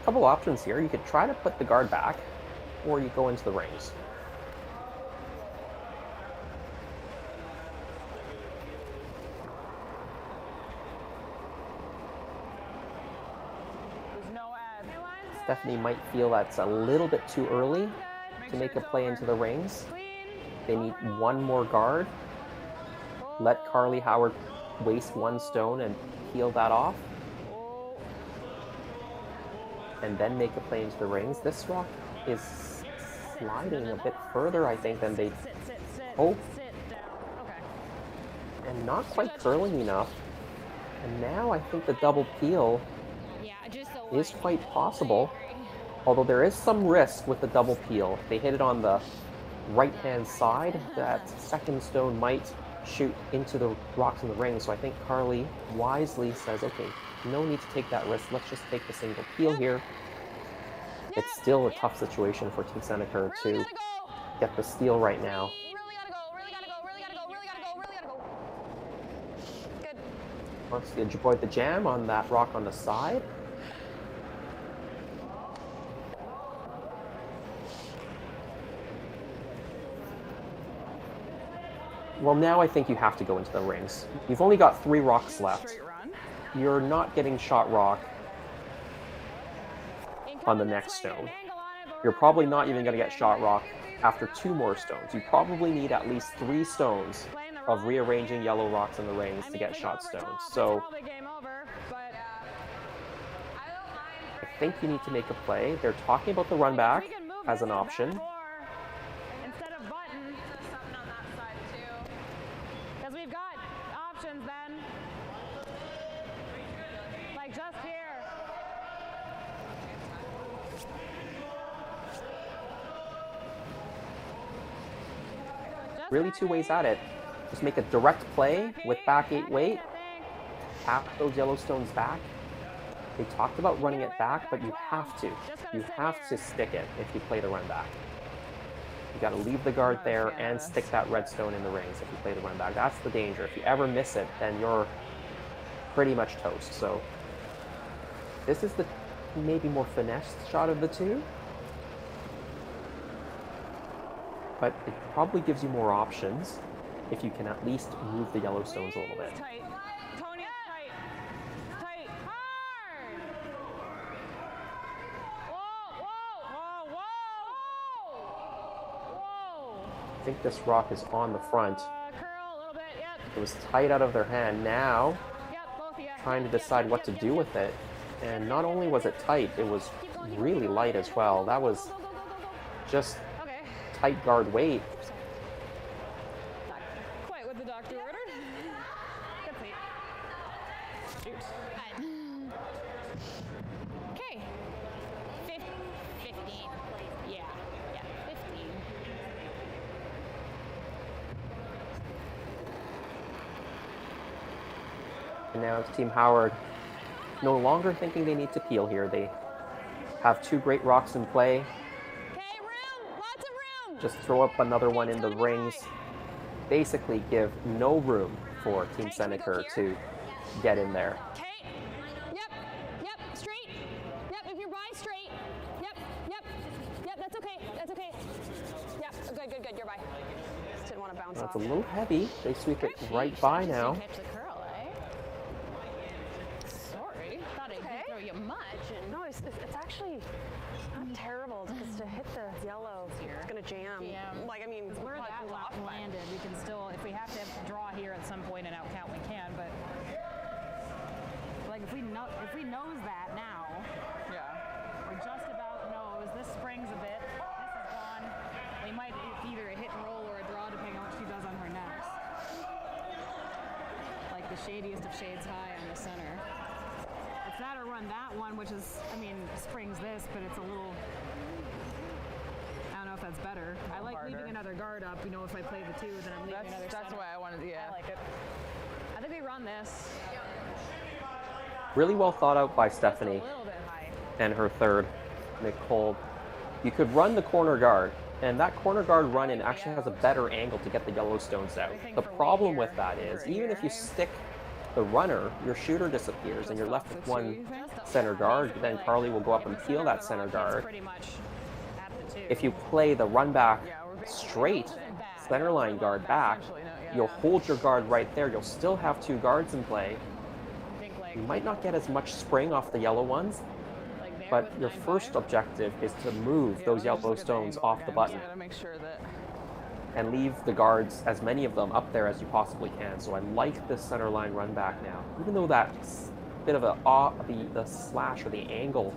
Couple options here. You could try to put the guard back, or you go into the rings. There's no ad. Stephanie might feel that's a little bit too early to make a play into the rings. They need one more guard. Let Carly Howard waste one stone and peel that off. And then make a play into the rings. This rock is sliding a bit further, I think, than they hope. Sit down. Okay. And not quite curling enough. And now I think the double peel Yeah, just so is quite possible. Although there is some risk with the double peel. If they hit it on the right-hand side, that second stone might shoot into the rocks in the ring. So I think Carly wisely says, okay, no need to take that risk. Let's just take the single peel here. It's still a tough situation for Team Senneker to get the steal right now. really gotta go. Good. Wants to avoid the jam on that rock on the side. Well, now I think you have to go into the rings. You've only got 3 rocks left. Straight run. You're not getting shot rock on the next stone. You're probably not even going to get shot rock after 2 more stones. You probably need at least 3 stones of rearranging yellow rocks in the rings to get shot stones. So I think you need to make a play. They're talking about the run back as an option. Instead of button. Something on that side too. Because we've got options then. Like just here. Really 2 ways at it. Just make a direct play with back 8 weight, tap those Yellowstones back. They talked about running it back, but you have to. You have to stick it if you play the run back. You got to leave the guard there and stick that redstone in the rings if you play the run back. That's the danger. If you ever miss it, then you're pretty much toast. So this is the maybe more finessed shot of the two. But it probably gives you more options if you can at least move the Yellowstones a little bit. Tight. Tony, tight. Tight. Hard. Whoa, whoa, whoa, whoa. Whoa. I think this rock is on the front. Curl a little bit, yep. It was tight out of their hand. Now, Yep, both of you. trying to decide what to do with it. And not only was it tight, it was really light as well. That was just Okay. tight guard weight. Not quite what the doctor ordered. Good feet. Shoot. Okay. 15. Yeah. Yeah. 15. And now it's Team Howard no longer thinking they need to peel here. They have two great rocks in play. Okay, room. Lots of room. Just throw up another one in the rings. Basically give no room for Team Senneker to get in there. Okay. Yep. Yep. Straight. Yep. If you're by, straight. Yep. Yep. Yep. That's okay. That's okay. Yep. Good. You're by. Just didn't want to bounce That's off. a little heavy. They sweep it right by now. Catch the curl, eh? Sorry. Thought I didn't throw you much. And No, it's actually not terrible because to hit the yellow, it's gonna jam. Like I mean, Where probably that comes off, but- landed, we can still, if we have to draw here at some point and out count, we can. But like if we nose that now, or just about nose, this springs a bit. This is gone. We might either a hit and roll or a draw, depending on what she does on her next. Like the shadiest of shades high on the center. It's that or run that one, which is, I mean, springs this, but it's a little. I don't know if that's better. I like leaving another guard up. You know, if I play the two, then I'm leaving another. That's the way I wanted to. Yeah. I like it. I think we run this. Really well thought out by Stephanie A little bit high. and her third, Nicole. You could run the corner guard, and that corner guard run-in actually has a better angle to get the Yellowstones out. The problem with that is, even if you stick the runner, your shooter disappears, and you're left with one center guard. Then Carly will go up and peel that center guard. Pretty much at the two. If you play the run back straight, center line guard back, you'll hold your guard right there. You'll still have two guards in play. You might not get as much spring off the yellow ones, but your first objective is to move those Yellowstones off the button Gotta make sure that. and leave the guards, as many of them, up there as you possibly can. So I like this center line run back now. Even though that's a bit of the slash or the angle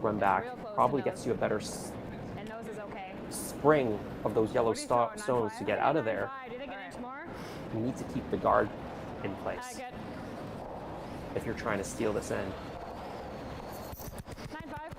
run back probably gets you a better And nose is okay. spring of those yellow stones to get out of there. Do you think an inch more? You need to keep the guard in I place like it. if you're trying to steal this end. 9-5.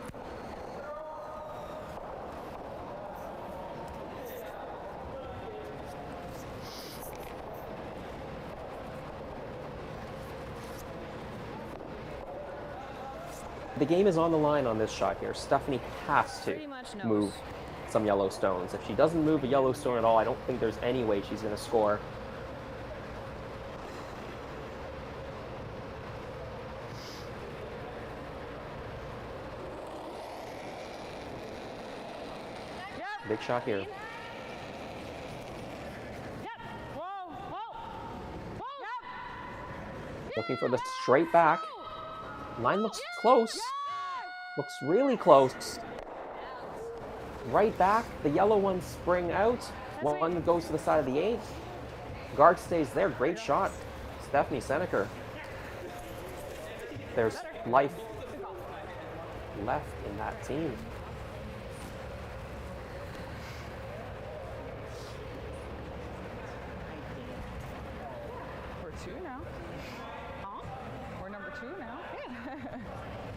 The game is on the line on this shot here. Stephanie has to Pretty much knows. move some Yellowstones. If she doesn't move a Yellowstone at all, I don't think there's any way she's going to score. Big shot here. Yep. Whoa. Whoa. Whoa. Yep. Looking for the straight back. Line looks close. Looks really close. Right back. The yellow ones spring out. One goes to the side of the 8. Guard stays there. Great shot. Stephanie Senneker. There's life left in that team. We're 2 now. Huh? We're number 2 now.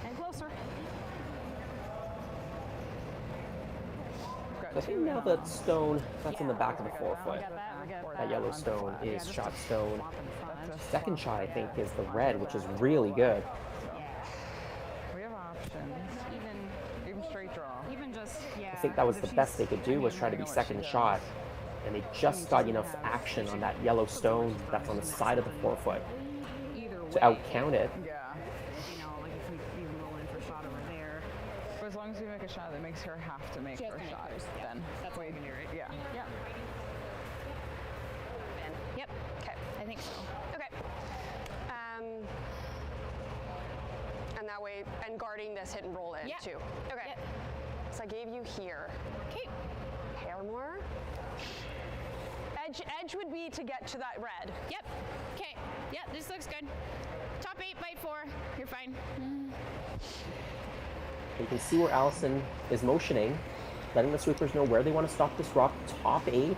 And closer. We've got I think now that stone that's in the back of the forefoot, Got that. We got that yellow stone is just shot a stone. swap in front. Second shot, I think, is the red, which is really good. We have options. Even straight draw. Even just, yeah. I think that was if the best she's- they could do was try to be second shot. And they just got enough action on that yellow stone that's on the side of the forefoot Either way, to outcount it. Yeah. you know, like if we even roll in for a shot over there. But as long as we make a shot that makes her have to make She has her to make shot, hers, yeah. then That's what we can do, right? yeah. Yep. Yep. Okay. I think so. Okay. And that way, and guarding this hit and roll in Yeah. too. Okay. Yep. So I gave you here. Okay. Paramore. Edge would be to get to that red. Yep. Okay. Yep, this looks good. Top 8 by 4. You're fine. You can see where Allison is motioning, letting the sweepers know where they want to stop this rock. Top 8, Okay.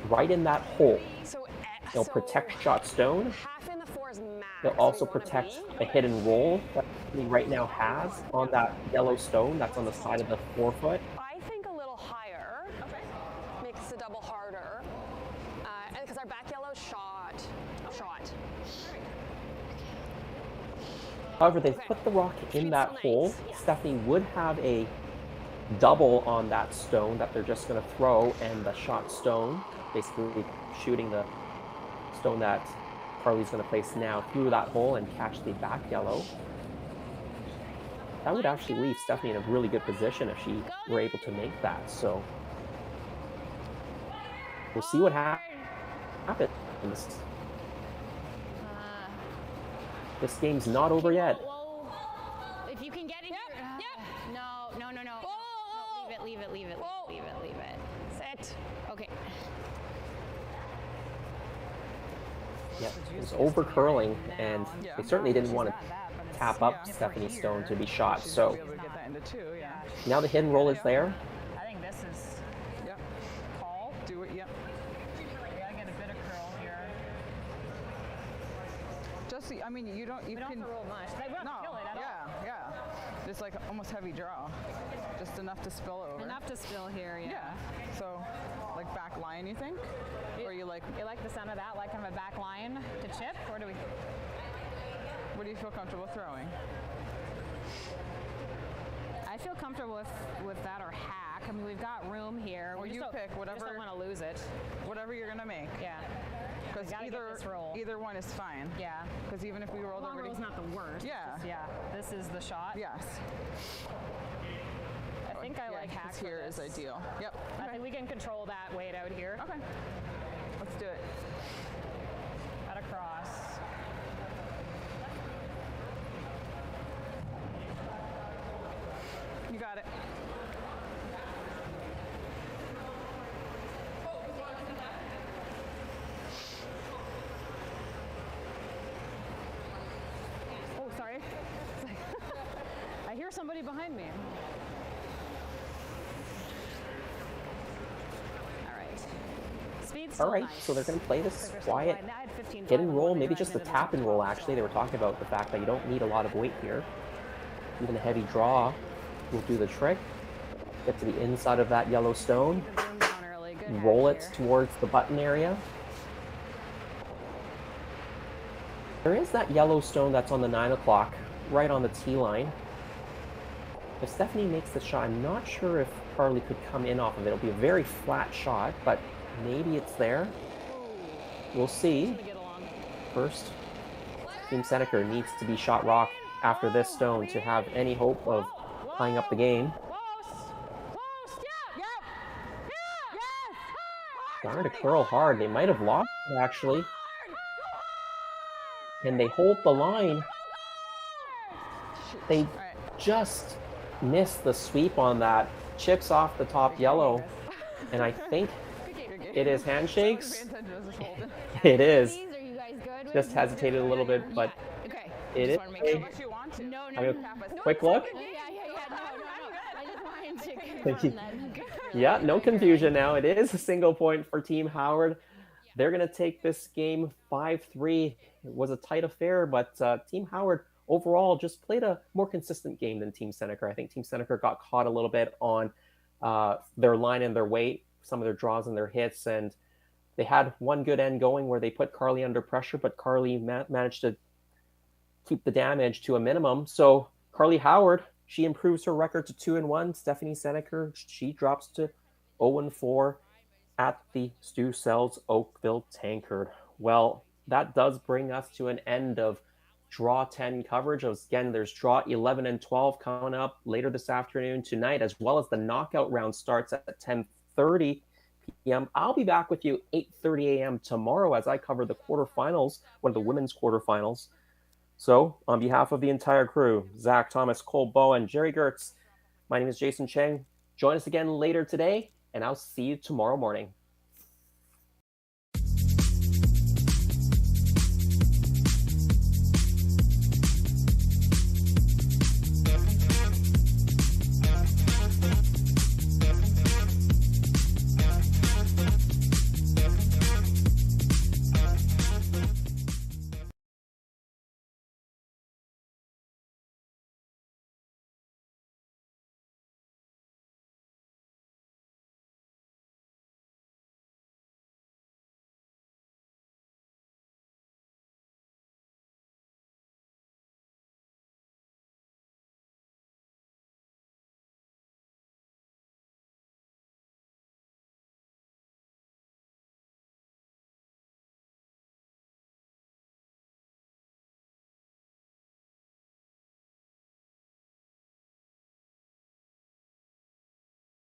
right in that hole. So They'll protect shot stone. half in the 4 is max. They'll we also wanna protect be. a hidden roll that he right now has on that yellow stone that's on the side of the forefoot. I think a little higher. Okay. Makes the double harder. And because our back yellow shot. However, they've put the rock in that hole. Stephanie would have a double on that stone that they're just going to throw, and the shot stone, basically shooting the stone that Carly's going to place now through that hole and catch the back yellow. That would actually leave Stephanie in a really good position if she were able to make that. So we'll see what happens. This game's not over yet. Whoa. If you can get in here. No. No, leave it. Leave it. Sit. Okay. Yep, it was over curling, and they certainly didn't want to tap up Stephanie Stone to be shot. So Be able to get that into 2, yeah. now the hidden roll is there. I think this is Yep. call. Do it, yep. We gotta get a bit of curl here. Just, I mean, you don't, you We don't can. have to roll much. Like, we don't have to kill it at all. Yeah. It's like almost heavy draw. Just enough to spill over. Enough to spill here, yeah. Yeah. So, like back line, you think? Or you like, You like the sound of that, like kind of a back line to chip, or do we? what do you feel comfortable throwing? I feel comfortable with that or hack. I mean, we've got room here. Or We just you don't- pick we just whatever- don't want to lose it. Whatever you're gonna make. Yeah. Because gotta get this roll. either one is fine. Yeah. Because even if we rolled Long already. roll's not the worst. Yeah. It's just- yeah. This is the shot. Yes. I think I like hack. 'cause for here is this. ideal. Yep. I think we can control that weight out here. Okay. Let's do it. Cut across. You got it. Oh, sorry. I hear somebody behind me. All right. Speed's still All right, nice. so they're going to play this They're still quiet fine. I had 15 hit and time roll, before maybe they just the ran into tap and roll. top Actually, they were talking about the fact that you don't need a lot of weight here. Even a heavy draw will do the trick. Get to the inside of that yellow stone, The boom down early. Good hack roll it here. towards the button area. There is that yellow stone that's on the 9 o'clock, right on the tee line. If Stephanie makes the shot, I'm not sure if Carly could come in off of it. It'll be a very flat shot, but maybe it's there. We'll see. Gonna get along. First, Team Senneker needs to be shot rock after this stone to have any hope of tying up the game. Close. Yeah. Darn to curl hard. They might have lost it, actually. Can they hold the line? They just missed the sweep on that. Chips off the top yellow. And I think it is handshakes. It is. These, are you guys good? Just hesitated a little bit, but Okay. it is. Unless you want to. No. I mean, quick look. Yeah. No. I just wanted to Thank you. confirm that. Yeah, no confusion now. It is a single point for Team Howard. They're going to take this game 5-3. It was a tight affair, but Team Howard overall just played a more consistent game than Team Senneker. I think Team Senneker got caught a little bit on their line and their weight, some of their draws and their hits, and they had one good end going where they put Carly under pressure, but Carly managed to keep the damage to a minimum. So Carly Howard, she improves her record to 2-1. Stephanie Senneker, she drops to 0-4 at the Stu Sells Oakville Tankard. Well, that does bring us to an end of Draw 10 coverage. Again, there's Draw 11 and 12 coming up later this afternoon tonight, as well as the knockout round starts at 10:30 p.m. I'll be back with you 8:30 a.m. tomorrow as I cover the quarterfinals, one of the women's quarterfinals. So, on behalf of the entire crew, Zach, Thomas, Cole Bowen, Jerry Gertz, my name is Jason Cheng. Join us again later today, and I'll see you tomorrow morning.